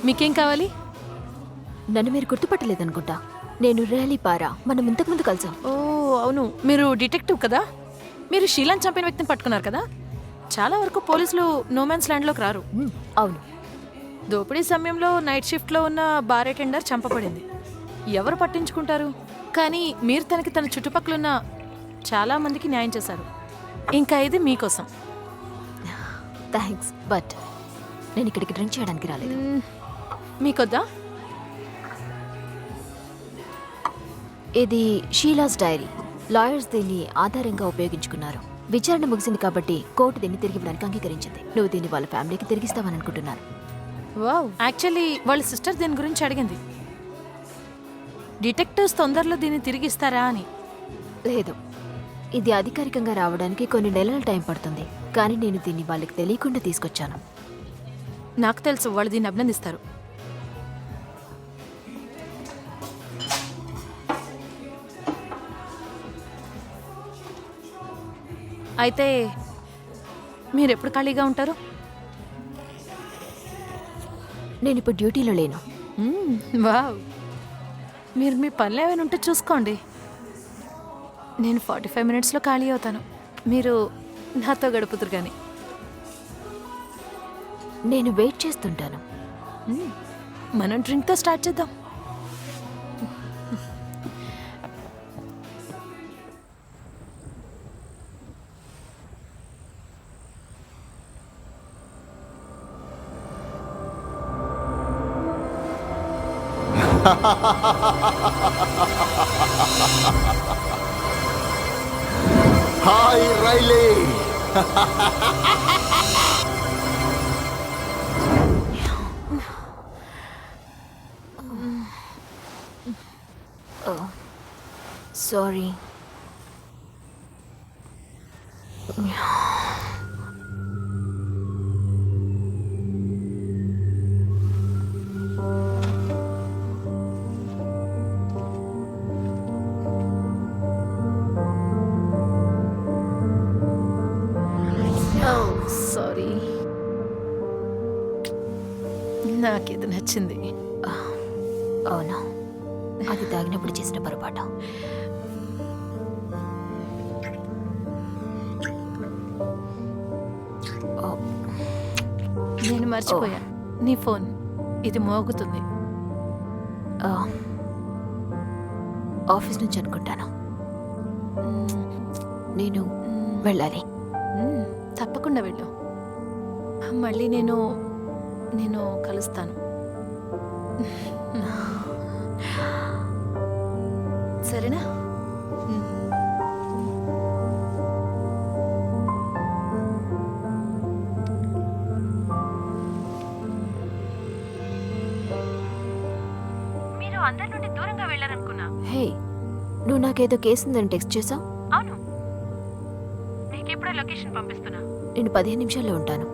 మీకేం కావాలి? నన్ను మీరు గుర్తుపట్టలేదనుకుంటా. నేను రేలీ పారా, మనం ఇంతకుముందు కలిసాం. ఓ అవును, మీరు డిటెక్టివ్ కదా. మీరు షీలాని చంపిన వ్యక్తిని పట్టుకున్నారు కదా. చాలా వరకు పోలీసులు నోమాన్స్ ల్యాండ్లోకి రారు. అవును. దోపిడీ సమయంలో నైట్ షిఫ్ట్లో ఉన్న బార్ అటెండర్ చంపబడింది. ఎవరు పట్టించుకుంటారు? కానీ మీరు తన చుట్టుపక్కల ఉన్న చాలా మందికి న్యాయం చేశారు. ఇంకా ఇది మీకోసం. థ్యాంక్స్, బట్ నేను ఇక్కడికి డ్రింక్ చేయడానికి రాలేదు. మీకొద్దా? ఇది షీలాస్ డైరీ. లాయర్స్ దీన్ని ఆధారంగా ఉపయోగించుకున్నారు. విచారణ ముగిసింది కాబట్టి కోర్టు దీన్ని తిరిగి ఇవ్వడానికి అంగీకరించింది. నువ్వు దీన్ని వాళ్ళ ఫ్యామిలీకి తిరిగిస్తావని అనుకుంటున్నాను. వావ్, యాక్చువల్లీ వాళ్ళ సిస్టర్ దీని గురించి అడిగింది. డిటెక్టివ్స్ తొందరలో దీన్ని తిరిగిస్తారా అని. లేదు, ఇది అధికారికంగా రావడానికి కొన్ని నెలల టైం పడుతుంది. కానీ నేను దీన్ని వాళ్ళకి తెలియకుండా తీసుకొచ్చాను. నాకు తెలుసు, వాళ్ళు దీన్ని అభినందిస్తారు. అయితే మీరెప్పుడు ఖాళీగా ఉంటారు? నేను ఇప్పుడు డ్యూటీలో లేను. వావ్, మీరు మీ పనులు ఏమైనా ఉంటే చూసుకోండి. నేను 45 మినిట్స్లో ఖాళీ అవుతాను. మీరు నాతో గడుపుతురు కానీ. నేను వెయిట్ చేస్తుంటాను. మనం డ్రింక్తో స్టార్ట్ చేద్దాం. Hi Riley. సారీ. సారీ, నాకేది నచ్చింది. అవునా, అది తాగినప్పుడు చేసిన పొరపాటు. నేను మర్చిపోయా, నీ ఫోన్ ఇది మోగుతుంది. ఆఫీస్ నుంచి అనుకుంటాను. నేను వెళ్ళాలి. తప్పకుండా వెళ్ళు. మళ్ళీ నేను కలుస్తాను. సరేనా? మీరు అందరి నుండి దూరంగా వెళ్ళారనుకున్నా. హే, నువ్వు నాకేదో కేసు ఉందని టెక్స్ట్ చేసావు. అవును, నీకెప్పుడో లొకేషన్ పంపిస్తున్నా. నేను 15 నిమిషాల్లో ఉంటాను.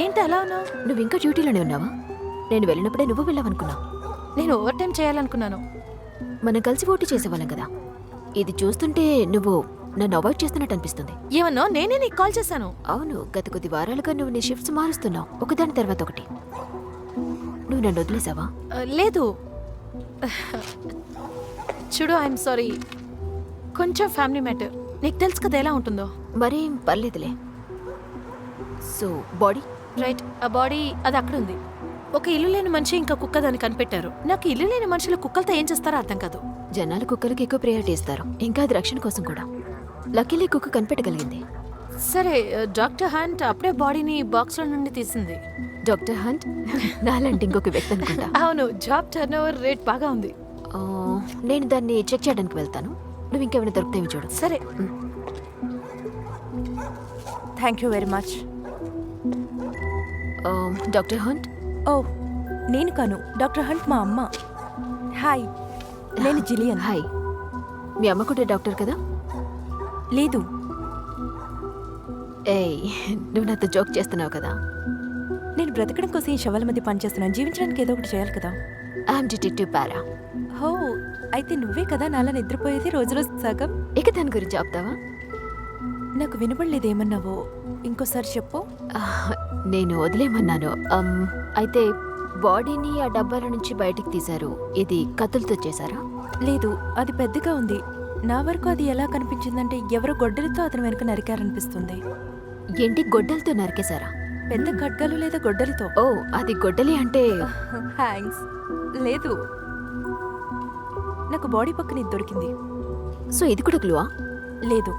ఏంటి అలా ఉన్నావు? నువ్వు ఇంకా డ్యూటీలోనే ఉన్నావా? నేను వెళ్ళినప్పుడే నువ్వు వెళ్ళావనుకున్నావు. నేను ఓవర్ టైం చేయాలనుకున్నాను. మనం కలిసి పోటీ చేసేవాళ్ళం కదా. ఇది చూస్తుంటే నువ్వు నన్ను అవాయిడ్ చేస్తున్నట్టు అనిపిస్తుంది. ఏమన్నా నేనే నీకు కాల్ చేశాను. అవును, గత కొద్ది వారాలుగా నువ్వు నీ షిఫ్ట్స్ మారుస్తున్నావు, ఒకదాని తర్వాత ఒకటి. నువ్వు నన్ను వదిలేసావా? లేదు, చూడు, ఐఎమ్ సారీ. కొంచెం ఫ్యామిలీ మ్యాటర్. నీకు తెలుసు కదా ఎలా ఉంటుందో. మరేం పర్లేదులే. సో బాడీ రైట్, ఆ బాడీ అది అక్కడ ఉంది. ఒక ఇల్లు లేని మనిషి ఇంకా కుక్క దాన్ని కనిపెట్టారు. నాకు ఇల్లు లేని మనుషులు కుక్కలతో ఏం చేస్తారో అర్థం కాదు. జనాలు కుక్కలకి ఎక్కువ ప్రయారిటీ ఇస్తారు, ఇంకా అది రక్షణ కోసం కూడా. లక్కీలీ కుక్క కనిపెట్టగలిగింది. సరే, డాక్టర్ హంట్ అప్పుడే బాడీని బాక్స్లో నుండి తీసింది. డాక్టర్ హంట్ నాలాంటి ఇంకొక వ్యక్తి అనుకుంటా. అవును, జాబ్ టర్న్ ఓవర్ రేట్ బాగా ఉంది. నేను దాన్ని చెక్ చేయడానికి వెళ్తాను. నువ్వు ఇంకేమైనా దొరుకుతాయి చూడు. సరే. Thank you very much. Doctor Hunt. ఓ, నేను కాను, డాక్టర్ హంట్ మా అమ్మ. హాయ్, నేను జిలియన్. హాయ్. మీ అమ్మ కూడా డాక్టర్ కదా? లేదు. ఏయ్, నువ్వు నాతో జోక్ చేస్తున్నావు కదా? నేను బ్రతకడం కోసం ఈ శవాల మధ్య పనిచేస్తున్నాను. జీవించడానికి ఏదో ఒకటి చేయాలి కదా. ఐఎమ్ డిటెక్టివ్ పారా. హో, అయితే నువ్వే కదా నాలా నిద్రపోయేది రోజు రోజు సగం. ఇక దాని గురించి చెప్తావా? నాకు వినపడలేదు ఏమన్నావో, ఇంకోసారి చెప్పు. నేను వదిలేమన్నాను. అయితే బాడీని ఆ డబ్బాల నుంచి బయటికి తీశారు. ఇది కత్తులతో చేశారా? లేదు, అది పెద్దగా ఉంది. నా వరకు అది ఎలా కనిపించిందంటే ఎవరో గొడ్డలితో అతని వెనుక నరికారనిపిస్తుంది. ఏంటి, గొడ్డలతో నరికేశారా? పెద్ద ఖడ్గాలు లేదా గొడ్డలితో. ఓ, అది గొడ్డలి అంటే థ్యాంక్స్. లేదు, నాకు బాడీ పక్కన ఇది దొరికింది. సో ఇది కూడా క్లూవా? లేదు.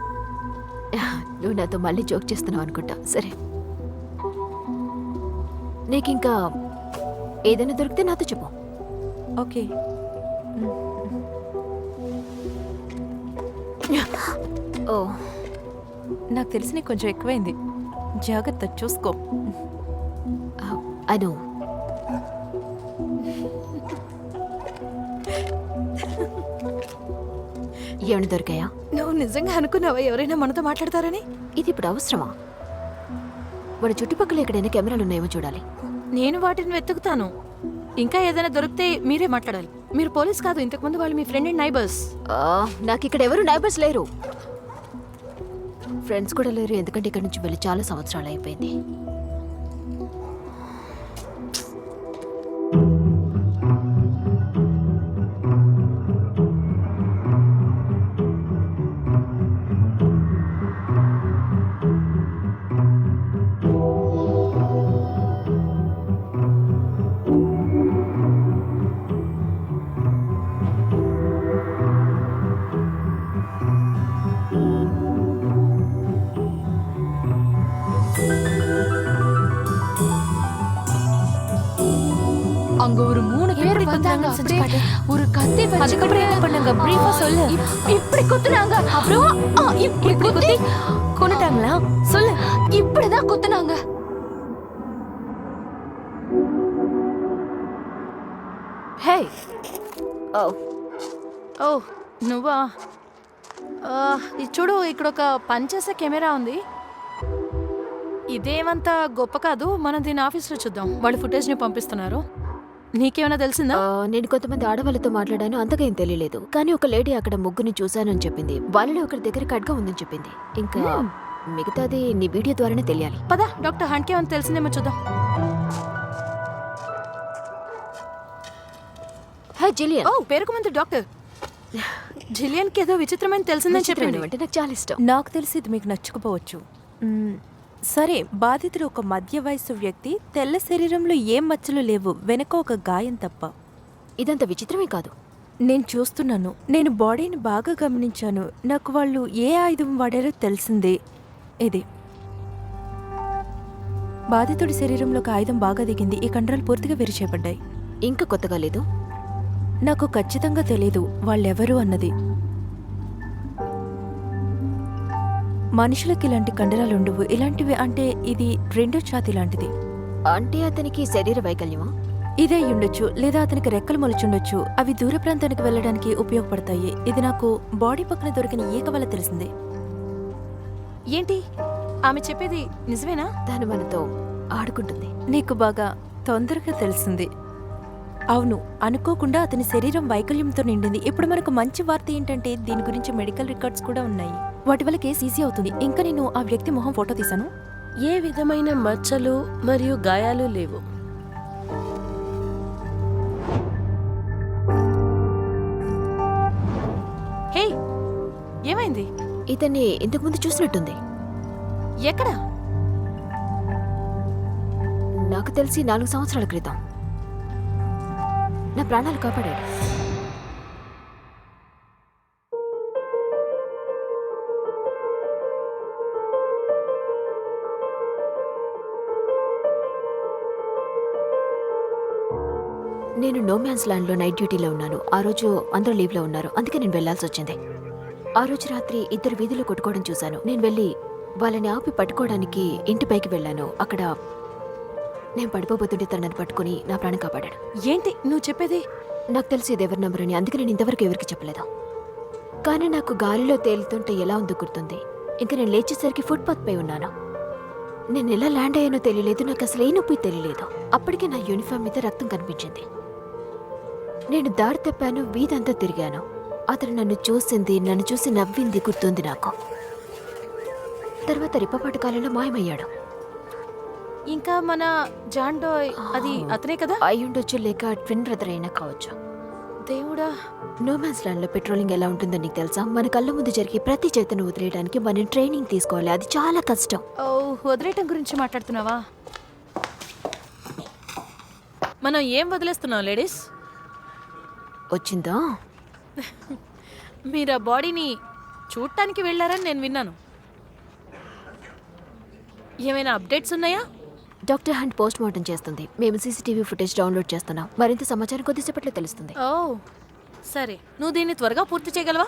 నువ్వు నాతో మళ్ళీ జోక్ చేస్తున్నావు అనుకుంటా. సరే, నీకింకా ఏదైనా దొరికితే నాతో చెప్పు. ఓకే. ఓ, నాకు తెలిసి నీకు కొంచెం ఎక్కువైంది. జాగ్రత్త, చూసుకో. I know. ఏమైనా దొరికాయా? నువ్వు నిజంగా అనుకున్నావా ఎవరైనా మనతో మాట్లాడతారని? ఇది ఇప్పుడు అవసరమా? మన చుట్టుపక్కల ఎక్కడైనా కెమెరాలు ఉన్నాయేమో చూడాలి. నేను వాటిని వెతుకుతాను. ఇంకా ఏదైనా దొరికితే మీరే మాట్లాడాలి. మీరు పోలీస్ కాదు, ఇంతకుముందు వాళ్ళు మీ ఫ్రెండ్ అండ్ నైబర్స్. నాకు ఇక్కడ ఎవరు నైబర్స్ లేరు, ఫ్రెండ్స్ కూడా లేరు. ఎందుకంటే ఇక్కడ నుంచి వెళ్ళి చాలా సంవత్సరాలు అయిపోయింది. அங்க ஒரு 3 பேர் வந்தாங்க. அப்படியே ஒரு கத்தி வச்சு அதுக்கப்புறம் என்ன பண்ணாங்க? பிரீஃபா சொல்லு. இப்படி குத்துனாங்க. அப்புறம் இப்படி குத்தி கொன்னுட்டாங்களா? சொல்லு. இப்படிதான் குத்துனாங்க. హే, ఓ ఓ నువ్వా? ఇది చూడు, ఇక్కడ ఒక పనిచేసే కెమెరా ఉంది. ఇదేమంత గొప్ప కాదు, మనం దీని ఆఫీస్లో చూద్దాం. వాళ్ళు ఫుటేజ్ని పంపిస్తున్నారు. నీకేమైనా తెలిసిందా? నేను కొంతమంది ఆడవాళ్ళతో మాట్లాడాను, అంతగా ఏం తెలియలేదు. కానీ ఒక లేడీ అక్కడ ముగ్గుని చూశానని చెప్పింది. వాళ్ళలో ఒకరి దగ్గర ఖడ్గా ఉందని చెప్పింది. ఇంకా మిగతాది నీ వీడియో ద్వారానే తెలియాలి. పద, డాక్టర్ హంట్కి ఏమైనా తెలిసిందేమో చూద్దాం. హే జిలియన్. ఓ, పేరుకు ముందు డాక్టర్. జిలియన్కి ఏదో విచిత్రమైన తెలిసిందని చెప్పింది. అంటే నాకు చాలా ఇష్టం. నాకు తెలిసి ఇది మీకు నచ్చకపోవచ్చు. సరే, బాధితుడు ఒక మధ్య వయసు వ్యక్తి. తెల్ల శరీరంలో ఏం మచ్చలు లేవు, వెనక ఒక గాయం తప్ప. ఇదంత విచిత్రమే కాదు. నేను చూస్తున్నాను. నేను బాడీని బాగా గమనించాను. నాకు వాళ్ళు ఏ ఆయుధం వాడారో తెలిసింది. ఇది బాధితుడి శరీరంలో ఒక ఆయుధం బాగా దిగింది. ఈ కండరాలు పూర్తిగా విరిచేయబడ్డాయి. ఇంకా కొత్తగా లేదు. నాకు ఖచ్చితంగా తెలీదు వాళ్ళెవరు అన్నది. మనుషులకి ఇలాంటి కండరాలు ఉండవు. ఇలాంటివి అంటే ఇది రెండో ఛాతీ లాంటిది. అంటే అతనికి శరీర వైకల్యమా? ఇదే ఉండొచ్చు, లేదా అతనికి రెక్కలు మొలుచుండొచ్చు. అవి దూర ప్రాంతానికి వెళ్ళడానికి ఉపయోగపడతాయి. ఇది నాకు బాడీ పక్కన దొరికిన ఈక వల్ల తెలిసింది. ఏంటి ఆమె చెప్పేది నిజమేనా? తను మనతో ఆడుకుంటుంది. నీకు బాగా తొందరగా తెలిసింది. అవును, అనుకోకుండా అతని శరీరం వైకల్యంతో నిండింది. ఇప్పుడు మనకు మంచి వార్త ఏంటంటే దీని గురించి మెడికల్ రికార్డ్స్ కూడా ఉన్నాయి. వాటి వల్ల కేసు ఈజీ అవుతుంది. ఇంకా నేను ఆ వ్యక్తి మొహం ఫోటో తీశాను. ఏ విధమైన మచ్చలు మరియు గాయాలు లేవు. హే, ఏమైంది? ఇతన్ని ఇంతకు ముందు చూసినట్టుంది. ఎక్కడ? నాకు తెలిసి 4 సంవత్సరాల క్రితం నా ప్రాణాలు కాపాడాడు. నేను నోమ్యాన్స్ ల్యాండ్లో నైట్ డ్యూటీలో ఉన్నాను. ఆ రోజు అందరూ లీవ్లో ఉన్నారు, అందుకే నేను వెళ్లాల్సి వచ్చింది. ఆ రోజు రాత్రి 2 వీధిలో కొట్టుకోవడం చూశాను. నేను వెళ్ళి వాళ్ళని ఆపి పట్టుకోవడానికి ఇంటి పైకి వెళ్ళాను. అక్కడ నేను పడిపోబోతుంటే తను నన్ను పట్టుకుని నా ప్రాణం కాపాడాడు. ఏంటి నువ్వు చెప్పేది? నాకు తెలిసి ఇది ఎవరి నంబర్ అని, అందుకే నేను ఇంతవరకు ఎవరికి చెప్పలేదు. కానీ నాకు గాలిలో తేలుతుంటే ఎలా ఉందో గుర్తుంది. ఇంకా నేను లేచేసరికి ఫుట్పాత్ పై ఉన్నాను. నేను ఎలా ల్యాండ్ అయ్యానో తెలియలేదు. నాకు అసలు ఏ నొప్పి తెలియలేదు. అప్పటికే నా యూనిఫామ్ మీద రక్తం కనిపించింది. నేను దారి తప్పాను, వీధంతా తిరిగాను. అతను నన్ను చూసి నవ్వింది గుర్తుంది నాకు. తర్వాత రిప్పపాటు కాలంలో మాయమయ్యాడు. ఇంకా మన జాండోయ్ అది అతనే కదా? అయ్యుండొచ్చు, లేక ట్విన్ బ్రదర్ అయినా కావచ్చు. దేవుడా. నోమాన్స్ ల్యాండ్ లో పెట్రోలింగ్ ఎలా ఉంటుందో నీకు తెలుసా? మన కళ్ళ ముందు జరిగే ప్రతి చేతను వదిలేయడానికి మనం ట్రైనింగ్ తీసుకోవాలి. అది చాలా కష్టం. ఓ, వదిలేయటం గురించి మాట్లాడుతున్నావా? మనం ఏం వదిలేస్తున్నాం లేడీస్? వచ్చిందా? మీరు ఆ బాడీని చూడటానికి వెళ్ళారని నేను విన్నాను. ఏమైనా అప్డేట్స్ ఉన్నాయా? డాక్టర్ హంట్ పోస్ట్ మార్టం చేస్తుంది. మేము సీసీటీవీ ఫుటేజ్ డౌన్లోడ్ చేస్తున్నాం. మరింత సమాచారం కొద్దిసేపట్లో తెలుస్తుంది. ఓ సరే, నువ్వు దీన్ని త్వరగా పూర్తి చేయగలవా?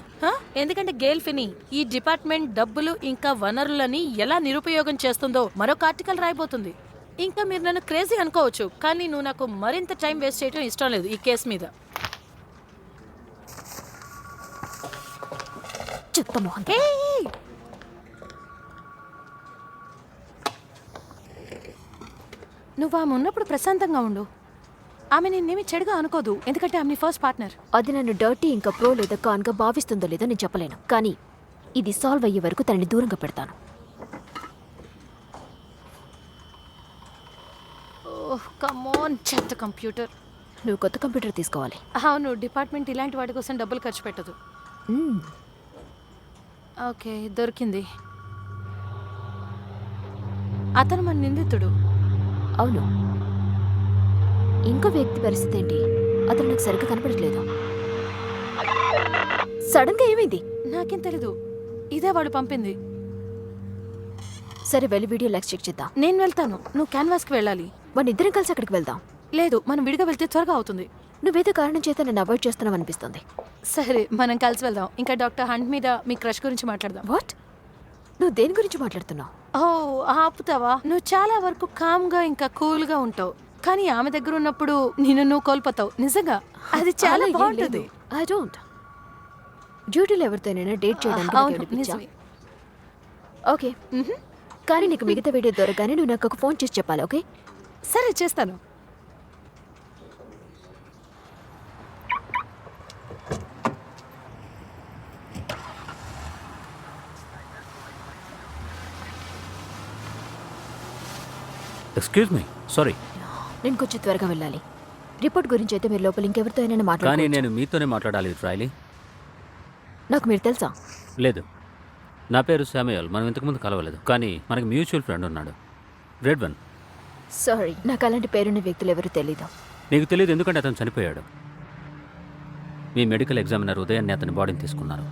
ఎందుకంటే గేల్ ఫినీ ఈ డిపార్ట్మెంట్ డబ్బులు ఇంకా వనరులని ఎలా నిరుపయోగం చేస్తుందో మరొక ఆర్టికల్ రాయబోతుంది. ఇంకా మీరు నన్ను క్రేజీ అనుకోవచ్చు, కానీ నువ్వు నాకు మరింత టైం వేస్ట్ చేయడం ఇష్టం లేదు ఈ కేసు మీద. చెత్త మొహం. ఏయ్! నువ్వు ఆమె ఉన్నప్పుడు ప్రశాంతంగా ఉండు. ఆమె నిన్నేమి చెడుగా అనుకోదు, ఎందుకంటే ఆమె నీ ఫస్ట్ పార్ట్నర్. అది నన్ను డర్టీ ఇంకా ప్రో లేదా కాన్గా భావిస్తుందో లేదో నేను చెప్పలేను, కానీ ఇది సాల్వ్ అయ్యే వరకు తనని దూరంగా పెడతాను. ఓహ్ కమోన్, చెత్త కంప్యూటర్. నువ్వు కొత్త కంప్యూటర్ తీసుకోవాలి. అవును, డిపార్ట్మెంట్ ఇలాంటి వాటి కోసం డబ్బులు ఖర్చు పెట్టదు. ఓకే, దొరికింది. అతను మన నిందితుడు. అవును. ఇంకో వ్యక్తి పరిస్థితి ఏంటి? అతను నాకు సరిగ్గా కనపడట్లేదు. సడన్ గా ఏమైంది? నాకేం తెలీదు, ఇదే వాడు పంపింది. సరే, వెళ్ళి వీడియో లెక్స్ చెక్ చేద్దాం. నేను వెళ్తాను, నువ్వు క్యాన్వాస్కి వెళ్ళాలి. మన ఇద్దరం కలిసి అక్కడికి వెళ్దాం. లేదు, మనం విడిగా వెళ్తే త్వరగా అవుతుంది. నువ్వేదో కారణం చేత నన్ను అవాయిడ్ చేస్తున్నావు అనిపిస్తుంది. సరే, మనం కలిసి వెళ్దాం. ఇంకా డాక్టర్ హంట్ మీద మీ క్రష్ గురించి మాట్లాడదాం. వాట్? నువ్వు దేని గురించి మాట్లాడుతున్నావు? ఓ, ఆపుతావా? నువ్వు చాలా వరకు కామ్గా ఇంకా కూల్గా ఉంటావు, కానీ ఆమె దగ్గర ఉన్నప్పుడు నువ్వు కోల్పోతావు. నిజంగా అది చాలా బాగుంటుంది. I don't. డ్యూటీలో ఎవరితోనైనా డేట్ చేయడానికి అవును, నీకు ఏమనిపించా? నిజమే. ఓకే, కానీ నీకు మిగతా వీడియో దొరకగానే నువ్వు నాకు ఒక ఫోన్ చేసి చెప్పాలి, ఓకే? సరే, చేస్తాను. ఎక్స్క్యూజ్ మీ, సారీ, నేను కొంచెం త్వరగా వెళ్ళాలి. రిపోర్ట్ గురించి అయితే మీరు లోపల ఇంకెవరితో అయినా కానీ మాట్లాడాలి. నేను మీతోనే మాట్లాడాలి రాయలీ. నాకు మీరు తెలుసా? లేదు, నా పేరు శామ్యూయల్. మనం ఇంతకుముందు కలవలేదు, కానీ మనకి మ్యూచువల్ ఫ్రెండ్ ఉన్నాడు, రెడ్వన్. సారీ, నాకు అలాంటి పేరున్న వ్యక్తులు ఎవరు తెలీదు. నీకు తెలియదు ఎందుకంటే అతను చనిపోయాడు. మీ మెడికల్ ఎగ్జామినర్ ఉదయాన్నే అతని బాడీని తీసుకున్నారు.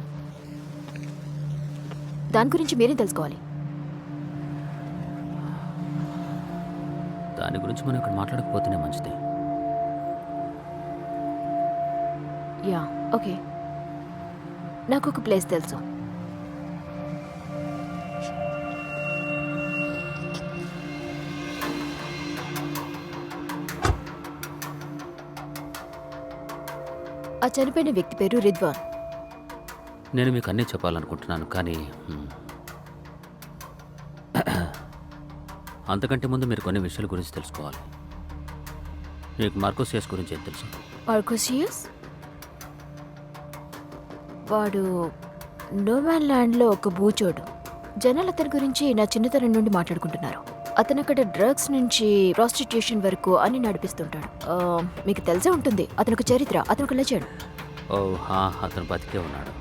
దాని గురించి మీరేం తెలుసుకోవాలి? దాని గురించి మనం ఇక్కడ మాట్లాడకపోతేనే మంచిది. Yeah, okay. నాకు ఒక ప్లేస్ తెలుసు. ఆ చనిపోయిన వ్యక్తి పేరు రిద్వాన్. నేను మీకు అన్నీ చెప్పాలనుకుంటున్నాను, కానీ అంతకంటే ముందు మీరు కొన్ని విషయాల గురించి తెలుసుకోవాలి. మీకు మార్కోసియస్ గురించి ఏం తెలుసు? మార్కోసియస్? వాడు నోమాన్ ల్యాండ్లో ఒక బూచోడు. జనాలు అతని గురించి నా చిన్నతనం నుండి మాట్లాడుకుంటున్నారు. అతను అక్కడ డ్రగ్స్ నుంచి ప్రాస్టిట్యూషన్ వరకు అన్ని నడిపిస్తుంటాడు. మీకు తెలిసే ఉంటుంది అతను ఒక చరిత్ర. అతను ఒక లెజెండ్. ఓహా, అతను బతికే ఉన్నాడు.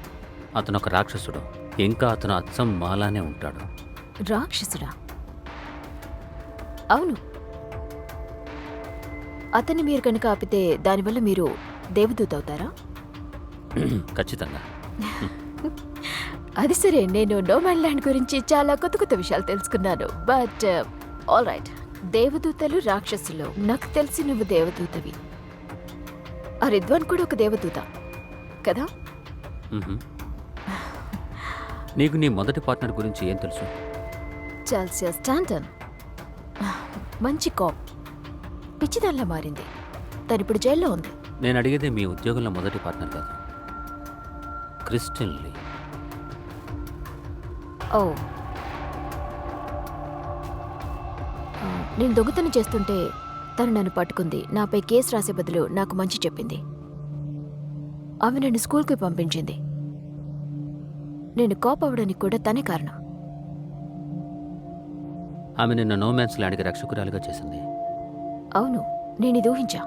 అతను ఒక రాక్షసుడు. ఇంకా అతను అచ్చం మాలానే ఉంటాడు. రాక్షసుడా? అవును. అతన్ని మీరు కనుక ఆపితే దానివల్ల మీరు దేవదూత అవుతారా? ఖచ్చితంగా. అది సరే, నేను నోమాన్ ల్యాండ్ గురించి చాలా కొత్త కొత్త విషయాలు తెలుసుకున్నాను. బట్ ఆల్ రైట్, దేవదూతలు రాక్షసులు. నాకు తెలిసి నువ్వు దేవదూతవి. ఆ రిద్వాన్ కూడా ఒక దేవదూత కదా? నీకు నీ మొదటి పార్ట్నర్ గురించి ఏం తెలుసు? చాల్సియా స్టాంటన్. మంచి కాప్. పిచ్చిదానిలా మారింది. తను ఇప్పుడు జైల్లో ఉంది. నేను అడిగేదే మీ ఉద్యోగంలో మొదటి పార్ట్నర్ కాదు, క్రిస్టిన్ లీ. ఓ, నేను దొంగతనం చేస్తుంటే తను నన్ను పట్టుకుంది. నాపై కేసు రాసే బదులు నాకు మంచి చెప్పింది. ఆమె నన్ను స్కూల్కి పంపించింది. నేను కాప్ అవ్వడానికి కూడా తనే కారణం. ఆమె నిన్న నోమాన్స్ ల్యాండ్కి రక్షకురాలుగా చేసింది. అవును, నేను ఇది ఊహించా.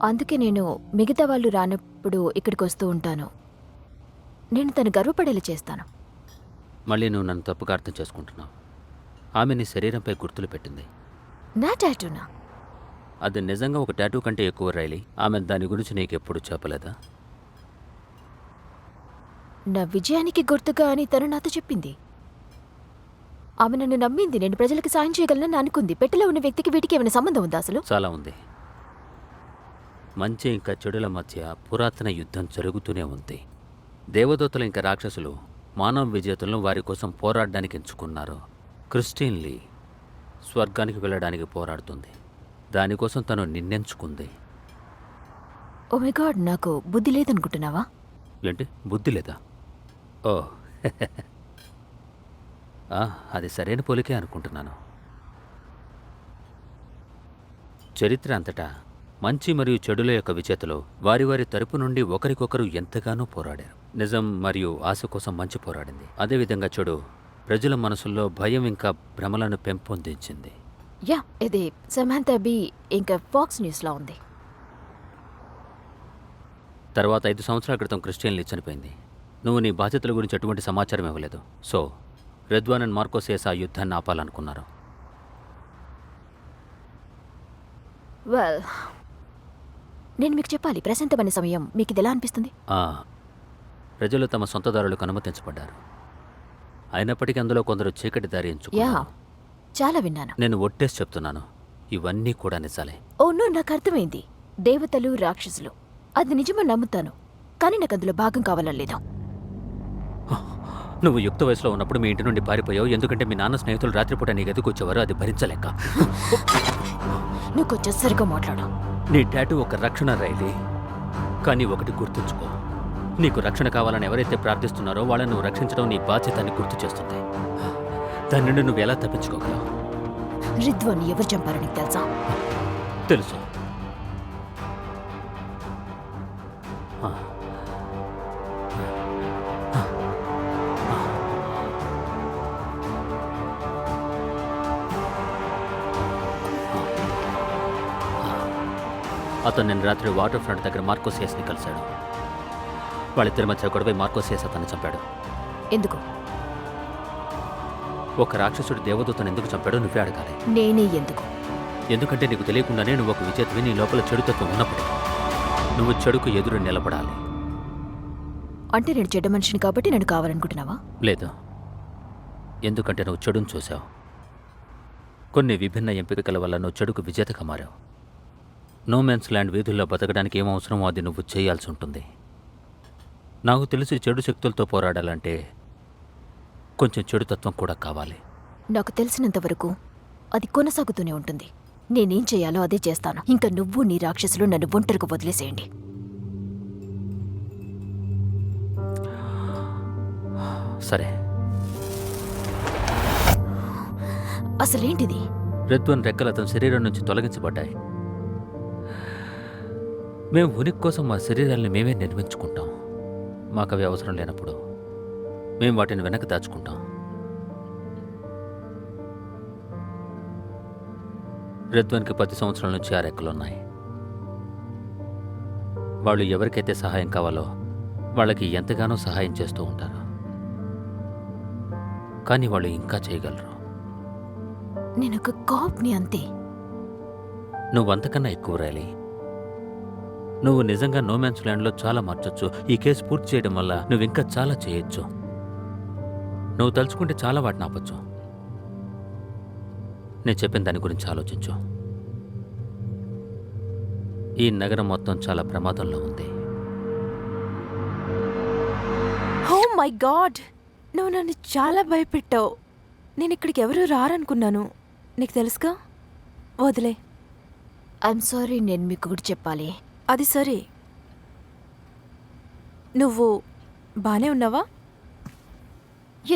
అందుకే నేను మిగతా వాళ్ళు రానప్పుడు ఇక్కడికి వస్తూ ఉంటాను. నేను తను గర్వపడేలా చేస్తాను. మళ్ళీ నువ్వు నన్ను తప్పుగా అర్థం చేసుకుంటున్నావు. ఆమె నీ శరీరంపై గుర్తులు పెట్టింది. నా టాటూనా? అది నిజంగా ఒక టాటూ కంటే ఎక్కువ రైలీ. ఆమె దాని గురించి నీకెప్పుడు చెప్పలేదా? నా విజయానికి గుర్తుగా అని తను నాతో చెప్పింది. ఆమె నన్ను నమ్మింది. నేను ప్రజలకు సాయం చేయగలనని అనుకుంది. పెట్టెలో ఉన్న వ్యక్తికి వీటికి ఏమైనా సంబంధం ఉందా అసలు? చాలా ఉంది. మంచి ఇంకా చెడుల మధ్య పురాతన యుద్ధం జరుగుతూనే ఉంది. దేవదూతలు ఇంకా రాక్షసులు మానవ విజేతలను వారి కోసం పోరాడడానికి ఎంచుకున్నారు. క్రిస్టియన్ లీ స్వర్గానికి వెళ్ళడానికి పోరాడుతుంది. దానికోసం తను నిన్నెంచుకుంది. ఓ మై గాడ్, నాకు బుద్ధి లేదనుకుంటున్నావా? ఏంటి, బుద్ధి లేదా? ఓ అది సరైన పోలికే అనుకుంటున్నాను. చరిత్ర అంతటా మంచి మరియు చెడుల యొక్క విజేతలు వారి వారి తరపు నుండి ఒకరికొకరు ఎంతగానో పోరాడారు. నిజం మరియు ఆశ కోసం మంచి పోరాడింది. అదేవిధంగా చెడు ప్రజల మనసుల్లో భయం ఇంకా భ్రమలను పెంపొందించింది. యా, ఇది సమాంతా బి ఇంకా ఫాక్స్ న్యూస్లో ఉంది. తర్వాత 5 సంవత్సరాల క్రితం క్రిస్టియన్ లీ చనిపోయింది. నువ్వు నీ బాధ్యతల గురించి ఎటువంటి సమాచారం ఇవ్వలేదు. సో రెద్వాన్ అండ్ మార్కోసేస్ ఆ యుద్ధాన్ని ఆపాలనుకున్నారు. వెల్, నేను మీకు చెప్పాలి, ప్రశాంతమైన సమయం మీకు ఇది ఎలా అనిపిస్తుంది? ప్రజలు తమ సొంతదారులకు అనుమతించబడ్డారు. అయినప్పటికీ అందులో కొందరు చీకటి దారి యా, ఎంచుకున్నారు. చాలా విన్నాను. నేను ఒట్టేసి చెప్తున్నాను, ఇవన్నీ కూడా నిజాలే. ఓ నో, నాకు అర్థమైంది. దేవతలు, రాక్షసులు, అది నిజమని నమ్ముతాను. కానీ నాకు అందులో భాగం కావాలని లేదు. నువ్వు యుక్త వయసులో ఉన్నప్పుడు మీ ఇంటి నుండి పారిపోయావు, ఎందుకంటే మీ నాన్న స్నేహితులు రాత్రిపూట నీ గదికి వచ్చేవారు. అది భరించలేక. నువ్వు కొంచెం సరిగ్గా మాట్లాడు. నీ టాటూ ఒక రక్షణ రైలీ. కానీ ఒకటి గుర్తుంచుకో, నీకు రక్షణ కావాలని ఎవరైతే ప్రార్థిస్తున్నారో వాళ్ళని నువ్వు రక్షించడం నీ బాధ్యతని గుర్తు చేస్తుంది. దాని నుండి నువ్వు ఎలా తప్పించుకోగలవు? రిద్వాన్ని ఎవరు చంపారో నీకు తెలుసా? తెలుసు. అతను నిన్న రాత్రి వాటర్ ఫ్రంట్ దగ్గర మార్కోసియస్ని కలిశాడు. వాళ్ళిద్దరి మధ్య గొడవ మార్కోసియస్ అతన్ని చంపాడు. ఎందుకు? ఒక రాక్షసుడు దేవదూతను ఎందుకు చంపాడో నువ్వే అడగాలి. నేనే ఎందుకు? ఎందుకంటే నీకు తెలియకుండానే నువ్వు ఒక విజేతవి. నీ లోపల చెడుతత్వం ఉన్నప్పుడే నువ్వు చెడుకు ఎదురు నిలబడాలి. అంటే నేను చెడ్డ మనిషిని కాబట్టి నేను కావాలనుకుంటున్నావా? లేదు, ఎందుకంటే నువ్వు చెడును చూసావు. కొన్ని విభిన్న ఎంపికల వల్ల నువ్వు చెడుకు విజేతగా మారావు. నోమాన్స్ ల్యాండ్ వీధుల్లో బతకడానికి ఏం అవసరమో అది నువ్వు చేయాల్సి ఉంటుంది. నాకు తెలిసి చెడు శక్తులతో పోరాడాలంటే కొంచెం చెడుతత్వం కూడా కావాలి. నాకు తెలిసినంత వరకు అది కొనసాగుతూనే ఉంటుంది. నేనేం చేయాలో అదే చేస్తాను. ఇంకా నువ్వు నీ రాక్షసులు నన్ను ఒంటరిగా వదిలేసేయండి. సరే. అసలేంటిది? రెద్వాన్ రెక్కలు అతని శరీరం నుంచి తొలగించబడ్డాయి. మేము ఉనికి కోసం మా శరీరాల్ని మేమే నిర్మించుకుంటాం. మాకు అవి అవసరం లేనప్పుడు మేము వాటిని వెనక్కి దాచుకుంటాం. రెద్వాన్కి 10 సంవత్సరాల నుంచి ఆ రెక్కలున్నాయి. వాళ్ళు ఎవరికైతే సహాయం కావాలో వాళ్ళకి ఎంతగానో సహాయం చేస్తూ ఉంటారు. కానీ వాళ్ళు ఇంకా చేయగలరు. నేనొక కాప్ని, అంతే. నువ్వంతకన్నా ఎక్కువ రైలీ. నువ్వు నిజంగా నోమాన్స్ ల్యాండ్లో చాలా మార్చొచ్చు. ఈ కేసు పూర్తి చేయడం వల్ల నువ్వు ఇంకా చాలా చేయొచ్చు. నువ్వు తలుచుకుంటే చాలా వాటిని ఆపొచ్చు. నేను చెప్పిన దాని గురించి ఆలోచించు. ఈ నగరం మొత్తం చాలా ప్రమాదంలో ఉంది. ఓ మై గాడ్, నువ్వు నన్ను చాలా భయపెట్టావు. నేను ఇక్కడికి ఎవరు రారనుకున్నాను. నీకు తెలుసుగా, వదిలే. ఐఎమ్ సారీ, నేను మీకు కూడా చెప్పాలి. అది సరే, నువ్వు బానే ఉన్నావా?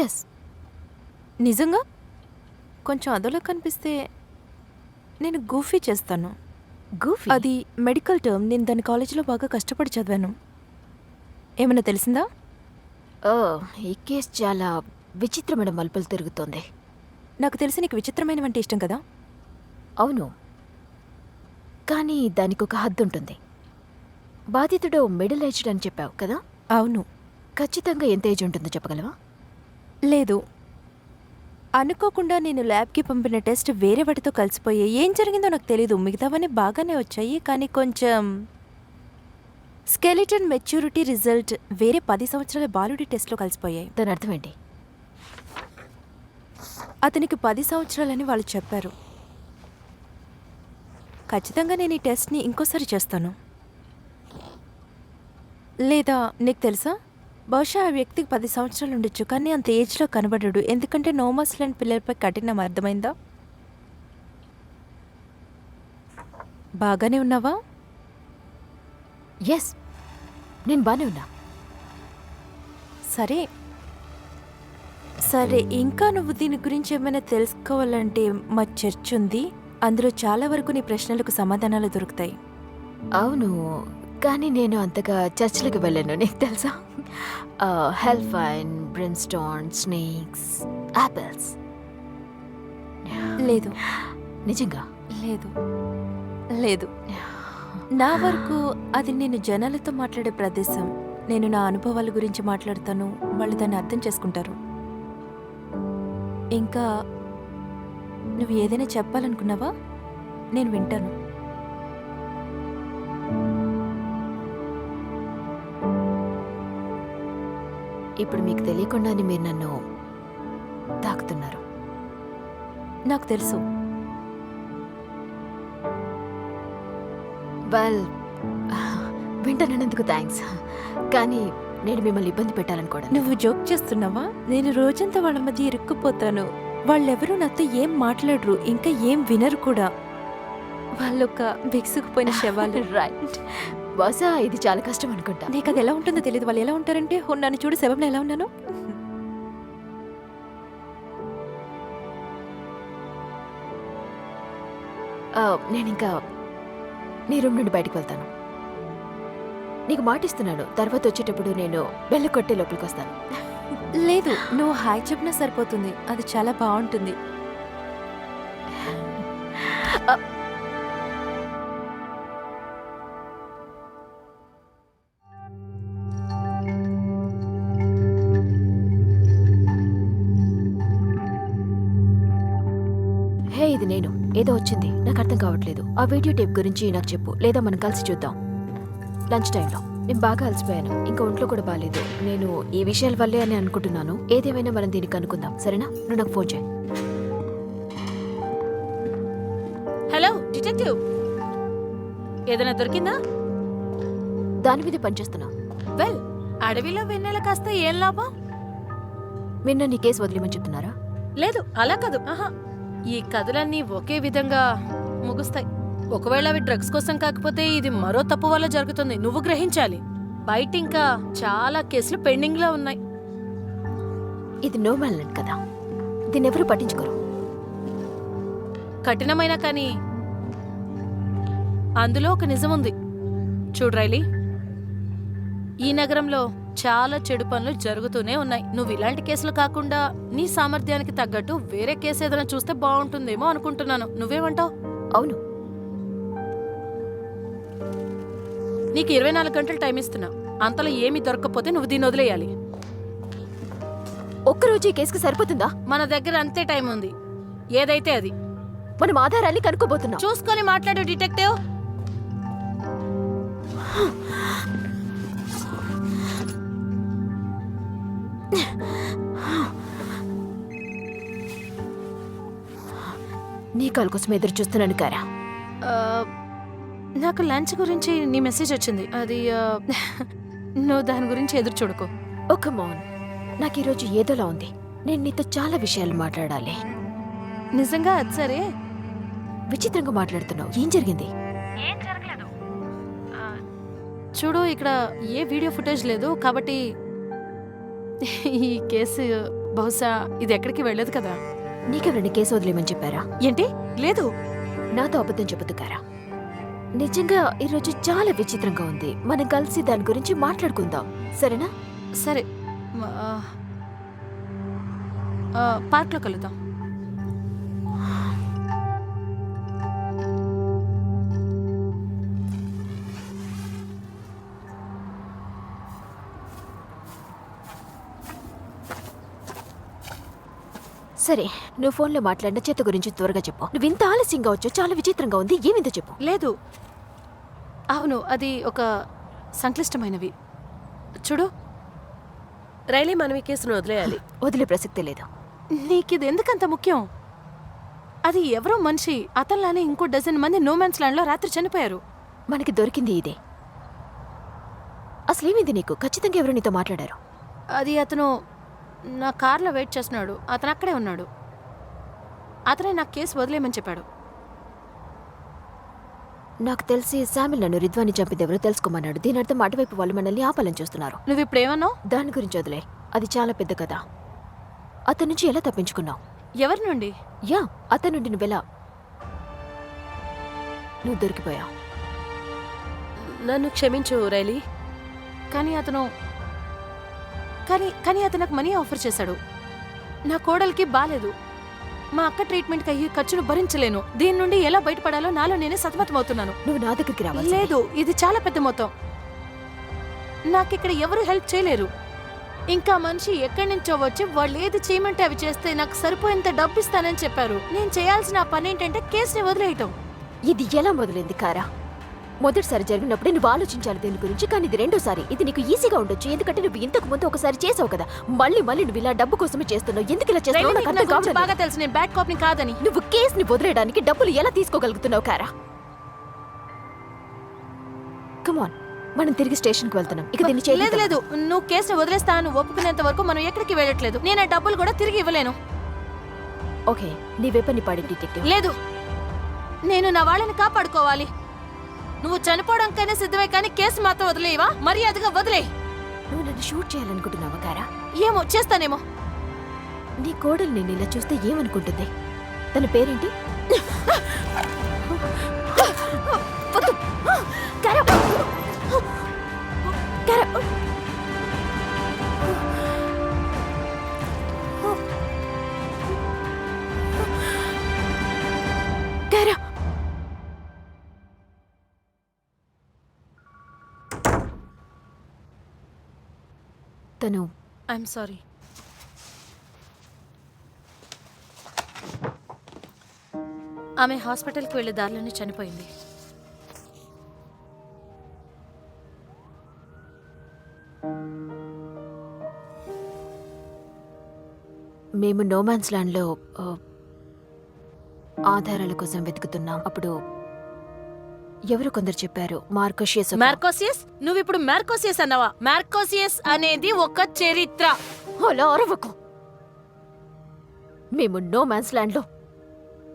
ఎస్. నిజంగా కొంచెం అదోలా కనిపిస్తే నేను గూఫీ చేస్తాను. గూఫీ అది మెడికల్ టర్మ్. నేను దాని కాలేజీలో బాగా కష్టపడి చదివాను. ఏమైనా తెలిసిందా? ఓ, ఈ కేసు చాలా విచిత్రమైన మలుపులు తిరుగుతోంది. నాకు తెలిసి నీకు విచిత్రమైనవంటే ఇష్టం కదా. అవును, కానీ దానికి ఒక హద్దు ఉంటుంది. బాధితుడు మిడిల్ ఏజ్డ్ అని చెప్పావు కదా, అవును. ఖచ్చితంగా ఎంత ఏజ్ ఉంటుందో చెప్పగలవా? లేదు, అనుకోకుండా నేను ల్యాబ్కి పంపిన టెస్ట్ వేరే వాటితో కలిసిపోయాయి. ఏం జరిగిందో నాకు తెలీదు. మిగతావన్నీ బాగానే వచ్చాయి, కానీ కొంచెం స్కెలిటన్ మెచ్యూరిటీ రిజల్ట్ వేరే 10 సంవత్సరాల బాలుడి టెస్ట్లో కలిసిపోయాయి. దాని అర్థం ఏంటి? అతనికి 10 సంవత్సరాలని వాళ్ళు చెప్పారు. ఖచ్చితంగా నేను ఈ టెస్ట్ని ఇంకోసారి చేస్తాను. లేదా నీకు తెలుసా, బహుశా ఆ వ్యక్తికి 10 సంవత్సరాలు ఉండొచ్చు, కానీ అంత ఏజ్లో కనబడ్డాడు. ఎందుకంటే నోమస్ లాంటి పిల్లలపై కఠినం. అర్థమైందా? బాగానే ఉన్నావా? ఎస్, నేను బానే ఉన్నా. సరే సరే, ఇంకా నువ్వు దీని గురించి ఏమైనా తెలుసుకోవాలంటే మా చర్చ్ ఉంది. అందులో చాలా వరకు నీ ప్రశ్నలకు సమాధానాలు దొరుకుతాయి. అవును, కానీ నేను అంతగా చర్చ్లకు వెళ్ళాను. నీకు తెలుసా, హెల్ఫైన్, బ్రిన్స్టాన్, స్నేక్స్, యాపిల్స్. లేదు నిజంగా లేదు లేదు, నా వరకు అది నేను జనాలతో మాట్లాడే ప్రదేశం. నేను నా అనుభవాల గురించి మాట్లాడతాను, వాళ్ళు దాన్ని అర్థం చేసుకుంటారు. ఇంకా నువ్వు ఏదైనా చెప్పాలనుకున్నావా? నేను వింటాను. ఇప్పుడు మీకు తెలియకుండానే మీరు నన్ను తాకుతున్నారు. నాకు తెలుసు. వెల్, వింటానన్నందుకు థ్యాంక్స్, కానీ నేను మిమ్మల్ని ఇబ్బంది పెట్టాలనుకోవడం. నువ్వు జోక్ చేస్తున్నావా? నేను రోజంతా వాళ్ళ మధ్య ఇరుక్కుపోతాను. వాళ్ళెవరూ నాతో ఏం మాట్లాడరు, ఇంకా ఏం వినరు కూడా. వాళ్ళొక విసుగుపోయిన శవాలు. రైట్, బహుశా ఇది చాలా కష్టం అనుకుంటా. నీకు అది ఎలా ఉంటుందో తెలియదు. వాళ్ళు ఎలా ఉంటారంటే, నన్ను చూడు, శవంలో ఎలా ఉన్నాను. నేను ఇంకా నీ రూమ్ నుండి బయటకు వెళ్తాను. నీకు మాటిస్తున్నాను, తర్వాత వచ్చేటప్పుడు నేను బెల్ల కొట్టే లోపలికి వస్తాను. లేదు, నువ్వు హాయ్ చెప్పినా సరిపోతుంది. అది చాలా బాగుంటుంది. హే, ఇది నేను. ఏదో వచ్చింది, నాకు అర్థం కావట్లేదు. ఆ వీడియో టేప్ గురించి నాకు చెప్పు, లేదా మనం కలిసి చూద్దాం లంచ్ టైంలో. నేను బాగా అలసిపోయాను, ఇంకా ఒంట్లో కూడా బాగాలేదు. నేను ఈ విషయాల వల్లే అని అనుకుంటున్నాను. ఏదేమైనా మనం దీనికి అనుకుందాం, సరేనా? నువ్వు నాకు ఫోన్ చేయి. హలో డిటెక్టివ్, ఏదైనా దొరికిందా? దాని మీద పనిచేస్తున్నా. వెల్, అడవిలో వెన్నెల కాస్త ఏం లాభం? మీరు నన్ను ఈ కేసు వదిలేమని చెప్తున్నారా? లేదు, అలా కాదు. ఆహా, ఈ కథలన్నీ ఒకే విధంగా ముగుస్తాయి. ఒకవేళ అవి డ్రగ్స్ కోసం కాకపోతే ఇది మరో తప్పు వల్ల జరుగుతుంది. నువ్వు గ్రహించాలి. బయట ఇంకా చాలా కేసులు పెండింగ్ లో ఉన్నాయి. ఇది నో మ్యాన్ కదా, దీన్ని ఎవరు పట్టించుకోరు. కఠినమైన కానీ అందులో ఒక నిజం ఉంది. చూడు రైలీ, ఈ నగరంలో చాలా చెడు పనులు జరుగుతూనే ఉన్నాయి. నువ్వు ఇలాంటి కేసులు కాకుండా నీ సామర్థ్యానికి తగ్గట్టు వేరే కేసు ఏదైనా చూస్తే బాగుంటుందేమో అనుకుంటున్నాను. నువ్వేమంటావు? అవును, నీకు 24 గంటలు టైం ఇస్తున్నా. అంతలో ఏమీ దొరకకపోతే నువ్వు దీన్ని వదిలేయాలి. ఒక్కరోజు ఈ కేసుకి సరిపోతుందా? మన దగ్గర అంతే టైం ఉంది. ఏదైతే అది. మనం ఆధారాన్ని కనుక్కోబోతున్నాం. చూసుకొని మాట్లాడు డిటెక్టివ్. నీ కాల్ కోసం ఎదురు చూస్తున్నాను కారా. నాకు లంచ్ గురించి నీ మెసేజ్ వచ్చింది. అది నువ్వు దాని గురించి ఎదురు చూడుకో. ఓకే మోన్, నాకు ఈరోజు ఏదోలా ఉంది. నేను నీతో చాలా విషయాలు మాట్లాడాలి. నిజంగా అది సరే. విచిత్రంగా మాట్లాడుతున్నావు. ఏం జరిగింది? చూడు, ఇక్కడ ఏ వీడియో ఫుటేజ్ లేదు కాబట్టి ఈ కేసు బహుశా ఇది ఎక్కడికి వెళ్ళదు కదా. నీకెవరైనా కేసు వదిలేమని చెప్పారా? ఏంటి? లేదు. నాతో అబద్ధం చెప్పదు కారా. నిజంగా ఈరోజు చాలా విచిత్రంగా ఉంది. మనం కలిసి దాని గురించి మాట్లాడుకుందాం, సరేనా? సరే, పార్క్లో కలుద్దాం. సరే, నువ్వు ఫోన్లో మాట్లాడిన చేత గురించి త్వరగా చెప్పు. నువ్వు ఇంత ఆలస్యంగా వచ్చావు, చాలా విచిత్రంగా ఉంది. ఏమిందో చెప్పు. లేదు, అవును, అది ఒక సంక్లిష్టమైనవి. చూడు, రైలీ మనం ఈ కేసును వదిలేయాలి. వదిలే ప్రసక్తే లేదు. నీకిది ఎందుకంత ముఖ్యం? అది ఎవరో మనిషి, అతనిలానే ఇంకో డజన్ మంది నోమాన్స్ ల్యాండ్లో రాత్రి చనిపోయారు. మనకి దొరికింది ఇదే. అసలేమింది నీకు? ఖచ్చితంగా ఎవరు నీతో మాట్లాడారు? అది అతను నా కార్లో వెయిట్ చేస్తున్నాడు. అతను అక్కడే ఉన్నాడు. అతనే నాకు కేసు వదిలేయమని చెప్పాడు. నాకు తెలిసి శామిల్ నన్ను రిద్వాని చంపింది ఎవరో తెలుసుకోమన్నాడు. దీని అర్థం అటువైపు వాళ్ళు మనల్ని ఆపాలని చూస్తున్నారు. నువ్వు ఇప్పుడు ఏమన్నావు? దాని గురించి వదిలే, అది చాలా పెద్ద కథ. అతని నుంచి ఎలా తప్పించుకున్నావు? ఎవరి నుండి? యా, అతని నుండి నువ్వెలా? నువ్వు దొరికిపోయావు. నన్ను క్షమించు రైలీ. కానీ అతను కానీ అతను నాకు మనీ ఆఫర్ చేశాడు. నా కోడలికి బాలేదు. మా అక్క ట్రీట్మెంట్కి అయ్యి ఖర్చును భరించలేను. దీని నుండి ఎలా బయటపడాలో నాలో నేనే సతమతమవుతున్నాను. నువ్వు నా దగ్గరికి రావాలి. లేదు, ఇది చాలా పెద్ద మొత్తం. నాకిక్కడ ఎవరు హెల్ప్ చేయలేరు. ఇంకా మనిషి ఎక్కడి నుంచో వచ్చి వాళ్ళు ఏది చేయమంటే అవి చేస్తే నాకు సరిపోయేంత డబ్బు ఇస్తానని చెప్పారు. నేను చేయాల్సిన పని ఏంటంటే కేసుని వదిలేయటం. ఇది ఎలా మొదలైంది కారా? మొదటిసారి జరిగినప్పుడే నువ్వు ఆలోచించాలి దీని గురించి, కానీ ఇది రెండోసారి. ఇది నీకు ఈజీగా ఉండొచ్చు, ఎందుకంటే నువ్వు ఇంతకు ముందు ఒకసారి చేసావు కదా. మళ్ళీ నువ్వు ఇలా డబ్బు కోసమే చేస్తున్నావు. ఎందుకు ఇలా చేస్తున్నావు నాకు అర్థం కావడం లేదు. బాగా తెలుసు నేను బ్యాడ్ కాప్ని కాదని. నువ్వు కేసుని వదిలేయడానికి డబ్బులు ఎలా తీసుకోగలుగుతున్నావు కారా? కమాన్, మనం తిరిగి స్టేషన్కి వెళ్తున్నాం. ఇక దీన్ని లేదు చేయలేదు. లేదు, నువ్వు కేసుని వదిలేస్తాను ఒప్పుకునేంత వరకు మనం ఎక్కడికి వెళ్ళట్లేదు. నేను ఆ డబ్బులు కూడా తిరిగి ఇవ్వలేను. ఓకే, నీ వెపన్ని పాడి డిటెక్టివ్. లేదు, నేను నా వాళ్ళని కాపాడుకోవాలి. నువ్వు చనిపోవడానికైనా సిద్ధమే, కానీ కేసు మాత్రం వదిలేవా? మర్యాదగా వదిలే. నువ్వు నన్ను షూట్ చేయాలనుకుంటున్నావా కారా? ఏమో చేస్తానేమో. నీ కోడలు నేను ఇలా చూస్తే ఏమనుకుంటుంది? తన పేరేంటి? వద్దు. కారా. కారా. కారా. తను ఐఎమ్ సారీ. ఆమె హాస్పిటల్కి వెళ్ళే దారిలోనే చనిపోయింది. మేము నోమాన్స్ ల్యాండ్లో ఆధారాల కోసం వెతుకుతున్నాం. అప్పుడు ఎవరు కొందరు చెప్పారు మార్కోషియస్ మార్కోసియస్? నువ్వు ఇప్పుడు మార్కోసియస్ అన్నావా? మార్కోసియస్ అనేది ఒక చరిత్ర. అలా అరవకు. మేము నోమాన్స్ ల్యాండ్లో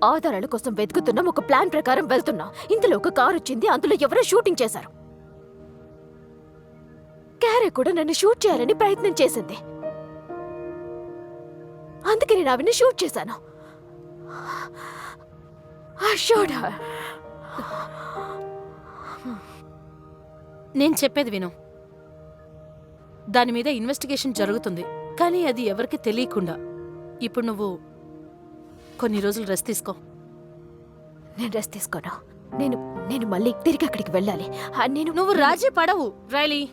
ఆధారాల కోసం వెతుకుతున్నాం. ఒక ప్లాన్ ప్రకారం వెళ్తున్నాం. ఇందులో ఒక కారు వచ్చింది, అందులో ఎవరో షూటింగ్ చేశారు. క్యారే కూడా నన్ను షూట్ చేయాలని ప్రయత్నం చేసింది. అందుకే నేను ఆవిని షూట్ చేశాను. I shot her. నేను చెప్పేది విను. దాని మీద ఇన్వెస్టిగేషన్ జరుగుతుంది, కానీ అది ఎవరికి తెలియకుండా. ఇప్పుడు నువ్వు కొన్ని రోజులు రెస్ట్ తీసుకో. నేను రెస్ట్ తీసుకోను. నేను మళ్ళీ తిరిగి అక్కడికి వెళ్ళాలి. నువ్వు రాజీ పడవు రైలీ.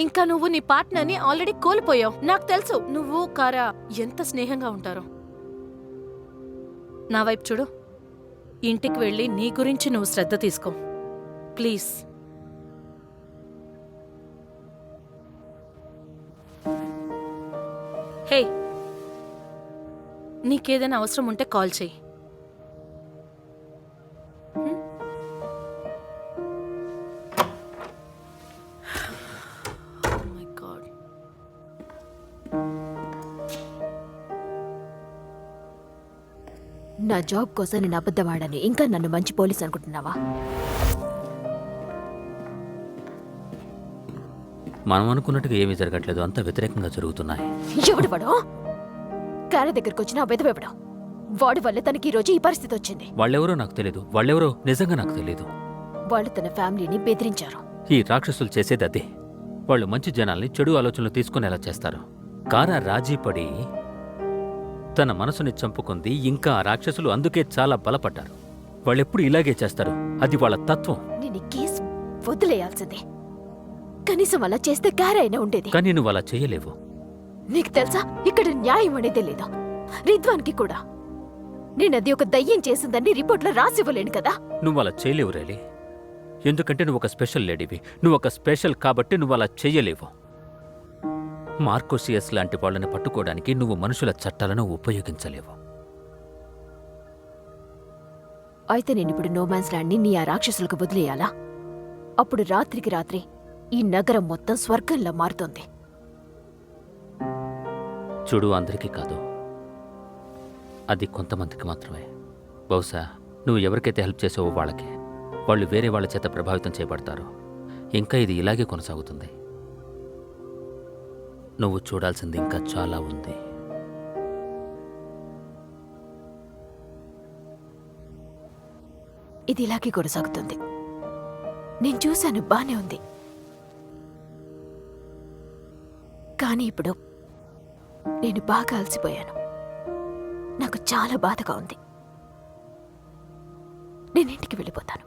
ఇంకా నువ్వు నీ పార్ట్నర్ని ఆల్రెడీ కోల్పోయావు. నాకు తెలుసు నువ్వు కారా ఎంత స్నేహంగా ఉంటారో. నా వైపు చూడు. ఇంటికి వెళ్ళి నీ గురించి నువ్వు శ్రద్ధ తీసుకో ప్లీజ్. హే, నీకేదైనా అవసరం ఉంటే కాల్ చెయ్యి. నా జాబ్ కోసం నేను అబద్ధమాడని ఇంకా నన్ను మంచి పోలీస్ అనుకుంటున్నావా? మనం అనుకున్నట్టుగా ఏమీ జరగట్లేదు, అంతా వ్యతిరేకంగా జరుగుతున్నాయి. ఎవడు వాడు? కార దగ్గరకు వచ్చిన ఆ బెదవెవడు? వాడి వల్ల తనకి ఈ రోజు ఈ పరిస్థితి వచ్చింది. వాళ్ళెవరో నాకు తెలీదు. వాళ్ళెవరో నిజంగా నాకు తెలీదు. వాళ్ళు తన ఫ్యామిలీని బెదిరించారు. ఈ రాక్షసులు చేసేది అదే. వాళ్ళు మంచి జనాల్ని చెడు ఆలోచనలు తీసుకునేలా చేస్తారు. కారా రాజీ పడి తన మనసుని చంపుకుంది. ఇంకా ఆ రాక్షసులు అందుకే చాలా బలపడ్డారు. వాళ్ళెప్పుడు ఇలాగే చేస్తారు. అది వాళ్ళ తత్వం. నేను ఈ కేసు వదిలేయాల్సిందే. కనీసం అలా చేస్తే కార్ అయినా ఉండేది. కానీ నువ్వు అలా చేయలేవు. నీకు తెలుసా, ఇక్కడ న్యాయం అనేది లేదు. రిద్వాన్కి కూడా నేనది ఒక దయ్యం చేసిందని రిపోర్ట్లో రాసివ్వలేను కదా. నువ్వు అలా చేయలేవు రేలి. ఎందుకంటే నువ్వు ఒక స్పెషల్ లేడీవి. నువ్వు ఒక స్పెషల్ కాబట్టి నువ్వు అలా చెయ్యలేవు. మార్కోసియస్ లాంటి వాళ్ళని పట్టుకోవడానికి నువ్వు మనుషుల చట్టాలను ఉపయోగించలేవు. అయితే నేనిప్పుడు నోమాన్స్ ల్యాండ్ని నీ ఆ రాక్షసులకు వదిలేయాలా? అప్పుడు రాత్రికి రాత్రి ఈ నగరం మొత్తం స్వర్గంలా మారుతుంది. చూడు, అందరికీ కాదు, అది కొంతమందికి మాత్రమే. బహుశా నువ్వు ఎవరికైతే హెల్ప్ చేసావో వాళ్ళకే. వాళ్ళు వేరే వాళ్ళ చేత ప్రభావితం చేయబడతారు. ఇంకా ఇది ఇలాగే కొనసాగుతుంది. నువ్వు చూడాల్సింది ఇంకా చాలా ఉంది. ఇది ఇలాగే కొనసాగుతుంది. నేను చూశాను, బానే ఉంది. కానీ ఇప్పుడు నేను బాగా అలసిపోయాను. నాకు చాలా బాధగా ఉంది. నేను ఇంటికి వెళ్ళిపోతాను.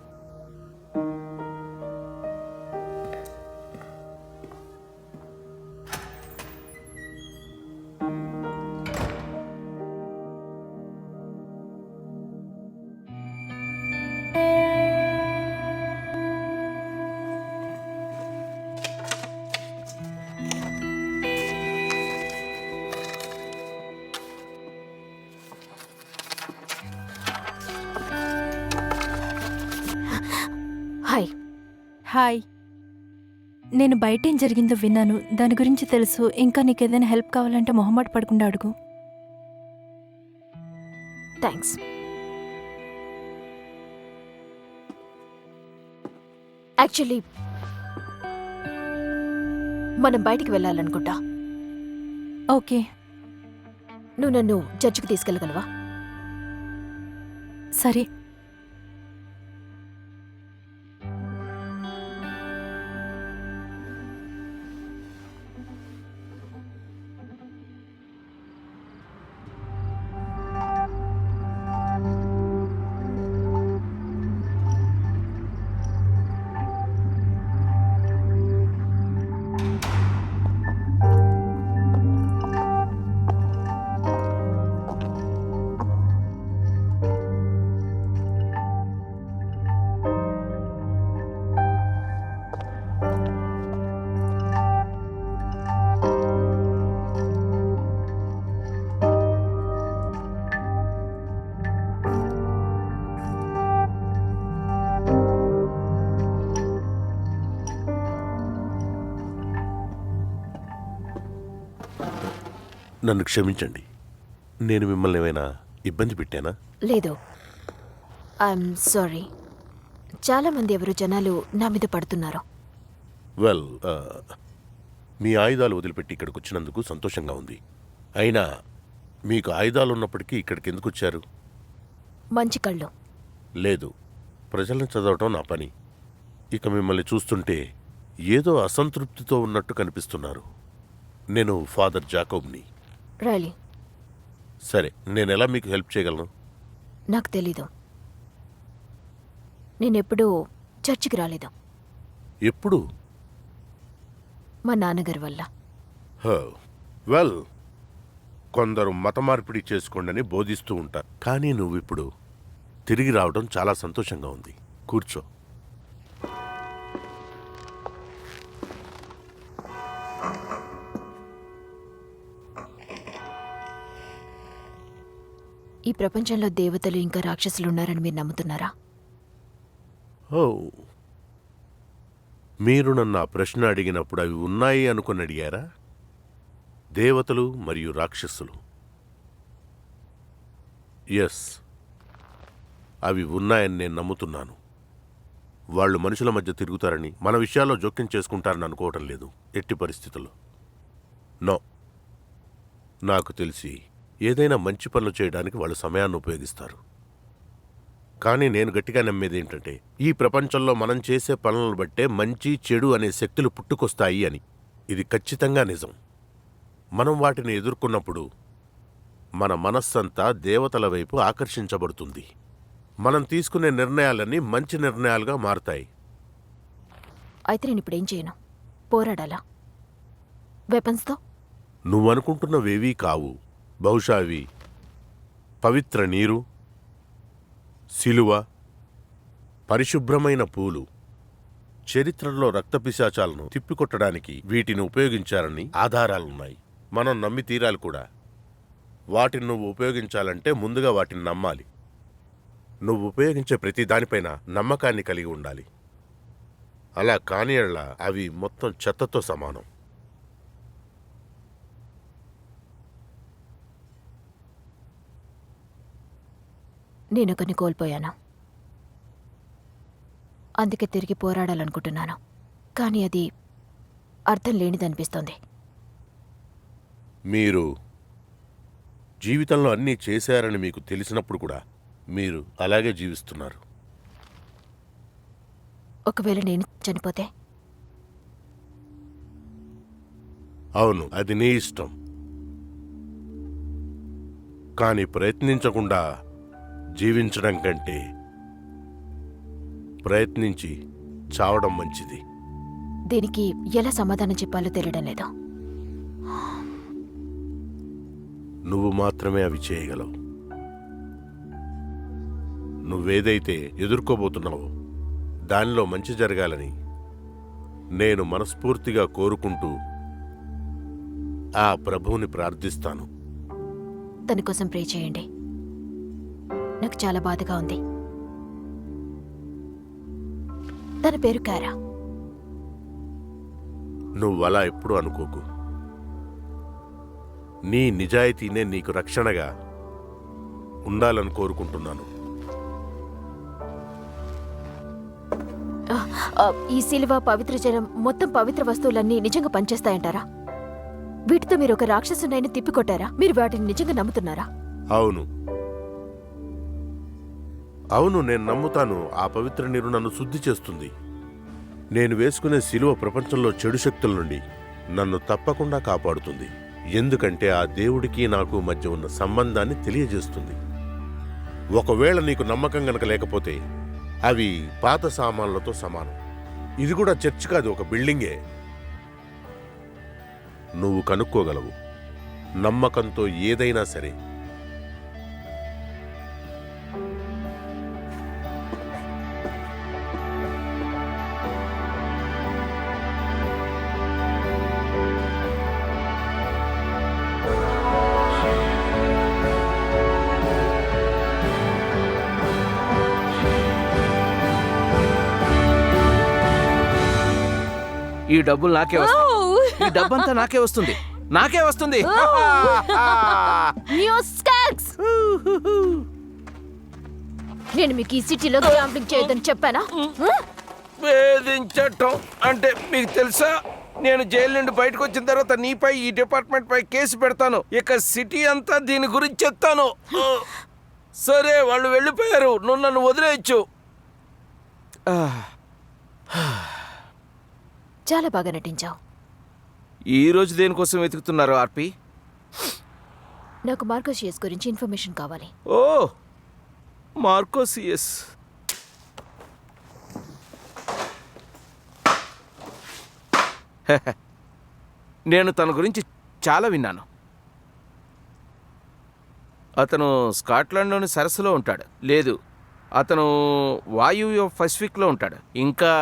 హాయ్. హాయ్. నేను బయటేం జరిగిందో విన్నాను. దాని గురించి తెలుసు. ఇంకా నీకేదైనా హెల్ప్ కావాలంటే మొహమాట పడకుండా అడుగు. థ్యాంక్స్. యాక్చువల్లీ మనం బయటికి వెళ్ళాలనుకుంటా. ఓకే. నువ్వు నన్ను చర్చికి తీసుకెళ్ళగలవా? సరే. నన్ను క్షమించండి. నేను మిమ్మల్ని ఏమైనా ఇబ్బంది పెట్టానా? లేదు, ఐఎమ్ సారీ. చాలా మంది ఎవరు జనాలు నా మీద పడుతున్నారు. వెల్, మీ ఆయుధాలు వదిలిపెట్టి ఇక్కడికి వచ్చినందుకు సంతోషంగా ఉంది. అయినా మీకు ఆయుధాలు ఉన్నప్పటికీ ఇక్కడికి ఎందుకు వచ్చారు? మంచి కళ్ళు. లేదు, ప్రజలను చదవటం నా పని. ఇక మిమ్మల్ని చూస్తుంటే ఏదో అసంతృప్తితో ఉన్నట్టు కనిపిస్తున్నారు. నేను ఫాదర్ జాకోబ్ని. రైలీ. సరే, నేనెలా మీకు హెల్ప్ చేయగలను? నాకు తెలీదు. నేనెప్పుడూ చర్చికి రాలేదు. ఎప్పుడు? మా నాన్నగారి వల్ల. వెల్, కొందరు మత మార్పిడి చేసుకోండని బోధిస్తూ ఉంటారు. కానీ నువ్విప్పుడు తిరిగి రావడం చాలా సంతోషంగా ఉంది. కూర్చో. ఈ ప్రపంచంలో దేవతలు ఇంకా రాక్షసులు ఉన్నారని మీరు నమ్ముతున్నారా? ఓ, మీరు నన్ను ఆ ప్రశ్న అడిగినప్పుడు అవి ఉన్నాయి అనుకుని అడిగారా? దేవతలు మరియు రాక్షసులు, ఎస్, అవి ఉన్నాయని నేను నమ్ముతున్నాను. వాళ్ళు మనుషుల మధ్య తిరుగుతారని, మన విషయాల్లో జోక్యం చేసుకుంటారని అనుకోవటం లేదు ఎట్టి పరిస్థితుల్లో. నో, నాకు తెలిసి ఏదైనా మంచి పనులు చేయడానికి వాళ్ళు సమయాన్ని ఉపయోగిస్తారు. కానీ నేను గట్టిగా నమ్మేది ఏంటంటే, ఈ ప్రపంచంలో మనం చేసే పనులను బట్టే మంచి చెడు అనే శక్తులు పుట్టుకొస్తాయి అని. ఇది ఖచ్చితంగా నిజం. మనం వాటిని ఎదుర్కొన్నప్పుడు మన మనస్సంతా దేవతల వైపు ఆకర్షించబడుతుంది. మనం తీసుకునే నిర్ణయాలన్నీ మంచి నిర్ణయాలుగా మారతాయి. అయితే నేను ఇప్పుడు ఏం చేయను? పోరాడాలా వెపన్స్తో? నువ్వనుకుంటున్నవేవీ కావు. బహుశా అవి పవిత్ర నీరు, శిలువ, పరిశుభ్రమైన పూలు. చరిత్రలో రక్తపిశాచాలను తిప్పికొట్టడానికి వీటిని ఉపయోగించారని ఆధారాలున్నాయి. మనం నమ్మి తీరాలి కూడా. వాటిని నువ్వు ఉపయోగించాలంటే ముందుగా వాటిని నమ్మాలి. నువ్వు ఉపయోగించే ప్రతి దానిపైన నమ్మకాన్ని కలిగి ఉండాలి. అలా కాని యెడల అవి మొత్తం చెత్తతో సమానం. నేను కొన్ని కోల్పోయాను, అందుకే తిరిగి పోరాడాలనుకుంటున్నాను. కానీ అది అర్థం లేనిదనిపిస్తోంది. మీరు జీవితంలో అన్నీ చేశారని మీకు తెలిసినప్పుడు కూడా మీరు అలాగే జీవిస్తున్నారు. ఒకవేళ నేను చనిపోతే? అవును, అది నీ ఇష్టం. కానీ ప్రయత్నించకుండా జీవించడం కంటే ప్రయత్నించి చావడం మంచిది. దీనికి ఎలా సమాధానం చెప్పాలో తెలియడం లేదు. నువ్వు మాత్రమే అవి చేయగలవు. నువ్వేదైతే ఎదుర్కోబోతున్నావో దానిలో మంచి జరగాలని నేను మనస్ఫూర్తిగా కోరుకుంటూ ఆ ప్రభువుని ప్రార్థిస్తాను. తన కోసం ప్రే చేయండి. నాకు చాలా బాధగా ఉంది. తన పేరు కారా. నువ్వలా ఎప్పుడూ అనుకోకు. నీ నిజాయితీనే నీకు రక్షణగా ఉండాలని కోరుకుంటున్నాను. ఈ శిలువ, పవిత్ర జలం, మొత్తం పవిత్ర వస్తువులన్నీ నిజంగా పనిచేస్తాయంటారా? వీటితో మీరు ఒక రాక్షసునైనా తిప్పికొట్టారా? మీరు వాటిని నిజంగా నమ్ముతున్నారా? అవును అవును, నేను నమ్ముతాను. ఆ పవిత్ర నీరు నన్ను శుద్ధి చేస్తుంది. నేను వేసుకునే శిలువ ప్రపంచంలో చెడు శక్తుల నుండి నన్ను తప్పకుండా కాపాడుతుంది. ఎందుకంటే ఆ దేవుడికి నాకు మధ్య ఉన్న సంబంధాన్ని తెలియజేస్తుంది. ఒకవేళ నీకు నమ్మకం గనక లేకపోతే అవి పాత సామాన్లతో సమానం. ఇది కూడా చర్చ్ కాదు, ఒక బిల్డింగే. నువ్వు కనుక్కోగలవు. నమ్మకంతో ఏదైనా సరే. ఈ డబ్బులు నాకే వస్తాయి. ఈ డబ్బంతా నాకే వస్తుంది, నాకే వస్తుంది. నేను మీకు ఈ సిటీలో గ్యాంబ్లింగ్ చేయొద్దని చెప్పానా? వేధించటం అంటే మీకు తెలుసా? నేను జైలు నుండి బయటకు వచ్చిన తర్వాత నీపై, ఈ డిపార్ట్మెంట్ పై కేసు పెడతాను. ఇక సిటీ అంతా దీని గురించి చెప్తాను. సరే, వాళ్ళు వెళ్ళిపోయారు. నువ్వు నన్ను వదిలేయచ్చు. చాలా బాగా నటించావు. ఈ రోజు దేనికోసం వెతుకుతున్నారు ఆర్పి? నాకు మార్కోషియస్ గురించి ఇన్ఫర్మేషన్ కావాలి. ఓ, మార్కోసియస్. నేను తన గురించి చాలా విన్నాను. అతను స్కాట్లాండ్లోని సరస్సులో ఉంటాడు. లేదు, అతను వాయువ్య పసిఫిక్లో ఉంటాడు. ఇంకా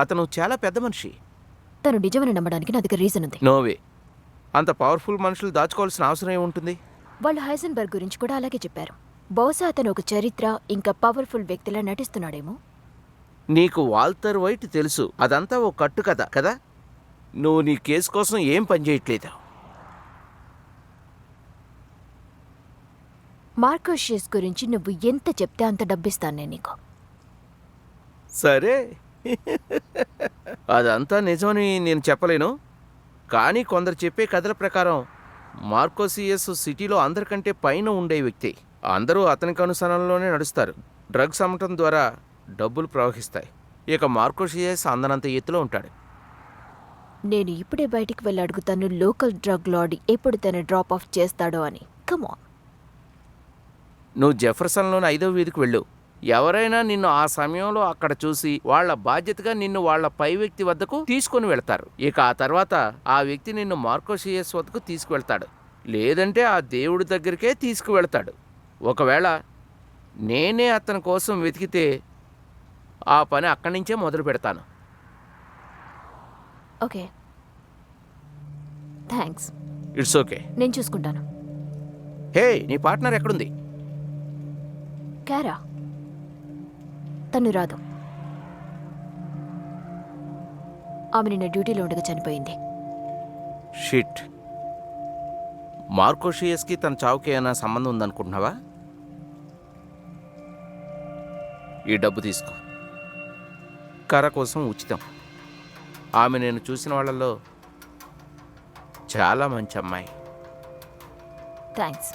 అతను చాలా పెద్ద మనిషి. తను నిజమని నమ్మడానికి నా దగ్గర రీజన్ ఉంది. నోవే, అంత పవర్ఫుల్ మనుషులు దాచుకోవాల్సిన అవసరం ఏముంటుంది? వాళ్ళు హైసెన్బర్గ్ గురించి కూడా అలాగే చెప్పారు. బహుశా అతను ఒక చరిత్ర ఇంకా పవర్ఫుల్ వ్యక్తిలా నటిస్తున్నాడేమో. నీకు వాల్టర్ వైట్ తెలుసు, అదంతా ఓ కట్టు కథ కదా. నువ్వు నీ కేసు కోసం ఏం పని చేయట్లేదు. మార్కోషియస్ గురించి నువ్వు ఎంత చెప్తే అంత డబ్బిస్తాను నేను నీకు. సరే, అదంతా నిజమని నేను చెప్పలేను. కానీ కొందరు చెప్పే కథల ప్రకారం మార్కోసియస్ సిటీలో అందరికంటే పైన ఉండే వ్యక్తి. అందరూ అతనికి అనుసరణలోనే నడుస్తారు. డ్రగ్స్ అమ్మటం ద్వారా డబ్బులు ప్రవహిస్తాయి. ఇక మార్కోసియస్ అందనంత ఎత్తులో ఉంటాడు. నేను ఇప్పుడే బయటికి వెళ్ళి అడుగుతాను లోకల్ డ్రగ్ లార్డ్ ఎప్పుడు తన డ్రాప్ ఆఫ్ చేస్తాడో అని. కమాన్. నువ్వు జెఫర్సన్లోని 5వ వీధికి వెళ్ళు. ఎవరైనా నిన్ను ఆ సమయంలో అక్కడ చూసి వాళ్ళ బాధ్యతగా నిన్ను వాళ్ళ పై వ్యక్తి వద్దకు తీసుకొని వెళ్తారు. ఇక ఆ తర్వాత ఆ వ్యక్తి నిన్ను మార్కోసియస్ వద్దకు తీసుకువెళ్తాడు, లేదంటే ఆ దేవుడి దగ్గరికే తీసుకువెళ్తాడు. ఒకవేళ నేనే అతని కోసం వెతికితే ఆ పని అక్కడి నుంచే మొదలు పెడతాను. Okay, thanks. It's okay. నేను చూసుకుంటాను. హే, నీ పార్ట్నర్ ఎక్కడుంది? క్యారా తను రాదు. ఆమె నిన్న డ్యూటీలో ఉండగా చనిపోయింది. షిట్. మార్కోషియస్కి తన చావుకి ఏమైనా సంబంధం ఉందనుకుంటున్నావా? ఈ డబ్బు తీసుకో. కర కోసం ఉచితం. ఆమె నేను చూసిన వాళ్ళల్లో చాలా మంచి అమ్మాయి. థ్యాంక్స్.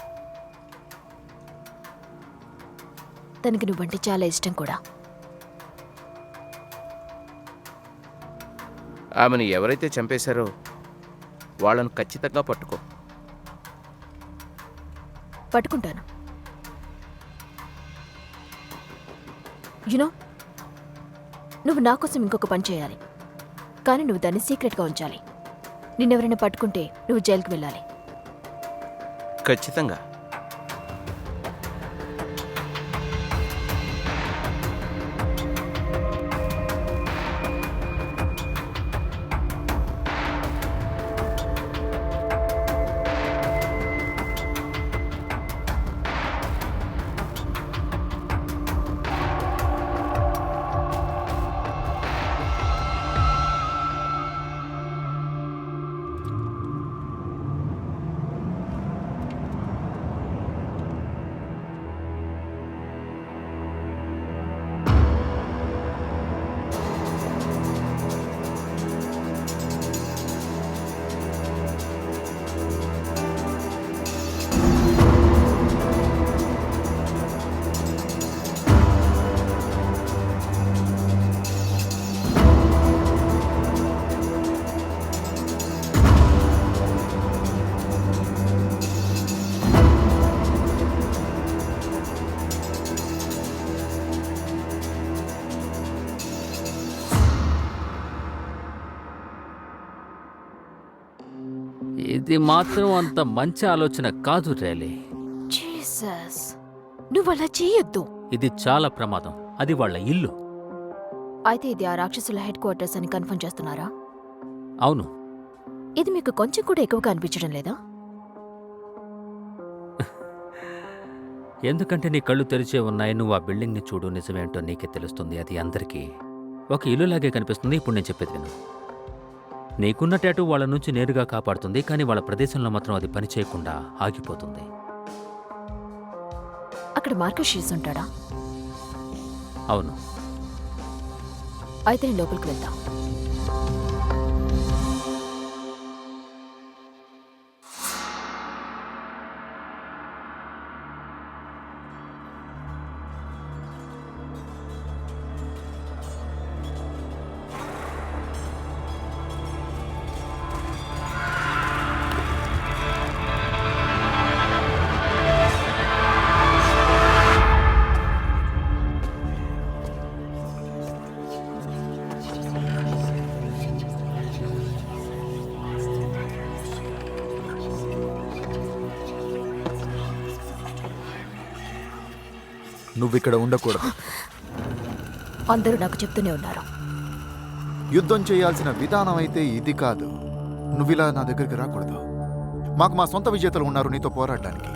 తనకి నువ్వంటే చాలా ఇష్టం కూడా. ఆమెను ఎవరైతే చంపేశారో వాళ్ళను ఖచ్చితంగా పట్టుకో. పట్టుకుంటాను. యునో, నువ్వు నా కోసం ఇంకొక పని చేయాలి, కానీ నువ్వు దాన్ని సీక్రెట్గా ఉంచాలి. నిన్నెవరైనా పట్టుకుంటే నువ్వు జైలుకి వెళ్ళాలి. ఖచ్చితంగా. ఇది మాత్రం అంత మంచి ఆలోచన కాదు రేలీ. జీసస్, నువ్వు అలా చేయొద్దు. ఇది చాలా ప్రమాదం. అది వాళ్ళ ఇల్లు. అయితే ఇది ఆ రాక్షసుల హెడ్ క్వార్టర్స్ అని కన్ఫర్మ్ చేస్తున్నారా? అవును. ఇది మీకు కొంచెం కూడా ఎక్కువగా అనిపించడం లేదా? ఎందుకంటే నీ కళ్ళు తెరిచే ఉన్నాయి. నువ్వు ఆ బిల్డింగ్ని చూడు, నిజమేంటో నీకే తెలుస్తుంది. అది అందరికీ ఒక ఇల్లులాగే కనిపిస్తుంది. ఇప్పుడు నేను చెప్పేది విను. నీకున్న టాటూ వాళ్ళ నుంచి నేరుగా కాపాడుతుంది, కానీ వాళ్ళ ప్రదేశంలో మాత్రం అది పని చేయకుండా ఆగిపోతుంది. అక్కడ మార్కోషియస్ ఉంటాడా? అవును. అయితే నేను లోపలికి వెళ్తా. నువ్విక్కడ ఉండకూడదు. అందరూ నాకు చెప్తూనే ఉన్నారు. యుద్ధం చేయాల్సిన విధానం అయితే ఇది కాదు. నువ్విలా నా దగ్గరికి రాకూడదు. మాకు మా సొంత విజేతలు ఉన్నారు నీతో పోరాడడానికి.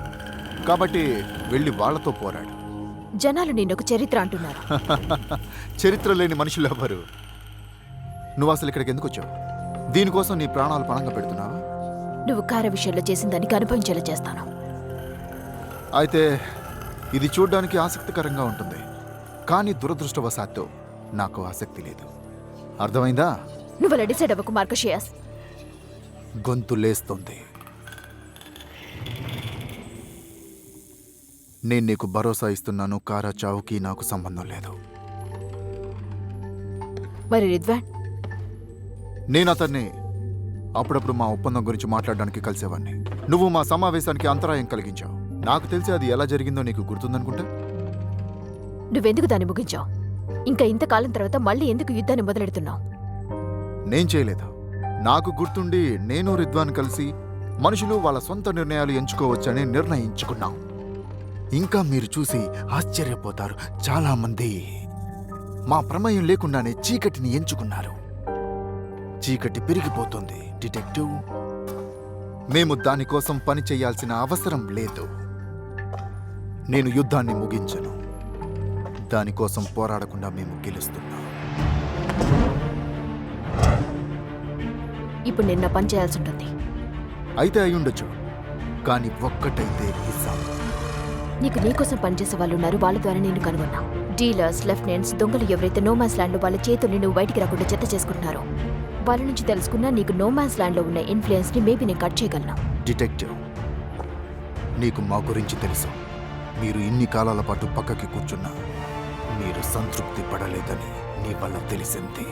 కాబట్టి వెళ్ళి వాళ్ళతో పోరాడు. జనాలు నిన్నొక చరిత్ర అంటున్నారు. చరిత్ర లేని మనుషులు ఎవ్వరు. నువ్వు అసలు ఇక్కడికి ఎందుకు వచ్చావు? దీనికోసం నీ ప్రాణాలు పణంగా పెడుతున్నావా? నువ్వు కార విషయంలో చేసిన దానికి అనుభవించేలా చేస్తాను. అయితే ఇది చూడ్డానికి ఆసక్తికరంగా ఉంటుంది, కానీ దురదృష్టవశాత్తు నాకు ఆసక్తి లేదు. అర్థమైందా? నువ్వు అలా డిసైడ్ అవ్వకు మార్కోషియస్. గొంతు లేస్తుంది. నేను నీకు భరోసా ఇస్తున్నాను, కారా చావుకి నాకు సంబంధం లేదు. మరి రిద్వాన్? నేను అతన్ని అప్పుడప్పుడు మా ఒప్పందం గురించి మాట్లాడడానికి కలిసేవాడిని. నువ్వు మా సమావేశానికి అంతరాయం కలిగించావు. నాకు తెలిసి అది ఎలా జరిగిందో నీకు గుర్తుందనుకుంటా. నువ్వెందుకు దాన్ని ముగించావు? ఇంకా ఇంతకాలం తర్వాత మళ్ళీ ఎందుకు యుద్ధాన్ని మొదలెడుతున్నావు? నేను చేయలేదు. నాకు గుర్తుండి నేను రిద్వాన్ కలిసి మనుషులు వాళ్ళ సొంత నిర్ణయాలు ఎంచుకోవచ్చని నిర్ణయించుకున్నాం. ఇంకా మీరు చూసి ఆశ్చర్యపోతారు, చాలా మంది మా ప్రమేయం లేకుండానే చీకటిని ఎంచుకున్నారు. చీకటి పెరిగిపోతుంది డిటెక్టివ్. మేము దానికోసం పని చేయాల్సిన అవసరం లేదు. నేను యుద్ధాన్ని ముగించను. దానికోసం పోరాడకుండా మేము గెలుస్తున్నాం. ఇప్పుడు నిన్న పని చేయాల్సి ఉంటుంది. అయితే అయ్యుండొచ్చు, కానీ ఒక్కటైతే నిజం. నీకు నీకోసం పనిచేసే వాళ్ళు ఉన్నారు. వాళ్ళ ద్వారా నేను కనుగొన్నా. డీలర్స్, లెఫ్టినెంట్స్, దొంగలు ఎవరైతే నోమాన్స్ ల్యాండ్లో వాళ్ళ చేతుల్ని నువ్వు బయటికి రాకుండా చెత్త చేసుకుంటున్నారో వాళ్ళ నుంచి తెలుసుకున్నా నీకు నోమాన్స్ ల్యాండ్లో ఉన్న ఇన్ఫ్లుయెన్స్ని మేబీ నేను కట్ చేయగలను. డిటెక్టివ్, నీకు మా గురించి తెలుసు. మీరు ఇన్ని కాలాల పాటు పక్కకి కూర్చున్నా మీరు సంతృప్తి పడలేదని నీ వల్ల తెలిసింది.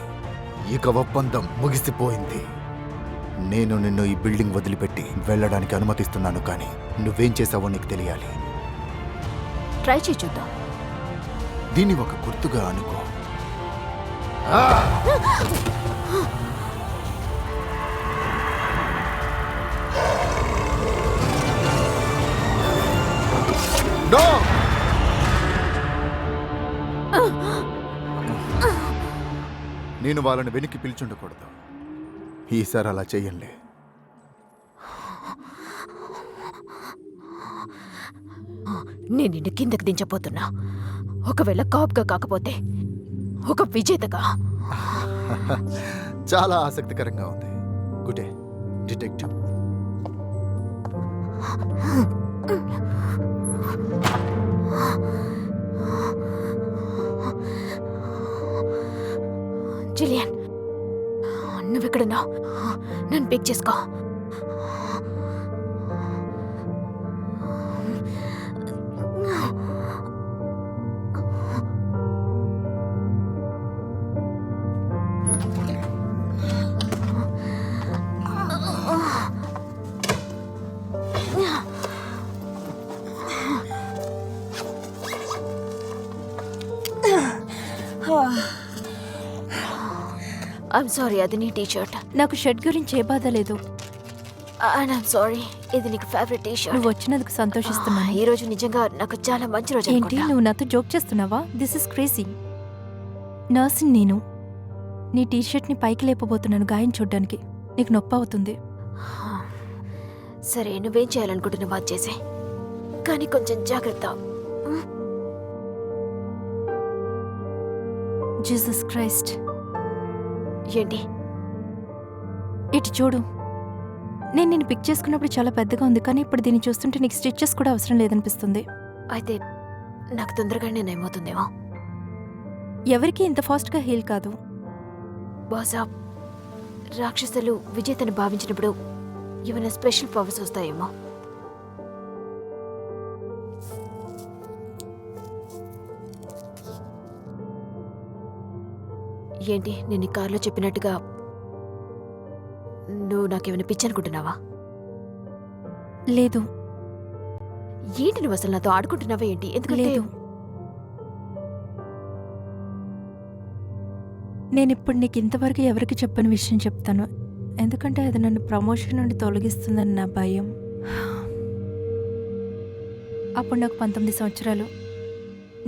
ఇక ఒప్పందం ముగిసిపోయింది. నేను నిన్ను ఈ బిల్డింగ్ వదిలిపెట్టి వెళ్ళడానికి అనుమతిస్తున్నాను, కానీ నువ్వేం చేసావో నీకు తెలియాలి. ట్రై చేయి చూద్దాం. దీన్ని ఒక గుర్తుగా అనుకో. No! నేను వాళ్ళని వెనక్కి పిలిచుండకూడదు. ఈసారి అలా చెయ్యంలే. నేను నిన్ను కిందకి దించబోతున్నా. ఒకవేళ కాప్గా కాకపోతే ఒక విజేతగా. చాలా ఆసక్తికరంగా ఉంది. Good day detective. జిలియన్, నువ్వెక్కడున్నావు? నన్ను పిక్ చేసుకో. ఐఎమ్ సారీ, అది నీ టీషర్ట్. నాకు షర్ట్ గురించి ఏ బాధ లేదు. అండ్ ఐఎమ్ సారీ, ఇది నీకు ఫేవరెట్ టీషర్ట్. నువ్వు వచ్చినందుకు సంతోషిస్తున్నాను. ఈ రోజు నిజంగా నాకు చాలా మంచి రోజు ఏంటి, అనుకుంటా. నువ్వు నాతో జోక్ చేస్తున్నావా? This is crazy. నర్సింగ్ నేను. నీ టీషర్ట్ని పైకి లేపబోతున్నాను గాయం చూడ్డానికి. నీకు నొప్పి అవుతుంది. సరే, నువ్వేం చేయాలనుకుంటున్నావు అది చేసే, కానీ కొంచెం జాగ్రత్త. Jesus Christ. ఏంటి? ఇటు చూడు. నేను నిన్ను పిక్ చేసుకున్నప్పుడు చాలా పెద్దగా ఉంది, కానీ ఇప్పుడు దీన్ని చూస్తుంటే నీకు స్టిచెస్ కూడా అవసరం లేదనిపిస్తుంది. అయితే నాకు తొందరగానే నయమవుతుందేమో. ఎవరికి ఇంత ఫాస్ట్గా హీల్ కాదు. బహుశా రాక్షసులు విజేతను భావించినప్పుడు ఏమైనా స్పెషల్ పవర్స్ వస్తాయేమో. ఏంటి, నేను ఈ కారులో చెప్పినట్టుగా నువ్వు నాకేమైనా పిచ్చి అనుకుంటున్నావా? లేదు ఏంటి, నువ్వు అసలు నాతో ఆడుకుంటున్నావా ఏంటి? ఎందుకంటే లేదు. నేను ఇప్పుడు నీకు ఇంతవరకు ఎవరికి చెప్పని విషయం చెప్తాను, ఎందుకంటే అది నన్ను ప్రమోషన్ నుండి తొలగిస్తుందని నా భయం. అప్పుడు నాకు 19 సంవత్సరాలు.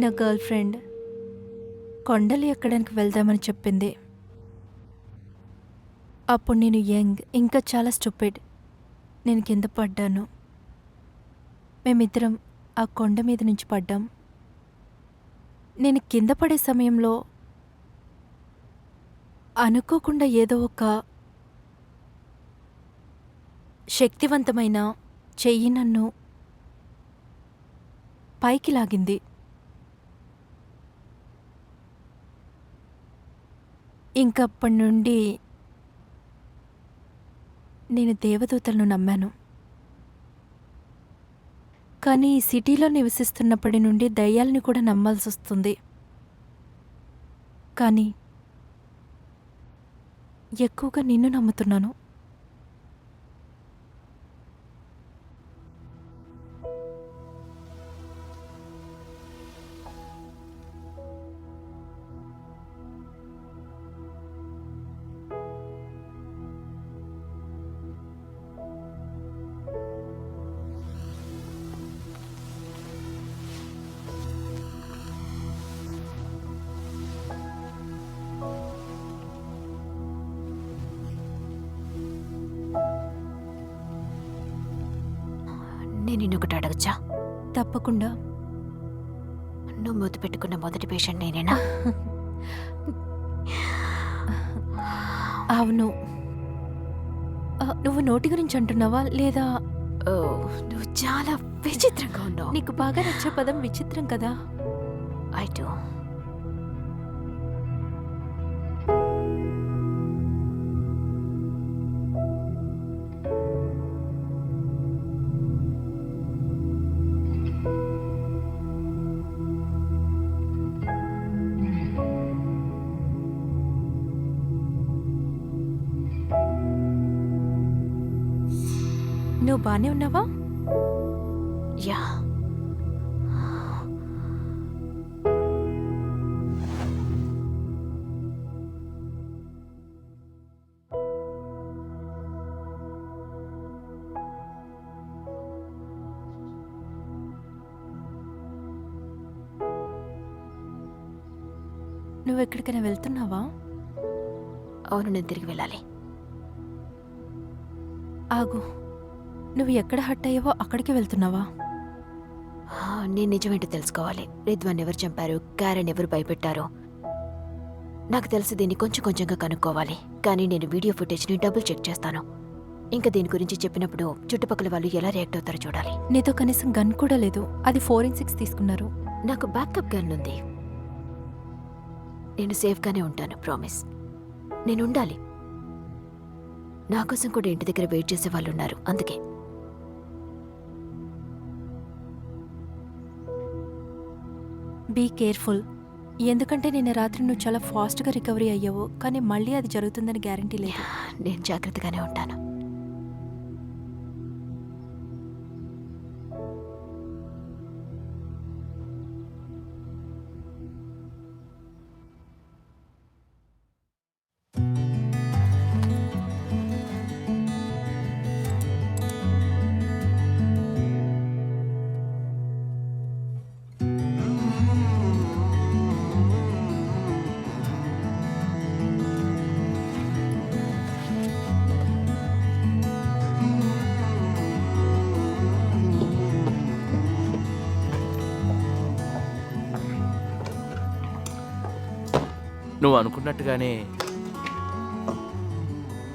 నా గర్ల్ ఫ్రెండ్ కొండలు ఎక్కడానికి వెళ్దామని చెప్పింది. అప్పుడు నేను యంగ్, ఇంకా చాలా స్టూపిడ్. నేను కింద పడ్డాను. మేమిద్దరం ఆ కొండ మీద నుంచి పడ్డాం. నేను కింద పడే సమయంలో అనుకోకుండా ఏదో ఒక శక్తివంతమైన చెయ్యి నన్ను పైకి లాగింది. ఇంకప్పటి నుండి నేను దేవదూతలను నమ్మాను. కానీ ఈ సిటీలో నివసిస్తున్నప్పటి నుండి దయ్యాల్ని కూడా నమ్మాల్సి వస్తుంది. కానీ ఎక్కువగా నిన్ను నమ్ముతున్నాను. నేను నిన్నొకటి అడగచ్చా? తప్పకుండా. నువ్వు ముద్దు పెట్టుకున్న మొదటి పేషెంట్ నేనేనా? అవును. నువ్వు నోటి గురించి అంటున్నావా లేదా ఓ, నువ్వు చాలా విచిత్రంగా ఉన్నావు. నీకు బాగా నచ్చే పదం విచిత్రం కదా? I do. నువ్వు బానే ఉన్నావా? యా. నువ్వు ఎక్కడికైనా వెళ్తున్నావా? అవును, నేను తిరిగి వెళ్ళాలి. ఆగు, నువ్వు ఎక్కడ హట్ అయ్యావో అక్కడికి వెళ్తున్నావా? నేను నిజమేంటో తెలుసుకోవాలి. రిద్వాన్ ఎవరు చంపారు, క్యారెన్ ఎవరు భయపెట్టారో నాకు తెలిసి దీన్ని కొంచెం కొంచెంగా కనుక్కోవాలి. కానీ నేను వీడియో ఫుటేజ్ని డబుల్ చెక్ చేస్తాను. ఇంకా దీని గురించి చెప్పినప్పుడు చుట్టుపక్కల వాళ్ళు ఎలా రియాక్ట్ అవుతారో చూడాలి. నీతో కనీసం గన్ కూడా లేదు. అది ఫోరెన్సిక్స్ తీసుకున్నారు. నాకు బ్యాకప్ గన్ ఉంది. నేను సేఫ్గానే ఉంటాను, ప్రామిస్. నేను ఉండాలి. నా కోసం కూడా ఇంటి దగ్గర వెయిట్ చేసే వాళ్ళు ఉన్నారు. అందుకే బీ కేర్ఫుల్. ఎందుకంటే నిన్న రాత్రి నువ్వు చాలా ఫాస్ట్గా రికవరీ అయ్యావు, కానీ మళ్ళీ అది జరుగుతుందని గ్యారంటీ లేదు. నేను జాగ్రత్తగానే ఉంటాను. నువ్వు అనుకున్నట్టుగానే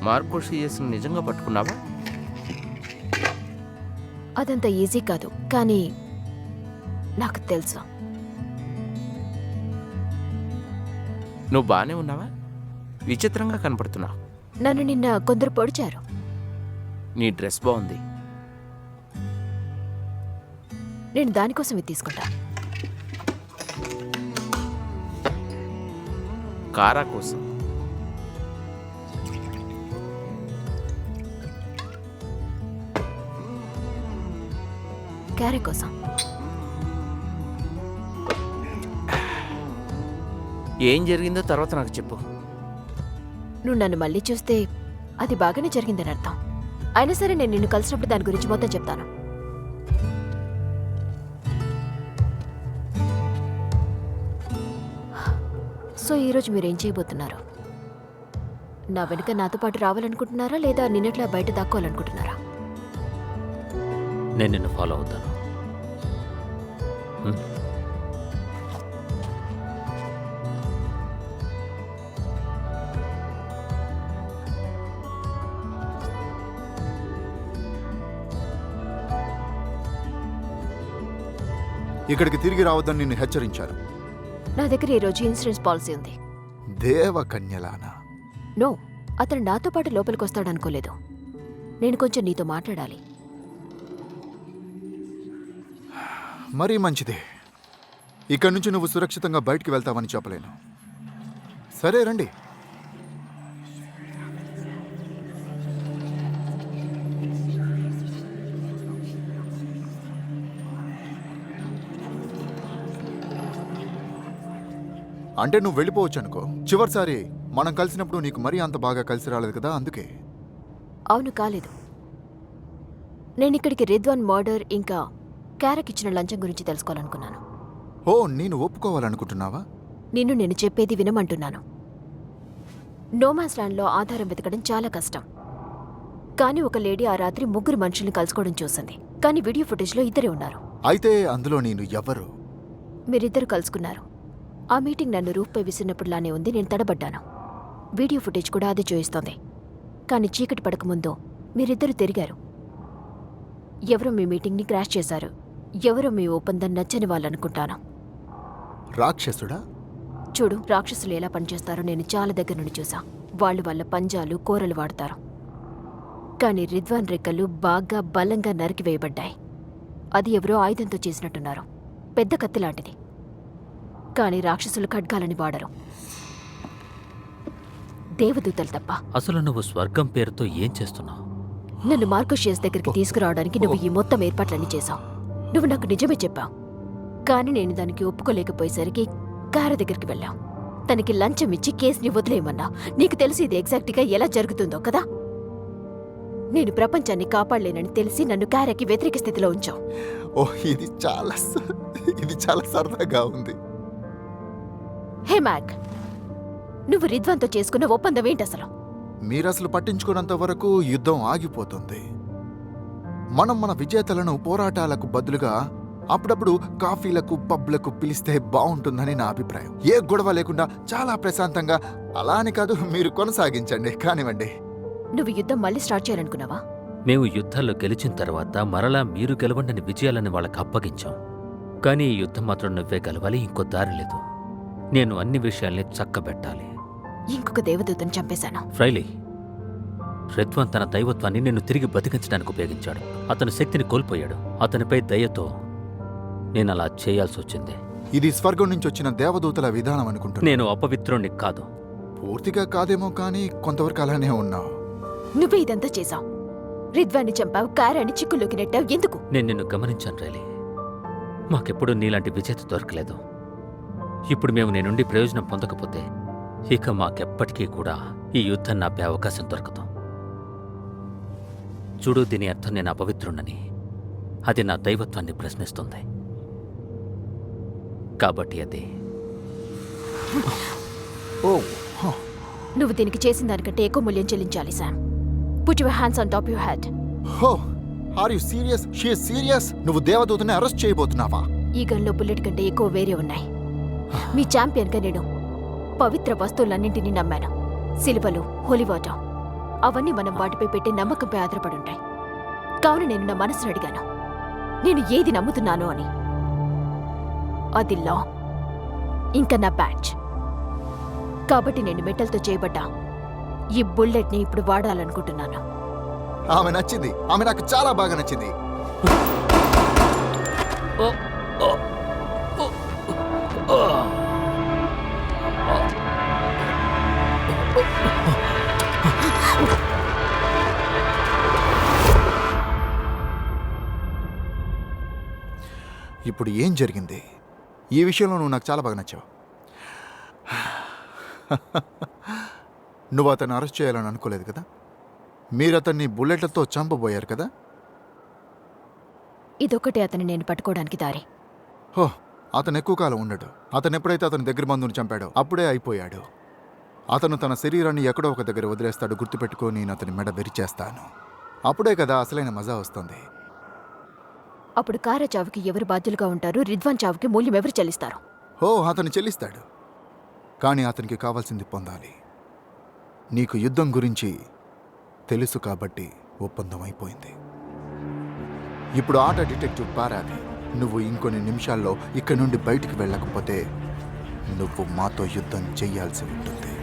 మార్కో సిఎస్ని నిజంగా పట్టుకున్నావా? అదంత ఈజీ కాదు, కానీ నాకు తెలుసు. నువ్వు బాగానే ఉన్నావా? విచిత్రంగా కనపడుతున్నావు. నన్ను నిన్న కొందరు పొడిచారు. నీ డ్రెస్ బాగుంది. నేను దానికోసం ఇది తీసుకుంటా. కారా కోసం. క్యారె కోసం. ఏం జరిగిందో తర్వాత నాకు చెప్పు. నువ్వు నన్ను మళ్ళీ చూస్తే అది బాగానే జరిగిందని అర్థం. అయినా సరే, నేను నిన్ను కలిసినప్పుడు దాని గురించి మొత్తం చెప్తాను. సో ఈరోజు మీరేం చేయబోతున్నారు? నా వెనుక నాతో పాటు రావాలనుకుంటున్నారా, లేదా నిన్నట్లా బయట దాక్కోవాలనుకుంటున్నారా? నేను నిన్ను ఫాలో అవుతాను. హ్మ్? ఇక్కడికి తిరిగి రావద్దని నిన్ను హెచ్చరించారు. నా దగ్గర ఈరోజు ఇన్సూరెన్స్ పాలసీ ఉంది. దేవకన్యలానా? నో, అతను నాతో పాటు లోపలికి వస్తాడనుకోలేదు. నేను కొంచెం నీతో మాట్లాడాలి. మరీ మంచిది. ఇక్కడి నుంచి నువ్వు సురక్షితంగా బయటికి వెళ్తావని చెప్పలేను. సరే రండి. అంటే నువ్వు వెళ్ళిపోవచ్చు అనుకో. చివరిసారి మనం కలిసినప్పుడు నీకు మరీ అంత బాగా కలిసి రాలేదు కదా, అందుకే. అవును, కాలేదు. నేను ఇక్కడికి రిద్వాన్ మర్డర్ ఇంకా క్యారెక్ ఇచ్చిన లంచం గురించి తెలుసుకోవాలనుకున్నాను. ఓ, నేను ఒప్పుకోవాలనుకుంటున్నావా? నేను చెప్పేది వినమంటున్నాను. నోమాన్స్ ల్యాండ్లో ఆధారం వెతకడం చాలా కష్టం. కానీ ఒక లేడీ ఆ రాత్రి 3 మనుషుల్ని కలుసుకోవడం చూసింది. కానీ వీడియో ఫుటేజ్లో 2 ఉన్నారు. అయితే అందులో నేను ఎవరు? మీరిద్దరు కలుసుకున్నారు. ఆ మీటింగ్ నన్ను రూఫ్పై విసిరినప్పుడులానే ఉంది. నేను తడబడ్డాను. వీడియో ఫుటేజ్ కూడా అదే చూయిస్తోంది. కానీ చీకటి పడకముందు మీరిద్దరు తిరిగారు. ఎవరో మీ మీటింగ్ని క్రాష్ చేశారు. ఎవరో మీ ఒప్పందం నచ్చని వాళ్ళనుకుంటాను. రాక్షసుడా? చూడు, రాక్షసులు ఎలా పనిచేస్తారో నేను చాలా దగ్గర నుండి చూసా. వాళ్ళు వాళ్ళ పంజాలు, కోరలు వాడతారు. కానీ రిద్వాన్ రెక్కలు బాగా బలంగా నరికివేయబడ్డాయి. అది ఎవరో ఆయుధంతో చేసినట్టున్నారు. పెద్ద కత్తి లాంటిది. కానీ రాక్షసులు ఖడ్గాలని వాడరు, దేవదూతలు తప్ప. అసలు నువ్వు స్వర్గం పేరుతో ఏం చేస్తున్నావు? నన్ను మార్కోషియస్ దగ్గరికి తీసుకురావడానికి నువ్వు ఈ మొత్తం ఏర్పాట్లన్నీ చేశావు. నువ్వు నాకు నిజమే చెప్పావు. కానీ నేను దానికి ఒప్పుకోలేకపోయేసరికి కారు దగ్గరికి వెళ్ళావు. తనకి లంచం ఇచ్చి కేసుని వదిలేయమన్నా. నీకు తెలిసి ఇది ఎగ్జాక్ట్గా ఎలా జరుగుతుందో కదా. నేను ప్రపంచాన్ని కాపాడలేనని తెలిసి నన్ను కారకి వ్యతిరేక స్థితిలో ఉంచావు. ఓ, ఇది చాలా సరదాగా ఉంది. హే మ్యాక్, నువ్వు రిద్వాన్తో చేసుకున్న ఒప్పందం ఏంటి అసలు? మీరసలు పట్టించుకున్నంత వరకు యుద్ధం ఆగిపోతుంది. మనం మన విజేతలను పోరాటాలకు బదులుగా అప్పుడప్పుడు కాఫీలకు, పబ్లకు పిలిస్తే బాగుంటుందని నా అభిప్రాయం. ఏ గొడవ లేకుండా చాలా ప్రశాంతంగా. అలా అని కాదు, మీరు కొనసాగించండి, కానివ్వండి. నువ్వు యుద్ధం మళ్ళీ స్టార్ట్ చేయాలనుకున్నావా? మేము యుద్ధాల్లో గెలిచిన తర్వాత మరలా మీరు గెలవండని విజయాలని వాళ్ళకి అప్పగించాం. కానీ ఈ యుద్ధం మాత్రం నువ్వే గెలవాలి, ఇంకో దారి లేదు. నేను అన్ని విషయాల్ని చక్కబెట్టాలి. ఇంకొక దేవదూతను చంపేశాను. ఫ్రైలీ, రిద్వాన్ తన దైవత్వాన్ని నిన్ను తిరిగి బతికించడానికి ఉపయోగించాడు. అతని శక్తిని కోల్పోయాడు. అతనిపై దయతో నేను అలా చేయాల్సి వచ్చింది. ఇది స్వర్గం నుంచి వచ్చిన దేవదూతల విధానం అనుకుంటున్నా. నేను అపవిత్రుణ్ణి కాదు. పూర్తిగా కాదేమో, కానీ కొంతవరకు అలానే ఉన్నావు. నువ్వే ఇదంతా చేశావు. రిద్వాన్ని చంపావు, కారాన్ని చిక్కుల్లోకి నెట్టావు. ఎందుకు? నేను నిన్ను గమనించాను రైలీ. మాకెప్పుడు నీలాంటి విజేత దొరకలేదు. ఇప్పుడు మేము నీ నుండి ప్రయోజనం పొందకపోతే ఇక మాకెప్పటికీ కూడా ఈ యుద్ధాన్ని ఆపే అవకాశం దొరకదు. చూడు, దీని అర్థం నేను అపవిత్రుణ్ణని. అది నా దైవత్వాన్ని ప్రశ్నిస్తుంది. కాబట్టి అది ఓ, నువ్వు దీనికి చేసిన దానికంటే ఎక్కువ మూల్యం చెల్లించాలి Sam. Put your hands on top your head. Oh, are you serious? She is serious? నువ్వు దేవదూతని అరెస్ట్ చేయబోతున్నావా? ఈ గన్లో బుల్లెట్ కంటే ఎక్కువ వేరే ఉన్నాయి. మీ ఛాంపియన్గా నేను పవిత్ర వస్తువులన్నింటినీ నమ్మాను. సిలువలు, హోలీవాటర్, అవన్నీ మనం వాటిపై పెట్టే నమ్మకంపై ఆధారపడి ఉంటాయి. కావున నేను నా మనసును అడిగాను, నేను ఏది నమ్ముతున్నాను అని. అది లా, ఇంకా నా బ్యాచ్. కాబట్టి నేను మెటల్తో చేయబడ్డా ఈ బుల్లెట్ని ఇప్పుడు వాడాలనుకుంటున్నాను. ఆమె నచ్చింది. ఆమె నాకు చాలా బాగా నచ్చింది. ఇప్పుడు ఏం జరిగింది? ఈ విషయంలో నువ్వు నాకు చాలా బాగా నచ్చావు. నువ్వు అతన్ని అరెస్ట్ చేయాలని అనుకోలేదు కదా? మీరు అతన్ని బుల్లెట్లతో చంపబోయారు కదా? ఇదొక్కటే అతన్ని నేను పట్టుకోవడానికి దారి. హో, అతను ఎక్కువ కాలం ఉండడు. అతను ఎప్పుడైతే అతని దగ్గర బంధువుని చంపాడో అప్పుడే అయిపోయాడు. అతను తన శరీరాన్ని ఎక్కడో ఒక దగ్గర వదిలేస్తాడు. గుర్తుపెట్టుకో, నేను అతని మెడ విరిచేస్తాను. అప్పుడే కదా అసలైన మజా వస్తుంది. అప్పుడు కారా చావుకి ఎవరు బాధ్యులుగా ఉంటారు? రిద్వాన్ చావుకి మూల్యం ఎవరు చెల్లిస్తారు? ఓ, అతను చెల్లిస్తాడు. కానీ అతనికి కావాల్సింది పొందాలి. నీకు యుద్ధం గురించి తెలుసు కాబట్టి ఒప్పందం అయిపోయింది. ఇప్పుడు ఆట డిటెక్టివ్ పారాది. నువ్వు ఇంకొన్ని నిమిషాల్లో ఇక్కడి నుండి బయటికి వెళ్ళకపోతే నువ్వు మాతో యుద్ధం చెయ్యాల్సి ఉంటుంది.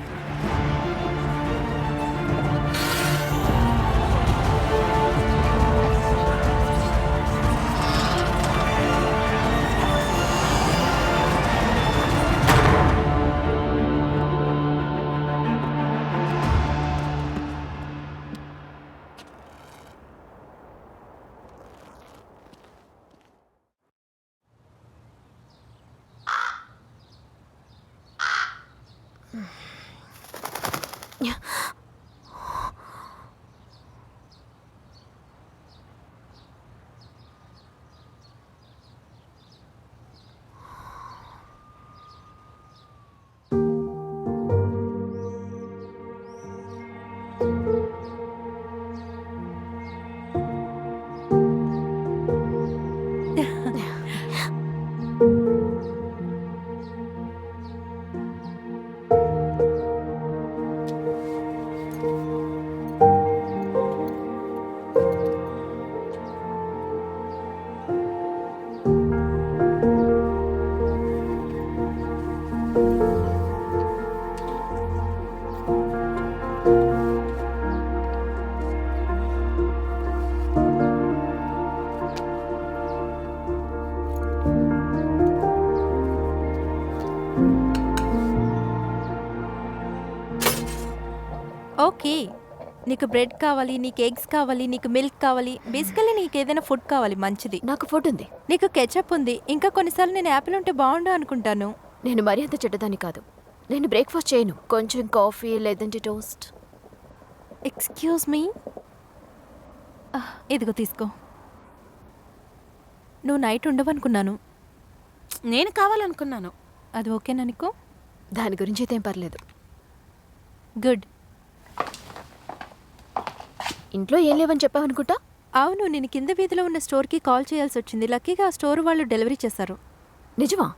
నీకు బ్రెడ్ కావాలి, నీకు ఎగ్స్ కావాలి, నీకు మిల్క్ కావాలి, బేసికల్లీ నీకు ఏదైనా ఫుడ్ కావాలి మంచిది. నాకు ఫుడ్ ఉంది. నీకు కెచప్ ఉంది. ఇంకా కొన్నిసార్లు నేను యాపిల్ ఉంటే బాగుండు అనుకుంటాను. నేను మరీ అంత చెడ్డదాన్ని కాదు. నేను బ్రేక్ఫాస్ట్ చేయను. కొంచెం కాఫీ లేదంటే టోస్ట్. ఎక్స్క్యూజ్ మీ, ఇదిగో తీసుకో. నువ్వు నైట్ ఉండవనుకున్నాను. నేను కావాలనుకున్నాను. అది ఓకేనా నీకు? దాని గురించి అయితే ఏం పర్లేదు. గుడ్. ఇంట్లో ఏం లేవని చెప్పావనుకుంటా. అవును, నేను కింద వీధిలో ఉన్న స్టోర్కి కాల్ చేయాల్సి వచ్చింది. లక్కీగా ఆ స్టోర్ వాళ్ళు డెలివరీ చేశారు. నిజమా?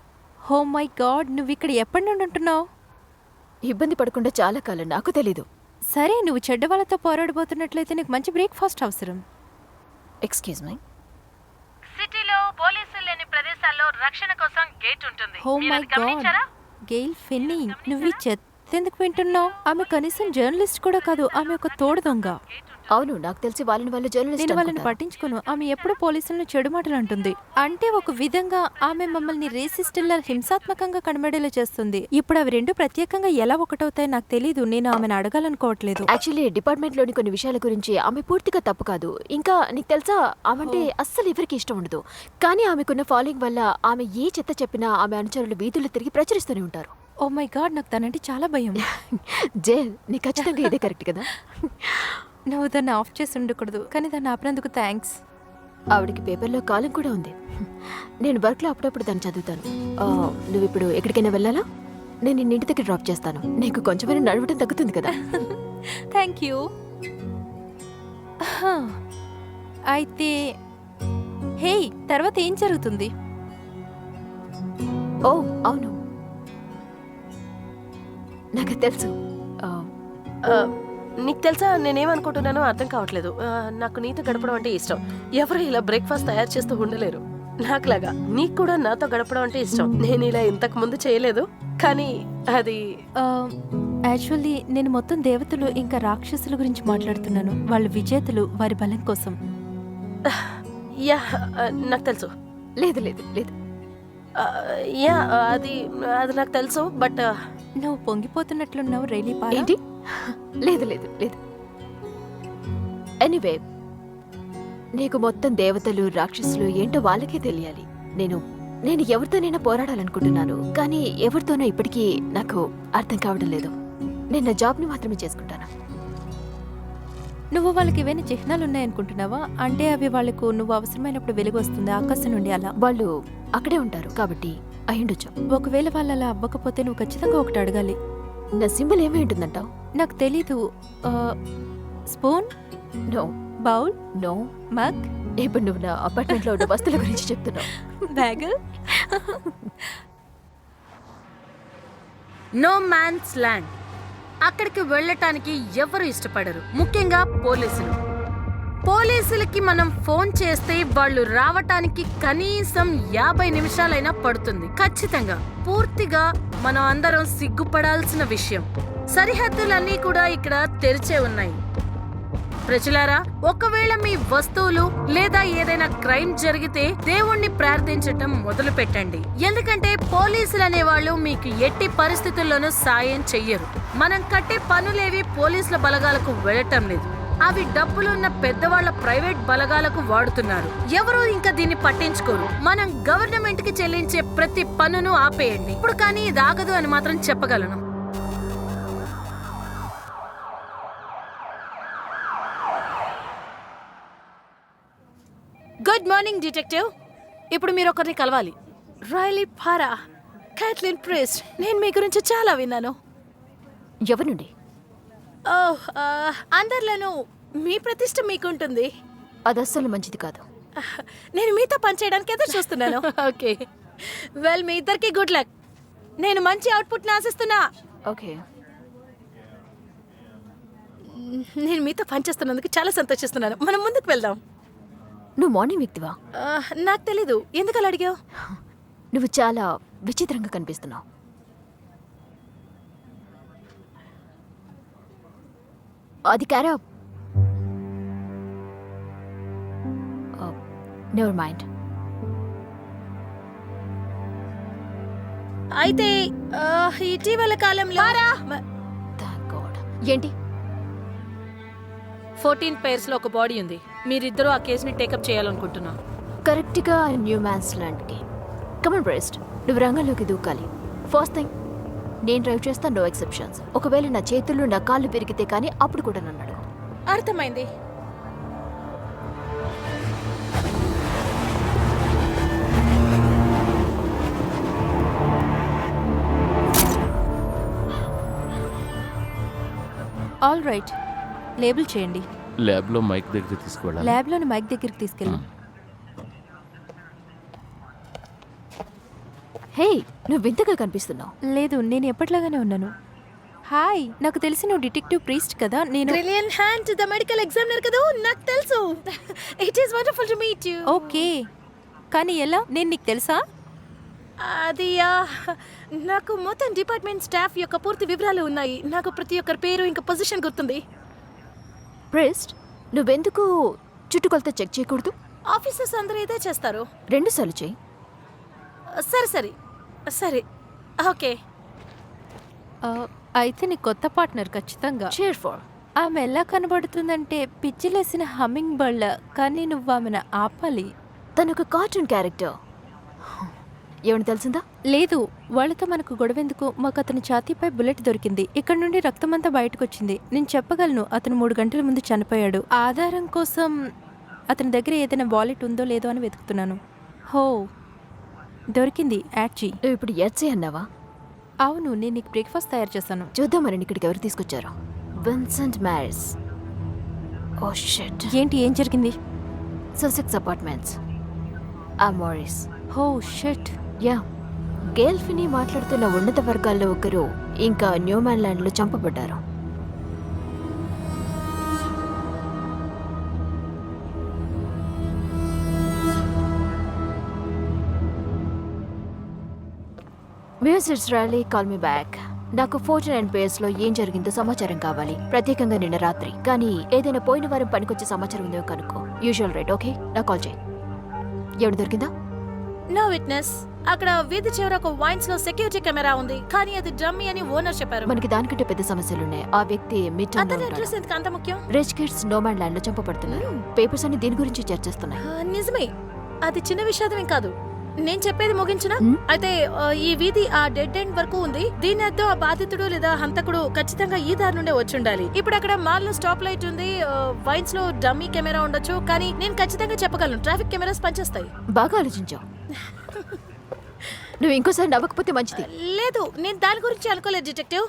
హో మై గాడ్, నువ్వు ఇక్కడ ఎప్పటి నుండి ఉంటున్నావు? ఇబ్బంది పడకుండా చాలా కాలం. నాకు తెలీదు. సరే, నువ్వు చెడ్డ వాళ్ళతో పోరాడబోతున్నట్లయితే నీకు మంచి బ్రేక్ఫాస్ట్ అవసరం. Excuse me. సిటీలో పోలీసులు లేని ప్రదేశాల్లో రక్షణ కోసం గేట్ ఉంటుంది. Oh my God, GAIL Finny, నువ్వు ఈ చెత్త ఎందుకు వింటున్నావు? ఆమె కనీసం జర్నలిస్ట్ కూడా కాదు, ఆమె ఒక తోడు దొంగ. అవును, నాకు తెలిసి వాళ్ళని వాళ్ళు జర్నలిస్ట్ నేను వాళ్ళని అనుకుంటారు. పట్టించుకోను. ఆమె ఎప్పుడు పోలీసులను చెడు మాటలు అంటుంది. అంటే ఒక విధంగా ఆమె మమ్మల్ని రేసిస్టుల్లా హింసాత్మకంగా కనబడేలా చేస్తుంది. ఇప్పుడు అవి రెండు ప్రత్యేకంగా ఎలా ఒకటవుతాయో నాకు తెలీదు. నేను ఆమెను అడగాలనుకోవట్లేదు. యాక్చువల్లీ డిపార్ట్మెంట్లోని కొన్ని విషయాల గురించి ఆమె పూర్తిగా తప్పు కాదు. ఇంకా నీకు తెలుసా, ఆమె అంటే అస్సలు ఎవరికి ఇష్టం ఉండదు. కానీ ఆమెకున్న ఫాలోయింగ్ వల్ల ఆమె ఏ చెత్త చెప్పినా ఆమె అనుచరులు వీధులు తిరిగి ప్రచురిస్తూనే ఉంటారు. ఓ మై గాడ్, నాకు తనంటే చాలా భయం. జేల్, నీ ఖచ్చితంగా ఇదే కరెక్ట్ కదా? నువ్వు దాన్ని ఆఫ్ చేసి ఉండకూడదు, కానీ దాన్ని ఆపినందుకు థ్యాంక్స్. ఆవిడకి పేపర్లో కాలం కూడా ఉంది. నేను వర్క్లో అప్పుడప్పుడు దాన్ని చదువుతాను. నువ్వు ఇప్పుడు ఎక్కడికైనా వెళ్ళాలా? నేను నిన్న ఇంటి దగ్గర డ్రాప్ చేస్తాను. నీకు కొంచెమైనా నడవడం తగ్గుతుంది కదా. Thank you. అయితే హే, తర్వాత ఏం జరుగుతుంది? ఓ అవును, నాకు తెలుసు. నీకు తెలుసా, నేనేమనుకుంటున్నానో అర్థం కావట్లేదు. నాకు నీతో గడపడం అంటే ఇష్టం. ఎవరు ఇలా బ్రేక్ఫాస్ట్ తయారు చేస్తూ ఉండలేరు నాకులాగా. నీకు కూడా నాతో గడపడం అంటే ఇష్టం. నేను ఇలా ఇంతకు ముందు చేయలేదు, కానీ అది యాక్చువల్లీ నేను మొత్తం దేవతలు ఇంకా రాక్షసుల గురించి మాట్లాడుతున్నాను. వాళ్ళు విజేతలు వారి బలం కోసం. యా, నాకు తెలుసు. లేదు లేదు లేదు. యా, అది అది నాకు తెలుసు. బట్ నువ్వు పొంగిపోతున్నట్లున్నావు రైలీ పారా. ఏంటి? లేదు లేదు లేదు. ఎనీవే, నీకు మొత్తం దేవతలు రాక్షసులు ఏంటో వాళ్ళకే తెలియాలి. నేను నేను ఎవరితోనైనా పోరాడాలనుకుంటున్నాను, కానీ ఎవరితోనో ఇప్పటికీ నాకు అర్థం కావడం లేదు. నేను నా జాబ్ని మాత్రమే చేసుకుంటాను. నువ్వు వాళ్ళకి ఏవైనా చిహ్నాలు ఉన్నాయనుకుంటున్నావా? అంటే అవి వాళ్ళకు నువ్వు అవసరమైనప్పుడు వెలుగు వస్తుంది ఆకాశం నుండి అలా. వాళ్ళు అక్కడే ఉంటారు కాబట్టి అయ్యుండొచ్చు. ఒకవేళ వాళ్ళు అలా అవ్వకపోతే నువ్వు ఖచ్చితంగా ఒకటి అడగాలి. నా సింబల్ ఏమై ఉంటుందంటావు? నాకు తెలీదు. Spoon, no. Bowl, no. Mug. ఇప్పుడు నువ్వు నా అపార్ట్మెంట్లో ఉన్న వస్తువుల గురించి చెప్తున్నావు. బ్యాగ్. No man's land. అక్కడికి వెళ్ళటానికి ఎవరు ఇష్టపడరు, ముఖ్యంగా పోలీసులు. పోలీసులకి మనం ఫోన్ చేస్తే వాళ్ళు రావటానికి కనీసం 50 నిమిషాలైనా పడుతుంది ఖచ్చితంగా. పూర్తిగా మనం అందరం సిగ్గుపడాల్సిన విషయం. సరిహద్దులన్నీ కూడా ఇక్కడ తెరిచే ఉన్నాయి. ప్రజలారా, ఒకవేళ మీ వస్తువులు లేదా ఏదైనా క్రైమ్ జరిగితే దేవుణ్ణి ప్రార్థించటం మొదలు పెట్టండి. ఎందుకంటే పోలీసులు అనేవాళ్ళు మీకు ఎట్టి పరిస్థితుల్లోనూ సాయం చెయ్యరు. మనం కట్టే పనులేవి పోలీసుల బలగాలకు వెళ్ళటం లేదు. అవి డబ్బులున్న పెద్దవాళ్ల ప్రైవేట్ బలగాలకు వాడుతున్నారు. ఎవరూ ఇంకా దీన్ని పట్టించుకోరు. మనం గవర్నమెంట్ కి చెల్లించే ప్రతి పన్నును ఆపేయండి. ఇప్పుడు కానీ ఇది ఆగదు అని మాత్రం చెప్పగలను. Good morning detective. ఇప్పుడు మీరు ఒకరిని కలవాలి. రైలీ పారా, క్యాట్లిన్ ప్రిస్ట్. నేను మీ గురించి చాలా విన్నాను. ఎవరి నుండి? అందరిలోనూ మీ ప్రతిష్ట మీకుంటుంది. అది అస్సలు మంచిది కాదు. నేను మీతో పనిచేయడానికి ఎదురు చూస్తున్నాను. ఓకే, వెల్, మీ ఇద్దరికి గుడ్ లక్. నేను మంచి అవుట్పుట్ని ఆశిస్తున్నా. ఓకే, నేను మీతో పనిచేస్తున్నందుకు చాలా సంతోషిస్తున్నాను. మనం ముందుకు వెళ్దాం. నువ్వు మార్నింగ్ వ్యక్తివా? నాకు తెలీదు. ఎందుకు అలా అడిగావు? నువ్వు చాలా విచిత్రంగా కనిపిస్తున్నావు. అది క్యారా. Never mind. అయితే ఇటీవల కాలంలో థాంక్ గాడ్. ఏంటి? 14 pairs లో ఒక బాడీ ఉంది. మీరిద్దరూ ఆ కేసుని టేకప్ చేయాలనుకుంటున్నా. కరెక్ట్గా న్యూ మ్యాన్స్ ల్యాండ్కి. కమన్ బ్రెస్ట్, నువ్వు రంగంలోకి దూకాలి. ఫస్ట్ థింగ్, నేను డ్రైవ్ చేస్తా, నో ఎక్సెప్షన్స్. ఒకవేళ నా చేతుల్లో నా కాళ్ళు పెరిగితే కానీ అప్పుడు కూడా నన్ను. అర్థమైంది. ఆల్ రైట్, లేబుల్ చేయండి. ల్యాబ్లో మైక్ దగ్గర తీసుకువెళ్ళాలి. ల్యాబ్లోని మైక్ దగ్గరికి తీసుకెళ్ళి. హే, నువ్వు వింతగా కనిపిస్తున్నావు. లేదు, నేను ఎప్పటిలాగానే ఉన్నాను. హాయ్, నాకు తెలిసి నువ్వు డిటెక్టివ్ ప్రీస్ట్ కదా. నేను brilliant hand the medical examiner కదా, నాకు తెలుసు. It is wonderful to meet you. Okay, కానీ ఎలా? నేను నీకు తెలుసా? అది నాకు మొత్తం డిపార్ట్మెంట్ స్టాఫ్ యొక్క పూర్తి వివరాలు ఉన్నాయి. నాకు ప్రతి ఒక్కరి పేరు ఇంకా పొజిషన్ గుర్తుంది. ప్రెస్ట్, నువ్వెందుకు చుట్టుకొలత చెక్ చేయకూడదు? ఆఫీసర్స్ అందరూ ఇదే చేస్తారు. 2 సార్లు చేయి. సరే సరే సరే, ఓకే. అయితే నీ కొత్త పార్ట్నర్ ఖచ్చితంగా. Share for. ఆమె ఎలా కనబడుతుందంటే పిచ్చిలేసిన హమ్మింగ్ బర్డ్, కానీ నువ్వు ఆమెను ఆపాలి. తనొక కార్టూన్ క్యారెక్టర్. ఏమని తెలిసిందా? లేదు, వాళ్ళతో మనకు గొడవెందుకు? మాకు అతని ఛాతీపై బుల్లెట్ దొరికింది. ఇక్కడ నుండి రక్తమంతా బయటకు వచ్చింది. నేను చెప్పగలను, అతను 3 గంటల ముందు చనిపోయాడు. ఆధారం కోసం అతని దగ్గర ఏదైనా వాలెట్ ఉందో లేదో అని వెతుకుతున్నాను. హో, దొరికింది. యాడ్జీ. నువ్వు ఇప్పుడు ఎడ్సే అన్నావా? అవును, నేను నీకు బ్రేక్ఫాస్ట్ తయారు చేశాను. చూద్దాం మరి ఇక్కడికి ఎవరు తీసుకొచ్చారు. Vincent Maris. Oh shit. ఏంటి, ఏం జరిగింది? Sussex apartments. Morris. Oh shit. Yeah, Gale Finney మాట్లాడుతున్న ఉన్నత వర్గాల్లో ఒకరు ఇంకా న్యూమాన్ ల్యాండ్లో చంపబడ్డారు. Musics rally, call me back. నాకు 49 పేర్స్లో ఏం జరిగిందో సమాచారం కావాలి, ప్రత్యేకంగా నిన్న రాత్రి. కానీ ఏదైనా పోయిన వారం పనికొచ్చే సమాచారం ఉందో కనుక్కో. Usual rate, okay? నా కాల్ చేయి. ఎవడు దొరికిందా? No witness. అక్కడ వీధి చివర ఒక వైన్స్ లో సెక్యూరిటీ కెమెరా ఉంది, కానీ అది డమ్మీ అని ఓనర్ చెప్పారు. మనకి దానికంటే పెద్ద సమస్యలున్నాయి. ఆ వ్యక్తి మిడ్ టౌన్ లో అతని ఉంటాడు. అడ్రస్ ఎందుకు అంత ముఖ్యం? రిచ్ కిడ్స్ నోమాన్ ల్యాండ్ లో చంపబడుతున్నారు. పేపర్స్ అన్ని దీని గురించి చర్చిస్తున్నాయి. నిజమే, అది చిన్న విషాదమేం కాదు. నేను చెప్పేది ముగించునా? అయితే ఈ వీధి ఆ డెడ్ ఎండ్ వరకు ఉంది. దీని అర్థం ఆ బాధితుడు లేదా హంతకుడు ఖచ్చితంగా ఈ దారి నుండే వచ్చి ఉండాలి. ఇప్పుడు అక్కడ మాల్ లో స్టాప్ లైట్ ఉంది, వైన్స్ లో డమ్మీ కెమెరా ఉండొచ్చు, కానీ నేను ఖచ్చితంగా చెప్పగలను, ట్రాఫిక్ కెమెరాస్ పనిచేస్తాయి. బాగా ఆలోచించావు. నువ్వు ఇంకోసారి నవ్వకపోతే మంచిది. లేదు, నేను దాని గురించి అనుకోలేదు డిటెక్టివ్.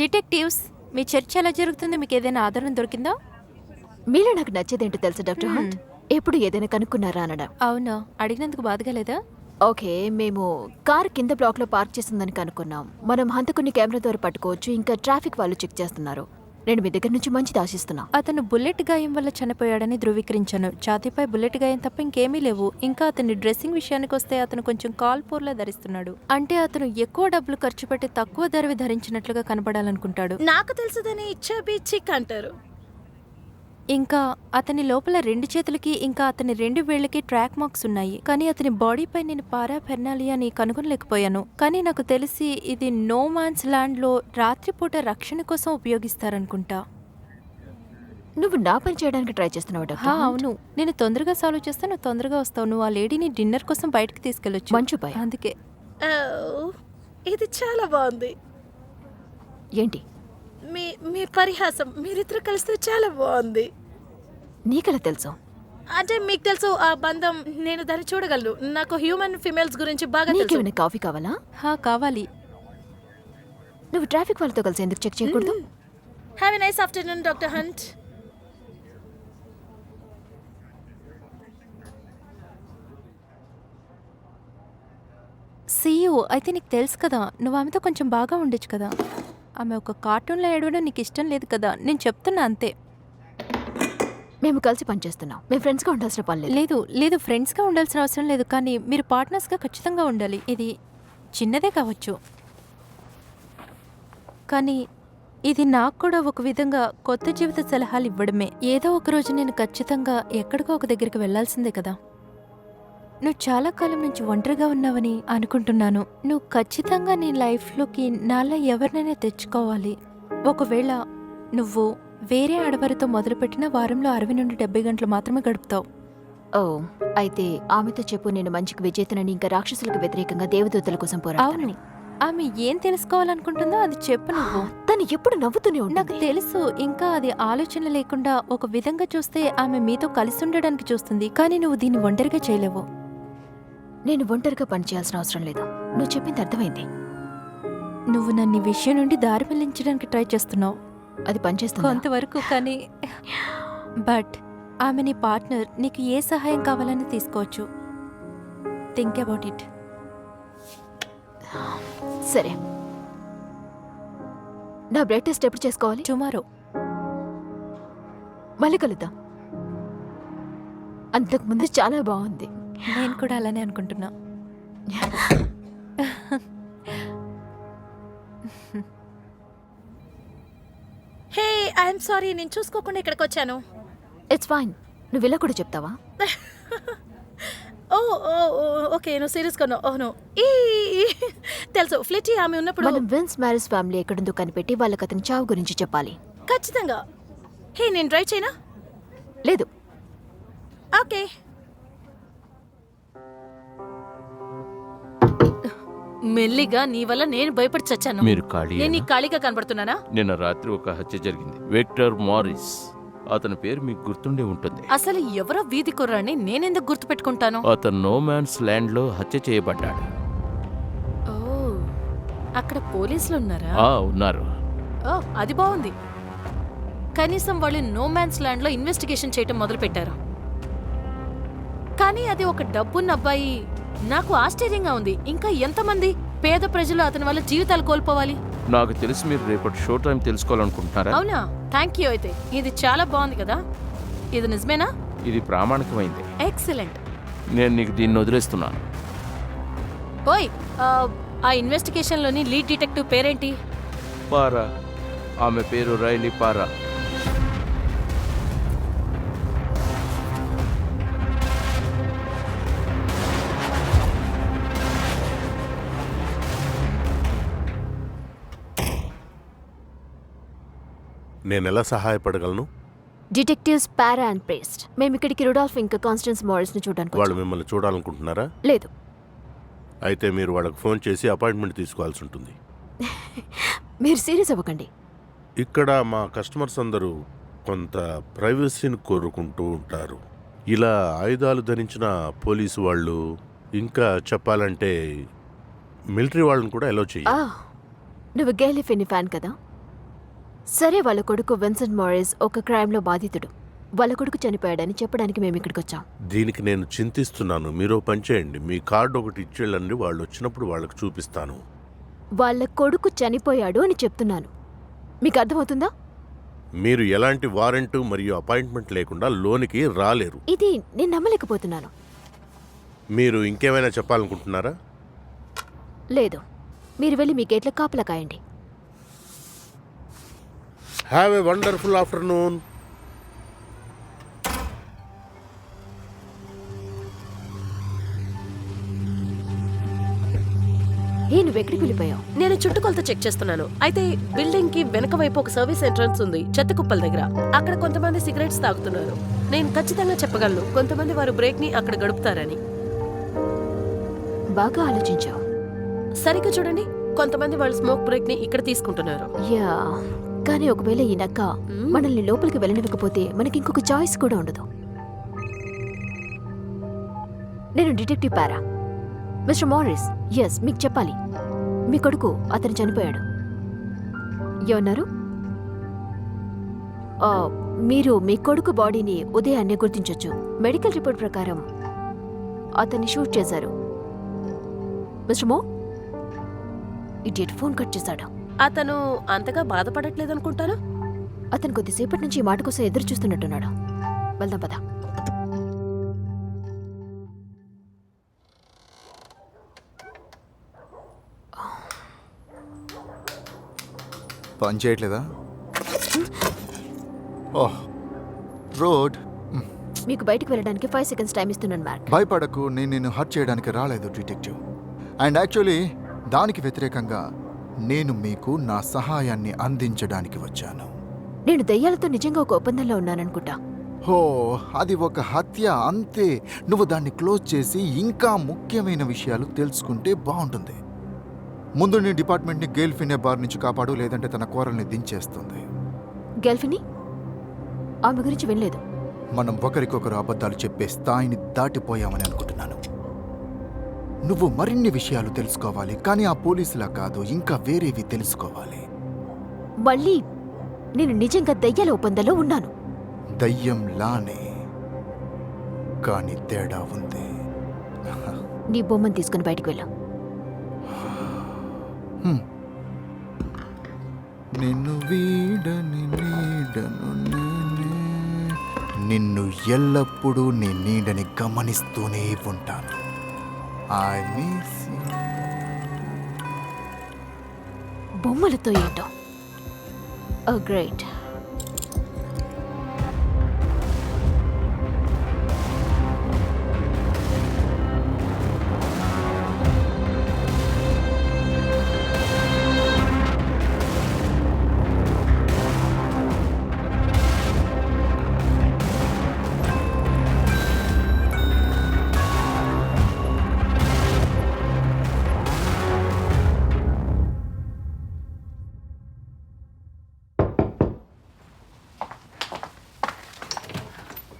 డిటెక్టివ్స్, మీ చర్చ ఎలా జరుగుతుంది? మీకు ఏదైనా ఆధారం దొరికిందా? మీలో నాకు నచ్చేదేంటో తెలుసా డాక్టర్ హంట్? ఎప్పుడు ఏదైనా కనుక్కున్నారా అనడం. అవునా? అడిగినందుకు బాధగా లేదా? ఓకే, మేము కార్ కింద బ్లాక్ లో పార్క్ చేసిందని కనుక్కున్నాం. మనం హంతకుని కెమెరా ద్వారా పట్టుకోవచ్చు. ఇంకా ట్రాఫిక్ వాళ్ళు చెక్ చేస్తున్నారు. నేను మీ దగ్గర నుంచి మంచిది ఆశిస్తున్నా. అతను బుల్లెట్ గాయం వల్ల చనిపోయాడని ధృవీకరించాను. ఛాతీపై బుల్లెట్ గాయం తప్ప ఇంకేమీ లేవు. ఇంకా అతని డ్రెస్సింగ్ విషయానికి వస్తే అతను కొంచెం కాల్పూర్లా ధరిస్తున్నాడు. అంటే అతను ఎక్కువ డబ్బులు ఖర్చు పెట్టి తక్కువ ధరవి ధరించినట్లుగా కనబడాలనుకుంటాడు. నాకు తెలుసుదని చబీ చిక్ అంటారు. ఇంకా అతని లోపల 2 చేతులకి ఇంకా అతని 2 వేళ్లకి ట్రాక్ మార్క్స్ ఉన్నాయి. కానీ అతని బాడీపై నేను పారాఫెర్నాలియాని కనుగొనలేకపోయాను. కానీ నాకు తెలిసి ఇది నో మ్యాన్స్ ల్యాండ్ లో రాత్రిపూట రక్షణ కోసం ఉపయోగిస్తారనుకుంటా. నువ్వు నా పని చేయడానికి ట్రై చేస్తున్నావు డాక్టర్ హంట్? అవును, నేను తొందరగా సాల్వ్ చేస్తాను, నువ్వు తొందరగా వస్తావు. నువ్వు ఆ లేడీని డిన్నర్ కోసం బయటకు తీసుకెళ్ళొచ్చు. మంచు పై. అందుకే. ఇది చాలా బాగుంది. ఏంటి మీ పరిహాసం, మీరిద్దరు కలిస్తే చాలా బాగుంది. నీకెలా తెలుసు? అంటే మీకు తెలుసు ఆ బంధం, నేను దాన్ని చూడగలను. నాకు హ్యూమన్ ఫిమేల్స్ గురించి బాగా తెలుసు. నీకేమైనా కాఫీ కావాలా? కావాలి. నువ్వు ట్రాఫిక్ వాళ్ళతో కలిసి ఎందుకు చెక్ చేయకూడదు? Have a nice afternoon doctor Hunt. See you, అయితే నీకు తెలుసు కదా, నువ్వు ఆమెతో కొంచెం బాగా ఉండొచ్చు కదా. ఆమె ఒక కార్టూన్లో ఏడవడం నీకు ఇష్టం లేదు కదా. నేను చెప్తున్నా అంతే. మేము కలిసి పనిచేస్తున్నాం. మేము ఫ్రెండ్స్గా ఉండాల్సిన పని లేదు. లేదు లేదు, ఫ్రెండ్స్గా ఉండాల్సిన అవసరం లేదు, కానీ మీరు పార్ట్నర్స్గా ఖచ్చితంగా ఉండాలి. ఇది చిన్నదే కావచ్చు, కానీ ఇది నాకు కూడా ఒక విధంగా కొత్త జీవిత సలహాలు ఇవ్వడమే. ఏదో ఒక రోజు నేను ఖచ్చితంగా ఎక్కడికో ఒక దగ్గరికి వెళ్లాల్సిందే కదా. నువ్వు చాలా కాలం నుంచి ఒంటరిగా ఉన్నావని అనుకుంటున్నాను. నువ్వు ఖచ్చితంగా నీ లైఫ్లోకి నాలా ఎవరినైనా తెచ్చుకోవాలి. ఒకవేళ నువ్వు వేరే ఆడవారితో మొదలుపెట్టిన వారంలో 60 నుండి 70 గంటలు మాత్రమే గడుపుతావు. ఓ అయితే ఆమెతో చెప్పు నేను మంచికి విజేతనని, ఇంకా రాక్షసులకు వ్యతిరేకంగా దేవదూతల కోసం పోరాడతానని. అవును, ఆమె ఏం తెలుసుకోవాలనుకుంటుందో అది చెప్పు నువ్వు. తను ఎప్పుడు నవ్వుతూనే నాకు ఉంటుంది. తెలుసు, ఇంకా అది ఆలోచన లేకుండా ఒక విధంగా చూస్తే ఆమె మీతో కలిసి ఉండడానికి చూస్తుంది, కానీ నువ్వు దీన్ని ఒంటరిగా చేయలేవు. నేను ఒంటరిగా పని చేయాల్సిన అవసరం లేదు. నువ్వు చెప్పింది అర్థమైంది. నువ్వు నన్ను ఈ విషయం నుండి దారి మళ్లించడానికి ట్రై చేస్తున్నావు అది పనిచేస్తుంది. కొంతవరకు, కానీ బట్ ఆమె నీ పార్ట్నర్. నీకు ఏ సహాయం కావాలని తీసుకోవచ్చు. Think about it. సరే, నా బ్లడ్ టెస్ట్ ఎప్పుడు చేసుకోవాలి? టుమారో. మళ్ళీ కలుద్దాం. అంతకుముందు చాలా బాగుంది. నేను కూడా అలానే అనుకుంటున్నా. హే ఐఎమ్ సారీ, నేను చూసుకోకుండా ఇక్కడికి వచ్చాను. It's fine. నువ్వు ఇలా కూడా చెప్తావా? ఓ ఓ ఓకే, నువ్వు సీరియస్ కొన్నావు. ఓహ్ను ఈ తెలుసు, ఫ్లిటీ ఆమె ఉన్నప్పుడు మనం విన్స్ మ్యారేజ్ ఫ్యామిలీ ఎక్కడుందో కనిపెట్టి వాళ్ళకి అతని చావు గురించి చెప్పాలి. ఖచ్చితంగా. హే నేను డ్రైవ్ చేయనా? లేదు, ఓకే. మెల్లిగా నీ వల్ల నేను భయపడి చచ్చాను. మీరు ఖాళీ నేను నీకు ఖాళీగా కనబడుతున్నానా? నిన్న రాత్రి ఒక హత్య జరిగింది. విక్టర్ మారిస్, అతని పేరు మీకు గుర్తుండే ఉంటుంది. అసలు ఎవరో వీధి కుర్రాన్ని నేనెందుకు గుర్తుపెట్టుకుంటాను? అతను నో మ్యాన్స్ ల్యాండ్ లో హత్య చేయబడ్డాడు. ఓ, అక్కడ పోలీసులు ఉన్నారా? ఉన్నారు. ఓ, అది బాగుంది. కనీసం వాళ్ళు నో మ్యాన్స్ ల్యాండ్ లో ఇన్వెస్టిగేషన్ చేయటం మొదలు పెట్టారు. కానీ అది ఒక డబ్బున్న అబ్బాయి. నాకు ఆశ్చర్యంగా ఉంది. ఇంకా ఎంతమంది పేద ప్రజలు అతని వల్ల జీవితాలు కోల్పోవాలి? నాకు తెలిసి మీరు రేపటి షో టైం తెలుసుకోవాలనుకుంటున్నారా? అవునా? Thank you. అయితే ఇది చాలా బాగుంది కదా. ఇది నిజమేనా? ఇది ప్రామాణికమైంది. ఎక్సలెంట్. నేను నీకు దీన్ని వదిలేస్తున్నాను. ఓయ్, ఆ ఇన్వెస్టిగేషన్ లోని లీడ్ డిటెక్టివ్ పేరేంటి? పారా. ఆమె పేరు రైలీ పారా. నేనెలా సహాయపడగలను? Detectives para and prayed. మేము ఇక్కడికి రుడాల్ఫ్ ఇంకా కాన్స్టెన్స్ మారిస్ ని చూడడానికి వాళ్ళు వచ్చాం. మిమ్మల్ని చూడాలనుకుంటున్నారా? లేదు, అయితే మీరు వాళ్ళకి ఫోన్ చేసి అపాయింట్మెంట్ తీసుకోవాల్సి ఉంటుంది. మీరు సీరియస్ అవ్వకండి. ఇక్కడ మా కస్టమర్స్ అందరూ కొంత ప్రైవసీని కోరుకుంటూ ఉంటారు. ఇలా ఆయుధాలు ధరించిన పోలీసు వాళ్ళు, ఇంకా చెప్పాలంటే మిలిటరీ వాళ్ళని కూడా ఎలో చెయ్యి. నువ్వు గేలీ ఫిన్ని ఫ్యాన్ కదా? సరే, వాళ్ళ కొడుకు విన్సెంట్ మారిస్ ఒక క్రైమ్లో బాధితుడు. వాళ్ళ కొడుకు చనిపోయాడని చెప్పడానికి మేము ఇక్కడికి వచ్చాం. దీనికి నేను చింతిస్తున్నాను. మీరు పని చేయండి, మీ కార్డు ఒకటి ఇచ్చేళ్ళండి. వాళ్ళు వచ్చినప్పుడు వాళ్ళకి చూపిస్తాను. వాళ్ళ కొడుకు చనిపోయాడు అని చెప్తున్నాను. మీకు అర్థమవుతుందా? మీరు ఎలాంటి వారెంట్ మరియు అపాయింట్మెంట్ లేకుండా లోనికి రాలేరు. ఇది నేను నమ్మలేకపోతున్నాను. మీరు ఇంకేమైనా చెప్పాలనుకుంటున్నారా? లేదు, మీరు వెళ్ళి మీ గేట్ల కాపలా కాయండి. Have a wonderful afternoon. నువ్వెక్కడికి వెళ్ళిపోయావు? నేను చుట్టుకొలత చెక్ చేస్తున్నాను. అయితే బిల్డింగ్ కి వెనక వైపు ఒక సర్వీస్ ఎంట్రన్స్ ఉంది, చెత్త కుప్పల దగ్గర. అక్కడ కొంతమంది సిగరెట్స్ తాగుతున్నారు. నేను ఖచ్చితంగా చెప్పగలను, కొంతమంది వారు బ్రేక్ ని అక్కడ గడుపుతారని. బాగా ఆలోచించావు. సరిగ్గా చూడండి, కొంతమంది వాళ్ళు స్మోక్ బ్రేక్ ని ఇక్కడ తీసుకుంటున్నారు. యా, కానీ ఒకవేళ ఈ నక్క మనల్ని లోపలికి వెళ్ళనివ్వకపోతే మనకి ఇంకొక చాయిస్ కూడా ఉండదు. నేను డిటెక్టివ్ పారా. మిస్టర్ మారిస్, ఎస్, మీకు చెప్పాలి. మీ కొడుకు అతను చనిపోయాడు. ఏమన్నారు? మీరు మీ కొడుకు బాడీని ఉదయాన్నే గుర్తించొచ్చు. మెడికల్ రిపోర్ట్ ప్రకారం అతన్ని షూట్ చేశారు. మిస్టర్ మో, ఇడియట్ ఫోన్ కట్ చేశాడు. అతను అంతగా బాధపడట్లేదనుకుంటాను. అతను కొద్దిసేపటి నుంచి ఈ మాట కోసం ఎదురు చూస్తున్నట్టున్నాడు. వెళ్దాం పద. పని చేయట్లేదా? ఓహ్, రోడ్. మీకు బయటికి వెళ్ళడానికి 5 సెకండ్స్ టైం ఇస్తున్నాను మార్క్. భయపడకు, నేను నిన్ను హర్ట్ చేయడానికి రాలేదు డిటెక్టివ్. అండ్ యాక్చువల్లీ దానికి వ్యతిరేకంగా నేను మీకు నా సహాయాన్ని అందించడానికి వచ్చాను. నేను దయ్యాలతో నిజంగా ఒక ఒప్పందంలో ఉన్నాననుకుంటా. హో, అది ఒక హత్య అంతే. నువ్వు దాన్ని క్లోజ్ చేసి ఇంకా ముఖ్యమైన విషయాలు తెలుసుకుంటే బాగుంటుంది. ముందు నీ డిపార్ట్మెంట్ని గేల్ఫినే బార్ నుంచి కాపాడు, లేదంటే తన కోరల్ని దించేస్తుంది. గెల్ఫిని ఆమె గురించి వినలేదు. మనం ఒకరికొకరు అబద్ధాలు చెప్పే స్థాయిని దాటిపోయామని అనుకుంటున్నాను. నువ్వు మరిన్ని విషయాలు తెలుసుకోవాలి, కానీ ఆ పోలీసులా కాదు, ఇంకా వేరేవి తెలుసుకోవాలి. మళ్ళీ నేను నిజంగా దయ్యాల ఒప్పందంలో ఉన్నాను. దయ్యంలానే, కానీ తేడా ఉంది. నీ బొమ్మను తీసుకుని బయటికి వెళ్ళాం. నిన్ను వీడని నీడను నేనే, నిన్ను ఎల్లప్పుడూ నీ నీడని గమనిస్తూనే ఉంటాను. I miss you. బొమ్మలతో ఏంటో. Oh great.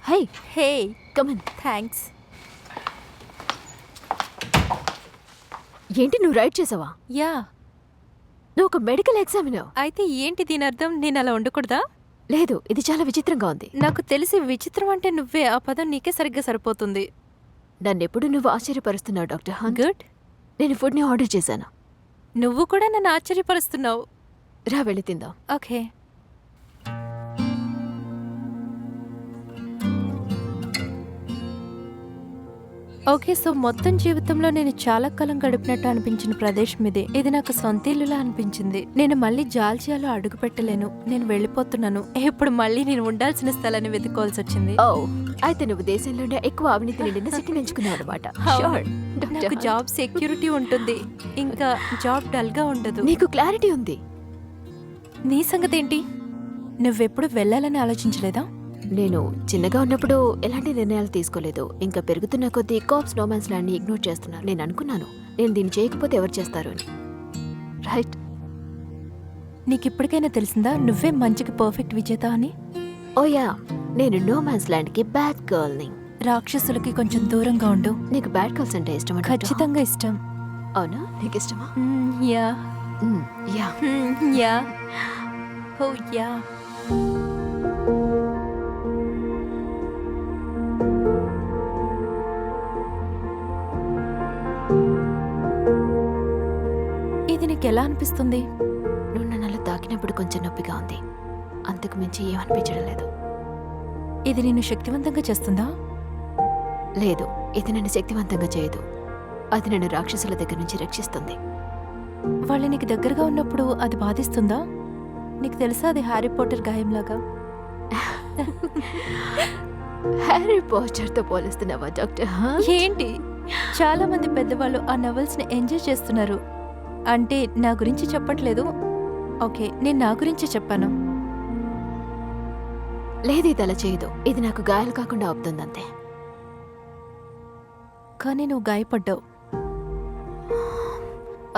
Hey, hey come on. Thanks. ఏంటి నువ్వు రైడ్ చేసావా? యా, నువ్వు ఒక మెడికల్ ఎగ్జామినర్. అయితే ఏంటి దీని అర్థం? నేను అలా ఉండకూడదా? లేదు, ఇది చాలా విచిత్రంగా ఉంది. నాకు తెలిసి విచిత్రం అంటే నువ్వే. ఆ పదం నీకే సరిగ్గా సరిపోతుంది. నన్నెప్పుడు నువ్వు ఆశ్చర్యపరుస్తున్నావు డాక్టర్ హంట్. గుడ్. నేను ఫుడ్ని ఆర్డర్ చేశాను. నువ్వు కూడా నన్ను ఆశ్చర్యపరుస్తున్నావు. రా వెళ్ళి తిందాం. ఓకే. ఓకే, సో మొత్తం జీవితంలో నేను చాలా కాలం గడిపినట్టు అనిపించిన ప్రదేశం ఇదే. ఇది నాకు సొంత ఇల్లులా అనిపించింది. నేను మళ్ళీ జార్జియాలో అడుగు పెట్టలేను. నేను వెళ్ళిపోతున్నాను. ఇప్పుడు మళ్ళీ నేను ఉండాల్సిన స్థలాన్ని వెతుక్కోవాల్సి వచ్చింది. ఓ, అయితే నువ్వు దేశంలోనే ఎక్కువ అవినీతి నిండిన సిటీని ఎంచుకున్నావు అనమాట. నాకు జాబ్ సెక్యూరిటీ ఉంటుంది, ఇంకా జాబ్ డల్ గా ఉండదు. నీకు క్లారిటీ ఉంది. నీ సంగతి ఏంటి? నువ్వెప్పుడు వెళ్ళాలని ఆలోచించలేదా? నేను చిన్నగా ఉన్నప్పుడు ఎలాంటి నిర్ణయాలు తీసుకోలేదు. ఇంకా పెరుగుతున్న కొద్దీ కాప్స్ నోమాన్స్ ల్యాండ్ని ఇగ్నోర్ చేస్తున్నారు. నేను అనుకున్నాను, నేను దీన్ని చేయకపోతే ఎవరు చేస్తారు అని. రైట్. నీకు ఇప్పటికైనా తెలిసిందా నువ్వే మంచికి పర్ఫెక్ట్ విజేత అని? ఓ యా, నేను నోమాన్స్ ల్యాండ్కి బ్యాడ్ గర్ల్ని. రాక్షసులకి కొంచెం దూరంగా ఉండు. నీకు బ్యాడ్ గర్ల్స్ అంటే ఇష్టం? ఖచ్చితంగా ఇష్టం. అవునా, నీకు ఇష్టమా? Yeah yeah. యా. ఓ యా. ఇది నీకు ఎలా అనిపిస్తుంది? నువ్వు నన్ను అలా తాకినప్పుడు కొంచెం నొప్పిగా ఉంది, అంతకు మించి ఏమనిపించడం లేదు. ఇది నిన్ను శక్తివంతంగా చేస్తుందా? లేదు, ఇది నన్ను శక్తివంతంగా చేయదు. అది నన్ను రాక్షసుల దగ్గర నుంచి రక్షిస్తుంది. వాళ్ళు నీకు దగ్గరగా ఉన్నప్పుడు అది బాధిస్తుందా? నీకు తెలుసా అది హ్యారీ పాటర్ గాయంలాగా? హ్యారీ పాటర్తో పోలిస్తున్నావా డాక్టర్? ఏంటి, చాలా మంది పెద్దవాళ్ళు ఆ నవల్స్ని ఎంజాయ్ చేస్తున్నారు. అంటే నా గురించి చెప్పట్లేదు. ఓకే, నేను నా గురించి చెప్పాను. లేదు, ఇది అలా చేయదు. ఇది నాకు గాయాలు కాకుండా ఆపుతుందంతే. కానీ నువ్వు గాయపడ్డావు.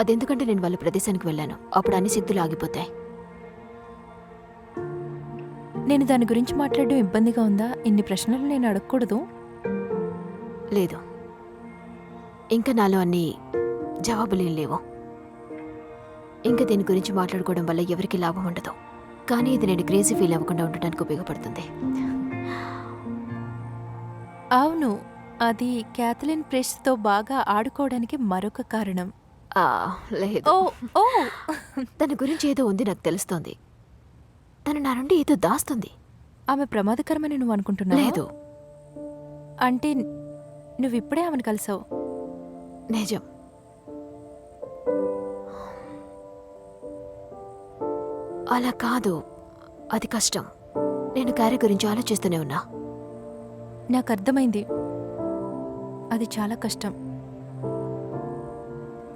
అదెందుకంటే నేను వాళ్ళ ప్రదేశానికి వెళ్ళాను. అప్పుడు అన్ని సిద్ధులు ఆగిపోతాయి. నేను దాని గురించి మాట్లాడడం ఇబ్బందిగా ఉందా? ఇన్ని ప్రశ్నలు నేను అడగకూడదు. లేదు, ఇంకా నాలో అన్ని జవాబులేం లేవు. ఇంకా దీని గురించి మాట్లాడుకోవడం వల్ల ఎవరికి లాభం ఉండదు. కానీ ఇది నేను క్రేజీ ఫీల్ అవ్వకుండా ఉండటానికి ఉపయోగపడుతుంది. అవును, అది క్యాథలిన్ ప్రెస్తో బాగా ఆడుకోవడానికి మరొక కారణం. లేదు, ఓ ఓ తన గురించి ఏదో ఉంది, నాకు తెలుస్తోంది. తను నా నుండి ఏదో దాస్తుంది. ఆమె ప్రమాదకరమని నువ్వు అనుకుంటున్నావా? లేదు, అంటే నువ్విప్పుడే ఆమెను కలిసావు. నిజం. అలా కాదు, అది కష్టం. నేను క్యారీ గురించి ఆలోచిస్తూనే ఉన్నా. నాకు అర్థమైంది. అది చాలా కష్టం.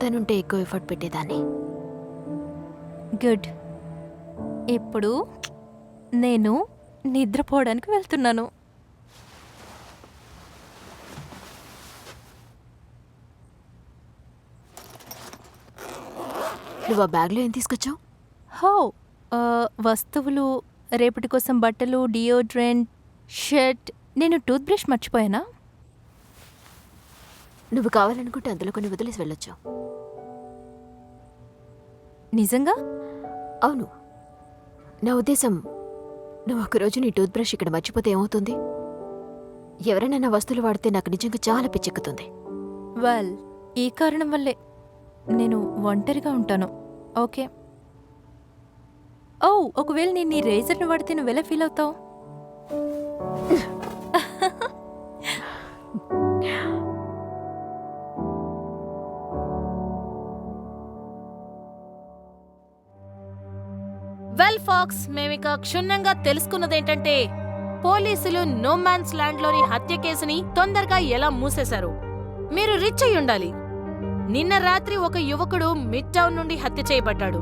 తనుంటే ఎక్కువ ఎఫర్ట్ పెట్టేదాన్ని. గుడ్. ఇప్పుడు నేను నిద్రపోవడానికి వెళ్తున్నాను. నువ్వు ఆ బ్యాగ్లో ఏం తీసుకొచ్చావు? హో, వస్తువులు, రేపటి కోసం బట్టలు, డియోడ్రెంట్, షర్ట్. నేను టూత్ బ్రష్ మర్చిపోయానా? నువ్వు కావాలనుకుంటే అందులో కొన్ని వదిలేసి వెళ్ళొచ్చు. నిజంగా? అవును, నా ఉద్దేశం, నువ్వు ఒకరోజు నీ టూత్ బ్రష్ ఇక్కడ మర్చిపోతే ఏమవుతుంది? ఎవరైనా నా వస్తువులు వాడితే నాకు నిజంగా చాలా పిచ్చెక్కుతుంది. వెల్, ఈ కారణం వల్లే నేను ఒంటరిగా ఉంటాను. ఓకే. ఓ, ఒకవేళ నేను నీ రేజర్ని వాడితే నువ్వెలా ఫీల్ అవుతావు? వెల్ ఫాక్స్, మేమిక క్షుణ్ణంగా తెలుసుకున్నదేంటంటే పోలీసులు నో మ్యాన్స్ ల్యాండ్ లోని హత్య కేసుని తొందరగా ఎలా మూసేశారు. మీరు రిచ్ అయి ఉండాలి. నిన్న రాత్రి ఒక యువకుడు మిడ్ టౌన్ నుండి హత్య చేయబడ్డాడు.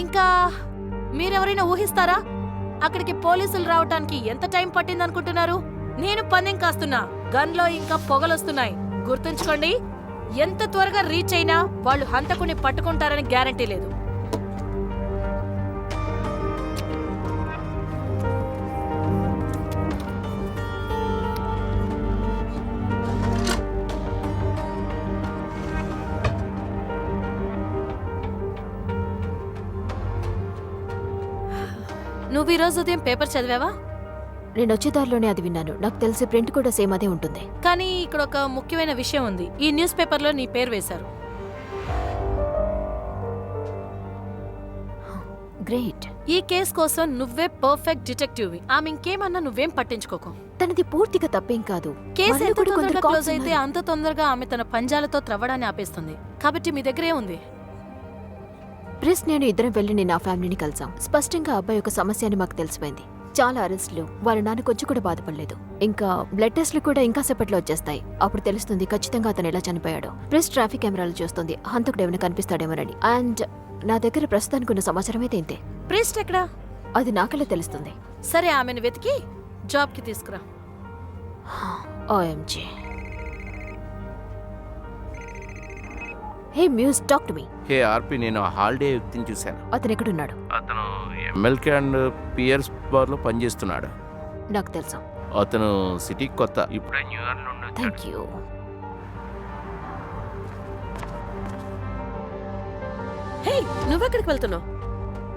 ఇంకా మీరెవరైనా ఊహిస్తారా అక్కడికి పోలీసులు రావటానికి ఎంత టైం పట్టిందనుకుంటున్నారు? నేను పందెం కాస్తున్నా, గన్లో ఇంకా పొగలొస్తున్నాయి. గుర్తుంచుకోండి, ఎంత త్వరగా రీచ్ అయినా వాళ్ళు హంతకుని పట్టుకుంటారని గ్యారంటీ లేదు. నువ్వు ఈరోజు ఉదయం పేపర్ చదివావా? నేను వచ్చే దారిలోనే అది విన్నాను. నాకు తెలిసి ప్రింట్ కూడా సేమ్ అదే ఉంటుంది. కానీ ఇక్కడ ఒక ముఖ్యమైన విషయం ఉంది. ఈ న్యూస్ పేపర్లో నీ పేరు వేశారు. గ్రేట్. ఈ కేస్ కోసం నువ్వే పర్ఫెక్ట్ డిటెక్టివ్. ఆమె ఇంకేమన్నా నువ్వేం పట్టించుకోకు. తనది పూర్తిగా తప్పేం కాదు. కేసు మనలో ఎంత కూడా కొందరు తొందరగా cops క్లోజ్ అయితే ఉన్నారు. అంత తొందరగా ఆమె తన పంజాలతో త్రవ్వడాన్ని ఆపేస్తుంది. కాబట్టి మీ దగ్గరే ఉంది. ప్రెస్ నేను ఇద్దరం వెళ్ళి నేను ఆ ఫ్యామిలీని కలిసాం. స్పష్టంగా అబ్బాయి ఒక సమస్య అని మాకు తెలిసిపోయింది. చాలా అరెస్టులు, వాళ్ళ నాన్న కొంచెం కూడా బాధపడలేదు. ఇంకా బ్లడ్ టెస్ట్లు కూడా ఇంకా సేపట్లో వచ్చేస్తాయి. అప్పుడు తెలుస్తుంది ఖచ్చితంగా అతను ఎలా చనిపోయాడో. ప్రెస్ ట్రాఫిక్ కెమెరాలు చూస్తుంది, హంతకుడు ఏమైనా కనిపిస్తాడేమోనని. అండ్ నా దగ్గర ప్రస్తుతానికి ఉన్న సమాచారం అయితే ఇంతే. ప్రీస్ట్ ఎక్కడా? అది నాకలే తెలుస్తుంది. సరే, ఆమెను వెతికి జాబ్కి తీసుకురా. OMG. Hey Muse, talk to me. Hey RP, నేను ఆ హాలిడే వ్యక్తిని చూశాను. అతను ఎక్కడున్నాడు? అతను MLK అండ్ పియర్స్ బార్లో పనిచేస్తున్నాడు. నాకు తెలుసు. అతను సిటీకి కొత్త, ఇప్పుడే న్యూయార్క్లో ఉన్నాడు. Thank you. హే, నువ్వెక్కడికి వెళ్తున్నావు?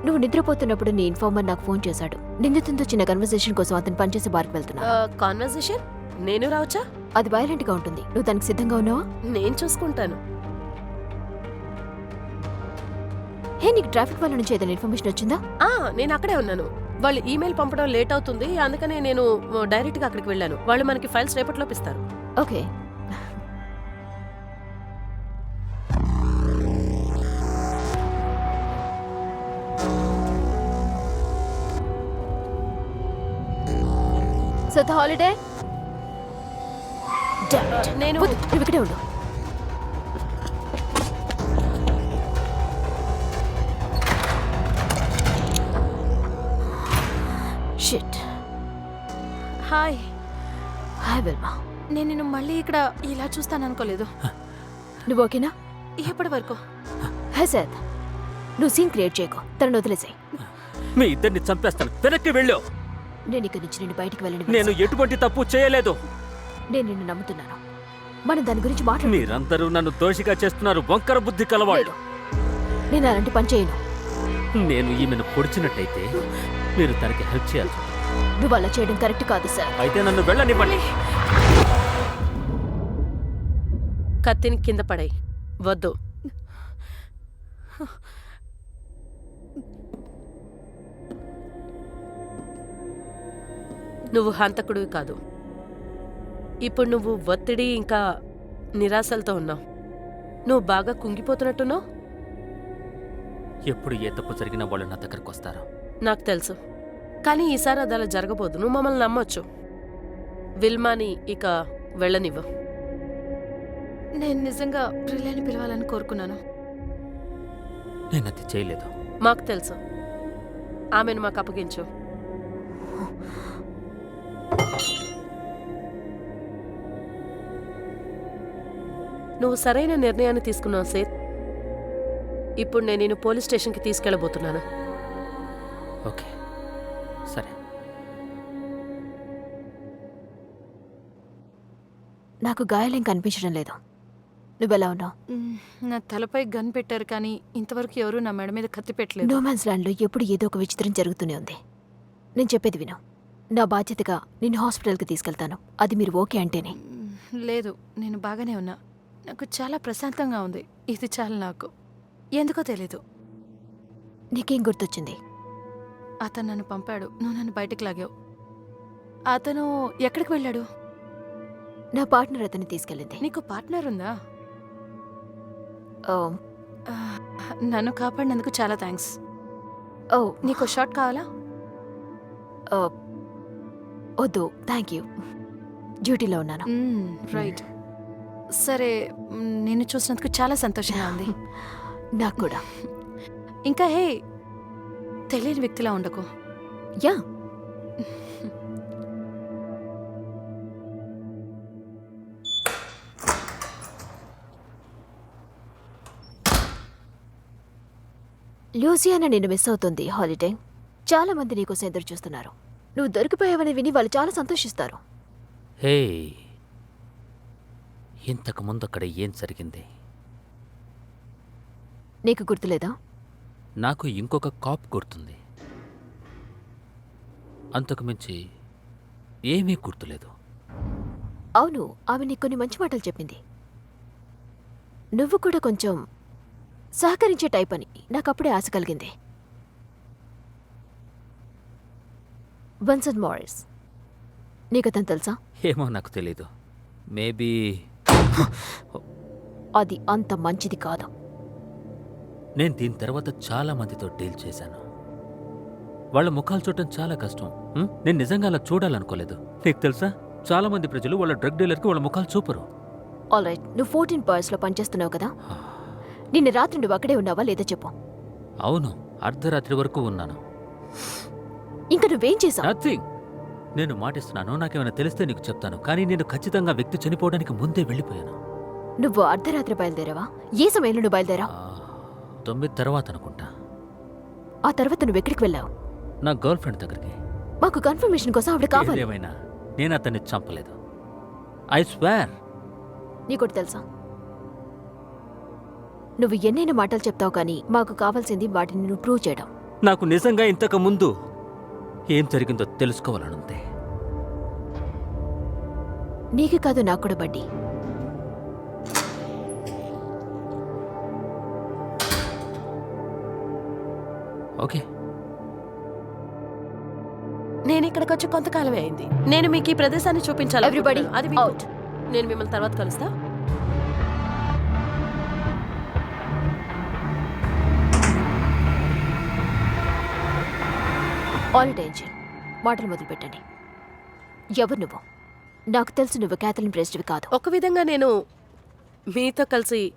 నువ్వు నిద్రపోతున్నప్పుడు నీ ఇన్ఫార్మర్ నాకు ఫోన్ చేశాడు. నిందితునితో చిన్న కన్వర్సేషన్ కోసం అతను పనిచేసే బార్కి వెళ్తున్నా. కాన్వర్సేషన్ నేను రావచ్చా? అది వైలెంట్ గా ఉంటుంది. నువ్వు దానికి సిద్ధంగా ఉన్నావా? నేను చూసుకుంటాను. హే, నీకు ట్రాఫిక్ వాళ్ళ నుంచి ఏదైనా ఇన్ఫర్మేషన్ వచ్చిందా? నేను అక్కడే ఉన్నాను. వాళ్ళు ఈమెయిల్ పంపడం లేట్ అవుతుంది, అందుకనే నేను డైరెక్ట్ గా అక్కడికి వెళ్ళాను. వాళ్ళు మనకి ఫైల్స్ రేపట్లోపు ఇస్తారు. ఓకే. సో ద హాలిడే నేను నువ్వు ఇక్కడే ఉండు. షిట్. హాయ్. హాయ్ వెల్మా. నేను నిన్ను మళ్ళీ ఇక్కడ ఇలా చూస్తాను అనుకోలేదు. నువ్వు ఓకేనా? ఎప్పటి వరకు? హే సత్, నువ్వు సీన్ క్రియేట్ చేయకు. తనను వదిలేసాయి. మీ ఇద్దరిని చంపేస్తాను. వెనక్కి వెళ్ళు. నేను ఇక్కడి నుంచి నిన్ను బయటికి వెళ్ళండి. నేను ఎటువంటి తప్పు చేయలేదు. నేను నిన్ను నమ్ముతున్నాను. మనం దాని గురించి మాట్లాడు. మీరందరూ నన్ను దోషిగా చేస్తున్నారు. వంకర బుద్ధి కలవాళ్ళు. నేను అలాంటి పని చేయను. నేను ఈమెను పొడిచినట్టయితే మీరు తనకి హెల్ప్ చేయాలి. నువ్వు అలా చేయడం కరెక్ట్ కాదు సార్. అయితే నన్ను వెళ్ళనివ్వండి. కత్తిని కింద పడాయి. వద్దు. నువ్వు హంతకుడివి కాదు. ఇప్పుడు నువ్వు ఒత్తిడి ఇంకా నిరాశలతో ఉన్నావు. నువ్వు బాగా కుంగిపోతున్నట్టున్నావు. ఎప్పుడు ఏ తప్పు జరిగినా వాళ్ళు నా దగ్గరకు వస్తారు. నాకు తెలుసు, కానీ ఈసారి అది అలా జరగబోదు. నువ్వు మమ్మల్ని నమ్మొచ్చు. విల్మాని ఇక వెళ్ళనివ్వు. నేను నిజంగా ప్రియులని పిలవాలని కోరుకున్నాను. నేను అది చేయలేదు. మాకు తెలుసు. ఆమెను మాకు అప్పగించు. నువ్వు సరైన నిర్ణయాన్ని తీసుకున్నావు సేత్. ఇప్పుడు నేను నిన్ను పోలీస్ స్టేషన్కి తీసుకెళ్ళబోతున్నాను. ఓకే, సరే. నాకు గాయాలేం కనిపించడం లేదు. నువ్వెలా ఉన్నావు? నా తలపై గన్ పెట్టారు కానీ ఇంతవరకు ఎవరూ నా మెడ మీద కత్తి పెట్టలేదు. నోమాన్స్ ల్యాండ్లో ఎప్పుడు ఏదో ఒక విచిత్రం జరుగుతూనే ఉంది. నేను చెప్పేది విను. నా బాధ్యతగా నిన్ను హాస్పిటల్కి తీసుకెళ్తాను. అది మీరు ఓకే అంటేనే. లేదు, నేను బాగానే ఉన్నా. నాకు చాలా ప్రశాంతంగా ఉంది. ఇది చాలు నాకు. ఎందుకో తెలీదు. నీకేం గుర్తొచ్చింది? అతను నన్ను పంపాడు. నువ్వు నన్ను బయటికి లాగావు. అతను ఎక్కడికి వెళ్ళాడు? నా పార్ట్నర్ అతన్ని తీసుకెళ్ళింది. నీకు పార్ట్నర్ ఉందా? ఓ ఆ, నన్ను కాపాడినందుకు చాలా థ్యాంక్స్. ఓ నీకు షార్ట్ కావాలా? ఓ, వద్దు, థ్యాంక్ యూ. డ్యూటీలో ఉన్నాను. రైట్. సరే, నిన్ను చూసినందుకు చాలా సంతోషంగా ఉంది. నాకు కూడా. ఇంకా హే, తెలియని వ్యక్తిలా ఉండకు. యా, లూసియానా నిన్ను మిస్ అవుతుంది. హాలిడే చాలా మంది నీకోసం ఎదురు చూస్తున్నారు. నువ్వు దొరికిపోయావని విని వాళ్ళు చాలా సంతోషిస్తారు. హే, ఇంతకు ముందు అక్కడ ఏం జరిగింది? నీకు గుర్తులేదా? నాకు ఇంకొక కాప్ గుర్తుంది. అంతకు మించి ఏమీ గుర్తులేదు. అవును, ఆమె నీకు కొన్ని మంచి మాటలు చెప్పింది. నువ్వు కూడా కొంచెం సహకరించే టైప్ అని నాకు అప్పుడే ఆశ కలిగింది. బన్సన్ మారిస్, నీకు అతను తెలుసా? ఏమో నాకు తెలీదు. మేబీ అది అంత మంచిది కాదు. నేను దీని తర్వాత చాలా మందితో డీల్ చేశాను. వాళ్ళ ముఖాలు చూడటం చాలా కష్టం. నేను నిజంగా అలా చూడాలనుకోలేదు. నీకు తెలుసా, చాలా మంది ప్రజలు వాళ్ళ డ్రగ్ డీలర్కి వాళ్ళ ముఖాలు చూపరు. ఆల్ రైట్, నువ్వు 14 బాయ్స్లో పనిచేస్తున్నావు కదా. నిన్న రాత్రి నువ్వు అక్కడే ఉన్నావా లేదా చెప్పు. అవును, అర్ధరాత్రి వరకు ఉన్నాను. ఇంకా నువ్వేం చేశావు? నథింగ్. నేను మాటిస్తున్నాను, నాకేమైనా తెలిస్తే నీకు చెప్తాను. కానీ నేను ఖచ్చితంగా వ్యక్తి చనిపోవడానికి ముందే వెళ్ళిపోయాను. నువ్వు అర్ధరాత్రి బయలుదేరావా? ఏ సమయంలో నువ్వు బయలుదేరావు? 9 తర్వాత అనుకుంటా. ఆ తర్వాత నువ్వెక్కడికి వెళ్ళావు? నా గర్ల్ ఫ్రెండ్ దగ్గరికి. మాకు కన్ఫర్మేషన్ కోసం ఆవిడ కావాలి. ఏమైనా నేను అతన్ని చంపలేదు. I swear. నీకోటి తెలుసా, నువ్వు ఎన్నైనా మాటలు చెప్తావు కానీ మాకు కావాల్సింది వాటిని నువ్వు ప్రూవ్ చేయడం. నాకు నిజంగా ఇంతకు ముందు ఏం జరిగిందో తెలుసుకోవాలనుంది. నీకు కాదు, నాకు కూడా బడ్డీ. ఓకే, నేను ఇక్కడికి వచ్చి కొంతకాలమే అయింది. నేను మీకు ఈ ప్రదేశాన్ని చూపించాలి. Everybody అది మీకు- out. నేను మిమ్మల్ని తర్వాత కలుస్తా. All tension. మాటలు మొదలు పెట్టండి. ఎవరు నువ్వు? నాకు తెలుసు నువ్వు క్యాథలిన్ ప్రెస్ట్వి కాదు. ఒక విధంగా నేను మీతో కలిసి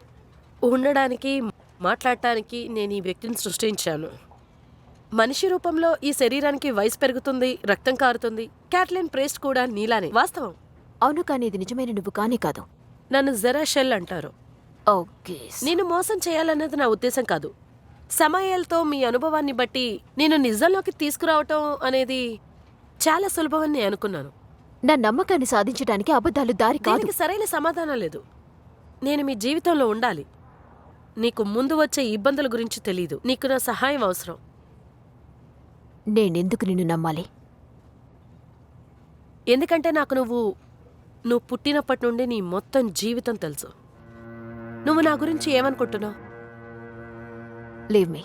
ఉండడానికి, మాట్లాడటానికి నేను ఈ వ్యక్తిని సృష్టించాను. మనిషి రూపంలో ఈ శరీరానికి వయసు పెరుగుతుంది, రక్తం కారుతుంది. క్యాథలిన్ ప్రెస్ట్ కూడా నీలానే. వాస్తవం. అవును, కానీ ఇది నిజమైన నువ్వు కానీ కాదు. నన్ను జెరా షెల్ అంటారు. ఓకే, నేను మోసం చేయాలన్నది నా ఉద్దేశం కాదు. సమయాలతో మీ అనుభవాన్ని బట్టి నేను నిజంలోకి తీసుకురావటం అనేది చాలా సులభమని నేను అనుకున్నాను. నా నమ్మకాన్ని సాధించడానికి అబద్ధాలు దారి కాదు. దీనికి సరైన సమాధానం లేదు. నేను మీ జీవితంలో ఉండాలి. నీకు ముందు వచ్చే ఇబ్బందుల గురించి తెలీదు. నీకు నా సహాయం అవసరం. నేనెందుకు నిన్ను నమ్మాలి? ఎందుకంటే నాకు నువ్వు పుట్టినప్పటి నుండి నీ మొత్తం జీవితం తెలుసు. నువ్వు నా గురించి ఏమనుకుంటున్నావు? Leave me.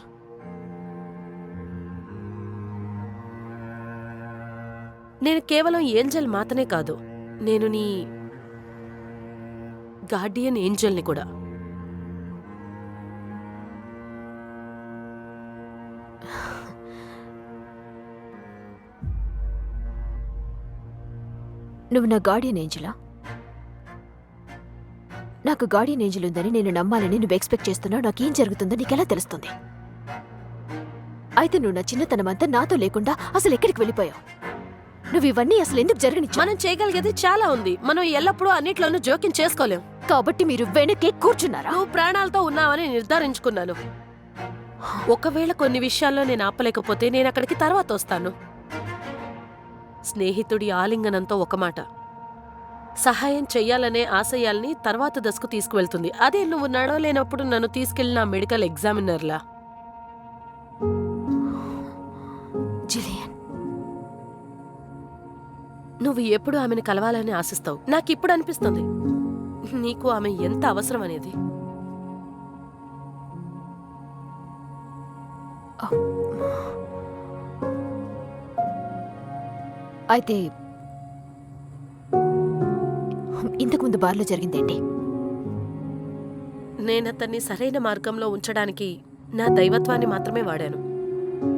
నేను కేవలం ఏంజల్ మాత్రమే కాదు, నేను నీ గార్డియన్ ఏంజల్ని కూడా. నువ్వు నా గార్డియన్ ఏంజలా? నాకు గార్డియన్ ఏంజల్ ఉందని నేను నమ్మాలని నువ్వు ఎక్స్పెక్ట్ చేస్తున్నావు. నాకేం జరుగుతుందో నీకెలా తెలుస్తుంది? అయితే నువ్వు నా చిన్నతనమంతా నాతో లేకుండా అసలు ఎక్కడికి వెళ్ళిపోయావు? నువ్వు ఇవన్నీ అసలు ఎందుకు జరగనిచ్చావు? మనం చేయగలిగేది చాలా ఉంది. మనం ఎల్లప్పుడూ అన్నిట్లోనూ జోక్యం చేసుకోలేం. కాబట్టి మీరు వెనకే కూర్చున్నారా? నువ్వు ప్రాణాలతో ఉన్నావని నిర్ధారించుకున్నాను. ఒకవేళ కొన్ని విషయాల్లో నేను ఆపలేకపోతే నేను అక్కడికి తర్వాత వస్తాను. స్నేహితుడి ఆలింగనంతో ఒక మాట సహాయం చెయ్యాలనే ఆశయాల్ని తర్వాత దశకు తీసుకువెళ్తుంది. అదే నువ్వు నడవలేనప్పుడు నన్ను తీసుకెళ్లిన మెడికల్ ఎగ్జామినర్లా. జిలియన్, నువ్వు ఎప్పుడు ఆమెను కలవాలని ఆశిస్తావు. నాకిప్పుడు అనిపిస్తుంది నీకు ఆమె ఎంత అవసరం అనేది. అయితే ఇంతకుముందు బార్లో జరిగిందేంటి? నేనతన్ని సరైన మార్గంలో ఉంచడానికి నా దైవత్వాన్ని మాత్రమే వాడాను.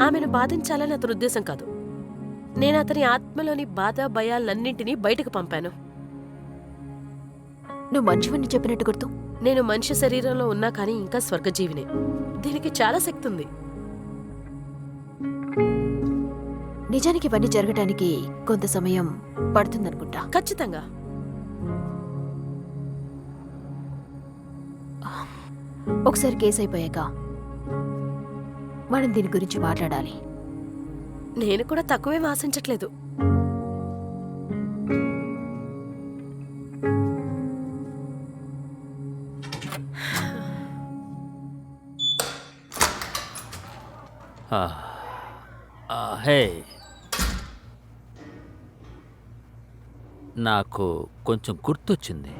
ఆమెను బాధించాలని అతని ఉద్దేశం కాదు. నేను అతని ఆత్మలోని బాధ భయాలన్నింటినీ బయటకు పంపాను. నువ్వు మనిషివని చెప్పినట్టు గుర్తు. నేను మనిషి శరీరంలో ఉన్నా కానీ ఇంకా స్వర్గజీవినే. దీనికి చాలా శక్తి ఉంది. నిజానికి ఇవన్నీ జరగడానికి కొంత సమయం పడుతుందనుకుంటా. ఖచ్చితంగా. ఒకసారి కేసు అయిపోయాక మనం దీని గురించి మాట్లాడాలి. నేను కూడా తక్కువేం ఆశించట్లేదు. హే, నాకు కొంచెం గుర్తొచ్చింది.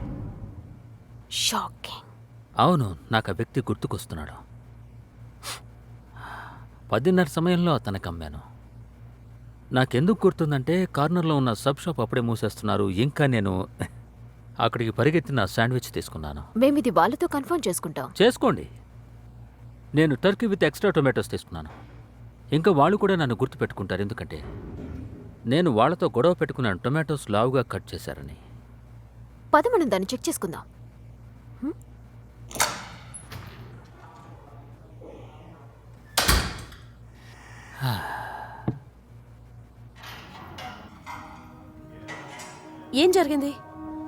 షాకింగ్. అవును, నాకు ఆ వ్యక్తి గుర్తుకొస్తున్నాడు. 10:30 సమయంలో అతనికి అమ్మాను. నాకెందుకు గుర్తుందంటే కార్నర్లో ఉన్న సబ్ షాప్ అప్పుడే మూసేస్తున్నారు. ఇంకా నేను అక్కడికి పరిగెత్తి నా శాండ్విచ్ తీసుకున్నాను. మేమిది వాళ్ళతో కన్ఫర్మ్ చేసుకుంటాం. చేసుకోండి. నేను టర్కీ విత్ ఎక్స్ట్రా టొమాటోస్ తీసుకున్నాను. ఇంకా వాళ్ళు కూడా నన్ను గుర్తుపెట్టుకుంటారు, ఎందుకంటే నేను వాళ్ళతో గొడవ పెట్టుకున్నాను టొమాటోస్ లావుగా కట్ చేశారని. పద మనం దాన్ని చెక్ చేసుకుందాం. ఏం జరిగింది?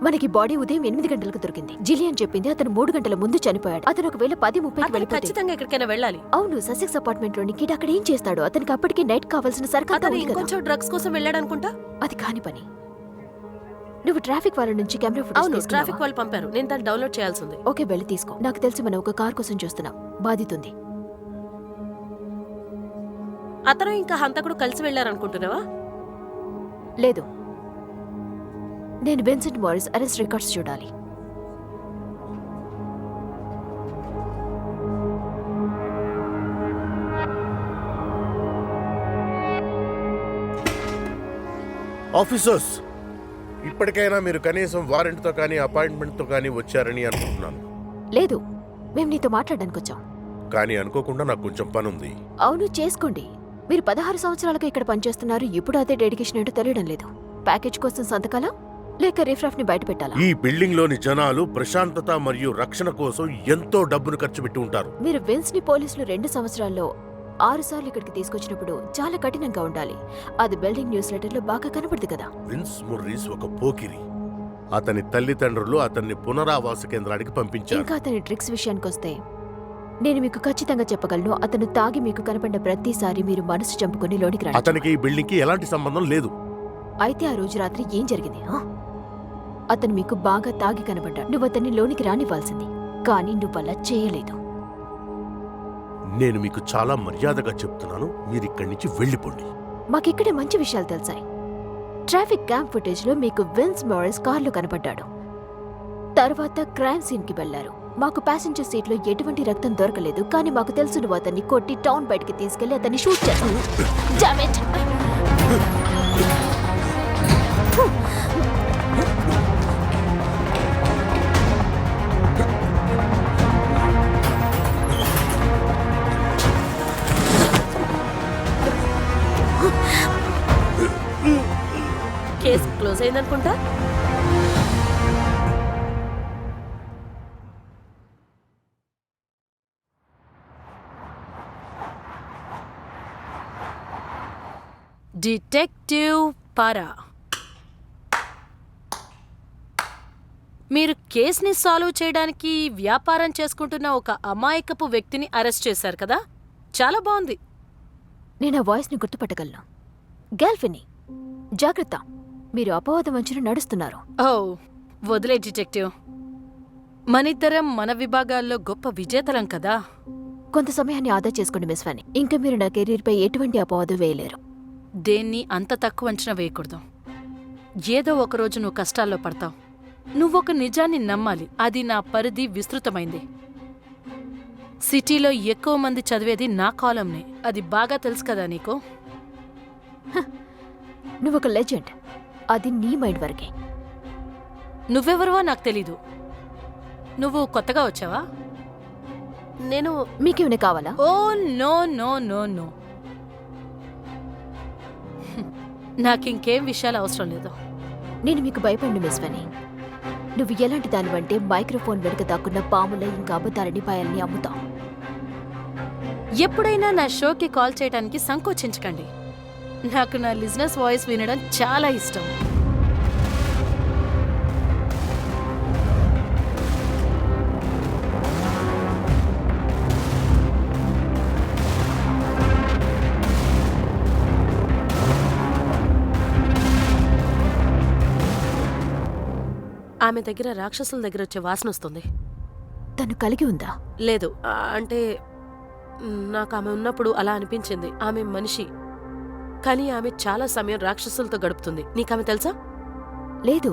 మనకి బాడీ ఉదయం 8 గంటలకు దొరికింది. జిలియన్ చెప్పింది అతను 3 గంటల ముందు చనిపోయాడు. అతను ఒకవేళ 10:30కి అతను వెళ్ళిపోతే ఖచ్చితంగా ఎక్కడికైనా వెళ్ళాలి. అవును, ససెక్స్ అపార్ట్మెంట్ లోని కిడ్ అక్కడ ఏం చేస్తాడు? అతనికి అప్పటికే నైట్ కావాల్సిన సరుకు అతను ఇంకొంచెం డ్రగ్స్ కోసం వెళ్ళాడనుకుంటా. అది కాని పని. నువ్వు ట్రాఫిక్ వాళ్ళ నుంచి కెమెరా ఫుటేజ్ అవును, తీసుకున్నావా? ట్రాఫిక్ వాళ్ళు పంపారు. నేను దాన్ని డౌన్లోడ్ చేయాల్సింది. ఓకే, వెళ్ళి తీసుకో. నాకు తెలిసి మనం ఒక కార్ కోసం చూస్తున్నాం. బాధితుంది. అతను ఇంకా హంతకుడు కలిసి వెళ్ళారనుకుంటున్నావా? లేదు, నేను బెన్సెంట్ మారిస్ అరెస్ట్ రికార్డ్స్ చూడాలి. ఆఫీసర్స్, ఇప్పటికైనా మీరు కనీసం వారెంట్తో కానీ అపాయింట్మెంట్తో కానీ వచ్చారని అనుకుంటున్నాను. లేదు, మేము నీతో మాట్లాడడానికి వచ్చాం. కానీ అనుకోకుండా నాకు కొంచెం పని ఉంది. అవును, చేసుకోండి. మీరు 16 సంవత్సరాలుగా ఇక్కడ పనిచేస్తున్నారు. ఇప్పుడు అదే డెడికేషన్ ఏంటో తెలియడం లేదు. ప్యాకేజ్ కోసం సంతకాలా లేక రిఫ్రాఫ్ ని బయట పెట్టాలా? ఈ బిల్డింగ్ లోని జనాలు ప్రశాంతత మరియు రక్షణ కోసం ఎంతో డబ్బును ఖర్చు పెట్టి ఉంటారు. మీరు విన్స్ ని పోలీసులు 2 సంవత్సరాల్లో 6 సార్లు ఇక్కడికి తీసుకొచ్చినప్పుడు చాలా కఠినంగా ఉండాలి. అది బిల్డింగ్ న్యూస్ లెటర్ లో బాగా కనపడుతుంది కదా. విన్స్ ముర్రీస్ ఒక పోకిరి. అతని తల్లిదండ్రులు అతన్ని పునరావాస కేంద్రానికి పంపించారు. ఇంకా అతని ట్రిక్స్ విషయానికి వస్తే నేను మీకు ఖచ్చితంగా చెప్పగలను, అతను తాగి మీకు కనపడిన ప్రతిసారి మీరు మనసు చంపుకొని లోనికి రండి. అతనికి ఈ బిల్డింగ్ కి ఎలాంటి సంబంధం లేదు. అయితే ఆ రోజు రాత్రి ఏం జరిగింది? అతను మీకు బాగా తాగి కనబడ్డాడు. నువ్వు అతన్ని లోనికి రానివ్వాల్సింది, కానీ నువ్వు అలా చేయలేదు. నేను మీకు చాలా మర్యాదగా చెప్తున్నాను, మీరు ఇక్కడి నుంచి వెళ్ళిపోండి. మాకిక్కడే మంచి విషయాలు తెలిసాయి. ట్రాఫిక్ క్యామ్ ఫుటేజ్ లో మీకు విన్స్ మారిస్ కార్లో కనపడ్డాడు. తర్వాత క్రైమ్ సీన్ కి వెళ్లారు. మాకు ప్యాసింజర్ సీట్ లో ఎటువంటి రక్తం దొరకలేదు, కానీ మాకు తెలుసు నువ్వు అతన్ని కొట్టి టౌన్ బయటికి తీసుకెళ్లి అతన్ని షూట్ చేస్తావు. Damn it! కేసు క్లోజ్ అయిందనుకుంటా. డిటెక్టివ్ పారా, మీరు కేసుని సాల్వ్ చేయడానికి వ్యాపారం చేసుకుంటున్న ఒక అమాయకపు వ్యక్తిని అరెస్ట్ చేశారు కదా, చాలా బాగుంది. నేను ఆ వాయిస్ని గుర్తుపట్టగలను. గర్ల్ఫ్రెండ్ని. జాగ్రత్త, మీరు అపవాదం వంచున నడుస్తున్నారు. ఓ వదిలే డిటెక్టివ్, మనిద్దరం మన విభాగాల్లో గొప్ప విజేతలం కదా. కొంత సమయాన్ని ఆదా చేసుకోండి మిస్ వాణి. ఇంకా మీరు నా కెరీర్పై ఎటువంటి అపవాదం వేయలేరు. దేన్ని అంత తక్కువ అంచనా వేయకూడదు. ఏదో ఒకరోజు నువ్వు కష్టాల్లో పడతావు. నువ్వొక నిజాన్ని నమ్మాలి. అది నా పరిధి విస్తృతమైంది. సిటీలో ఎక్కువ మంది చదివేది నా కాలంనే. అది బాగా తెలుసు కదా నీకు. నువ్వొక లెజెండ్. అది నీ మైండ్ వరకే. నువ్వెవరువో నాకు తెలీదు. నువ్వు కొత్తగా వచ్చావా? నేను మీకేమైనా కావాలా? Oh no no no no, నాకింకేం విషయాలు అవసరం లేదు. నేను మీకు భయపడిన మిస్ వాణి. నువ్వు ఎలాంటి దానివంటే మైక్రోఫోన్ వెనుక దాక్కున్న పాముల ఇంకా అబద్ధాలని పాయాలని అమ్ముతావు. ఎప్పుడైనా నా షోకి కాల్ చేయడానికి సంకోచించకండి. నాకు నా లిజినెస్ వాయిస్ వినడం చాలా ఇష్టం. ఆమె దగ్గర రాక్షసుల దగ్గర వచ్చే వాసన వస్తుంది. తను కలిగి ఉందా? లేదు, అంటే నాకు ఆమె ఉన్నప్పుడు అలా అనిపించింది. ఆమె మనిషి, కానీ ఆమె చాలా సమయం రాక్షసులతో గడుపుతుంది. నీకామె తెలుసా? లేదు.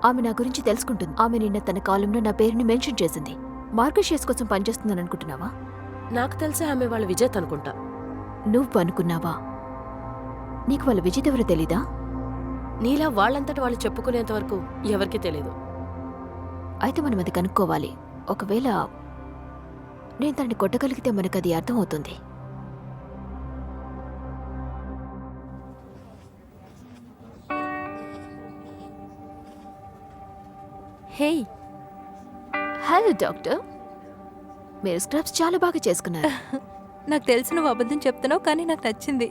ఆమె నా గురించి తెలుసుకుంటుంది. ఆమె నిన్న తన కాలంలో నా పేరుని మెన్షన్ చేసింది. మార్గషియస్ కోసం పనిచేస్తుందని అనుకుంటున్నావా? నాకు తెలిసి ఆమె వాళ్ళ విజేత అనుకుంటా. నువ్వు అనుకున్నావా? నీకు వాళ్ళ విజేత ఎవరో తెలీదా? నీలా వాళ్ళంతట వాళ్ళు చెప్పుకునేంత వరకు ఎవరికీ తెలీదు. అయితే మనం అది కనుక్కోవాలి. ఒకవేళ నేను తనని కొట్టగలిగితే మనకు అది అర్థం అవుతుంది. Hey, hello doctor. మీరు స్క్రబ్స్ చాలా బాగా చేసుకున్నారు. నాకు తెలుసు నువ్వు అబద్ధం చెప్తున్నావు, కానీ నాకు నచ్చింది.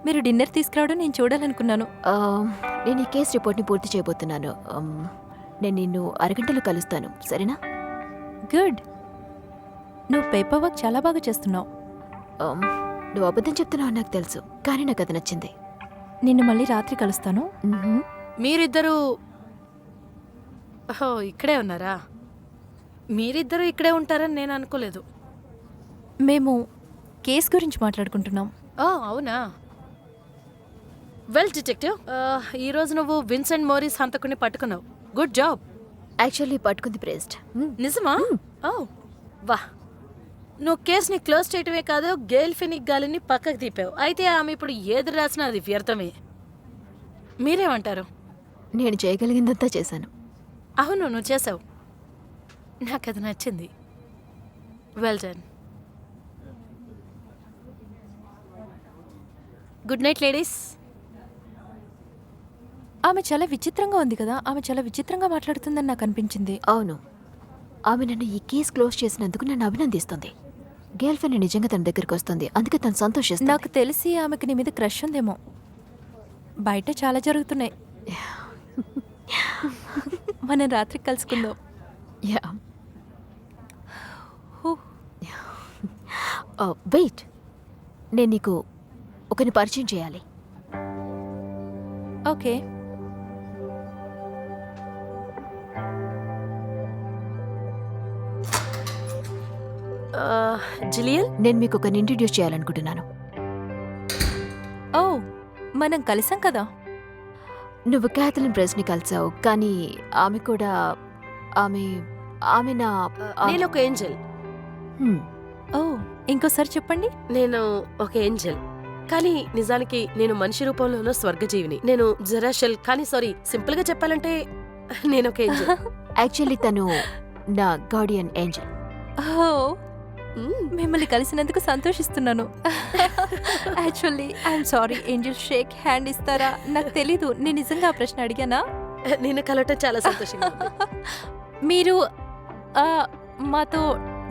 మీరు డిన్నర్ తీసుకురావడం నేను చూడాలనుకున్నాను. నేను ఈ కేసు రిపోర్ట్ని పూర్తి చేయబోతున్నాను. నేను నిన్ను అరగంటలో కలుస్తాను, సరేనా? గుడ్. నువ్వు పేపర్ వర్క్ చాలా బాగా చేస్తున్నావు. నువ్వు అబద్ధం చెప్తున్నావు నాకు తెలుసు, కానీ నాకు అది నచ్చింది. నిన్ను మళ్ళీ రాత్రి కలుస్తాను. మీరిద్దరూ ఇక్కడే ఉన్నారా? మీరిద్దరూ ఇక్కడే ఉంటారని నేను అనుకోలేదు. మేము కేస్ గురించి మాట్లాడుకుంటున్నాం. ఓ అవునా? వెల్ డిటెక్టివ్, ఈరోజు నువ్వు విన్సెంట్ మోరిస్ హంతకుని పట్టుకున్నావు. Good job. యాక్చువల్లీ పట్టుకుంది ప్రెస్ట్. నిజమా? ఓ వా, నువ్వు కేసుని క్లోజ్ చేయటమే కాదు, గేల్ ఫినిక్ గాలిని పక్కకు తీపావు. అయితే ఆమె ఇప్పుడు ఏది రాసినా అది వ్యర్థమే. మీరేమంటారు? నేను చేయగలిగిందంతా చేశాను. అవును, నువ్వు చేసావు. నాకు అది నచ్చింది. Well done. Good night ladies. ఆమె చాలా విచిత్రంగా ఉంది కదా. ఆమె చాలా విచిత్రంగా మాట్లాడుతుందని నాకు అనిపించింది. అవును, ఆమె నన్ను ఈ కేసు క్లోజ్ చేసినందుకు నన్ను అభినందిస్తుంది. గర్ల్ ఫ్రెండ్ నిజంగా తన దగ్గరికి వస్తుంది, అందుకే తను సంతోషిస్తుంది. నాకు తెలిసి ఆమెకు నీ మీద క్రష్ ఉందేమో. బయట చాలా జరుగుతున్నాయి. మనం రాత్రికి కలుసుకుందాం. యా. వెయిట్, నేను నీకు ఒకరిని పరిచయం చేయాలి. ఓకే. జిలియన్, నేను మీకు ఒకరిని ఇంట్రడ్యూస్ చేయాలనుకుంటున్నాను. ఓ, మనం కలిసాం కదా. నువ్వు క్యాథలిన్ ప్రెస్ని కలిసావు, కానీ ఆమె కూడా ఆమె ఆమె నా నేను ఒక ఏంజెల్. ఓ, ఇంకోసారి చెప్పండి. నేను ఒక ఏంజెల్, కానీ నిజానికి నేను మనిషి రూపంలో ఉన్న స్వర్గజీవిని. నేను జరాషెల్, కానీ సారీ, సింపుల్ గా చెప్పాలంటే నేను ఒక ఏంజెల్. యాక్చువల్లీ తను నా గార్డియన్ ఏంజెల్. ఓ, మిమ్మల్ని కలిసినందుకు సంతోషిస్తున్నాను. Actually I'm sorry Angel, shake hand ఇస్తారా? నాకు తెలీదు, నేను నిజంగా ఆ ప్రశ్న అడిగానా? నిన్ను కలవటం చాలా సంతోషంగా ఉంది. మీరు మాతో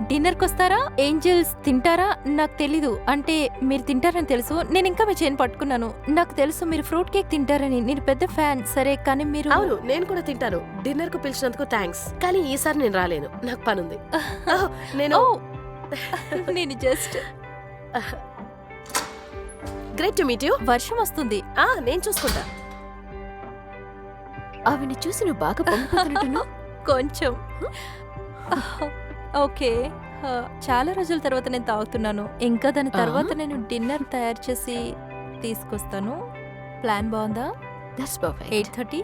డిన్నర్కి వస్తారా? ఏంజల్స్ తింటారా? నాకు తెలీదు. అంటే మీరు తింటారని తెలుసు, నేను ఇంకా మీ చేయని పట్టుకున్నాను. నాకు తెలుసు మీరు ఫ్రూట్ కేక్ తింటారని, నేను పెద్ద ఫ్యాన్. సరే కానీ మీరు అవును, నేను కూడా తింటాను. డిన్నర్ కు పిలిచినందుకు థ్యాంక్స్, కానీ ఈసారి నేను రాలేను, నాకు పనుంది. నేను నేను just great to meet you. వర్షం వస్తుంది. నేను చూసుకుంటా. ఆవిని చూసి నువ్వు బాగా పొంగిపోతున్నట్టున్నావు. కొంచెం ఓకే. చాలా రోజుల తర్వాత నేను తాగుతున్నాను. ఇంకా దాని తర్వాత నేను డిన్నర్ తయారు చేసి తీసుకొస్తాను. ప్లాన్ బాగుందా? That's perfect. 8:30.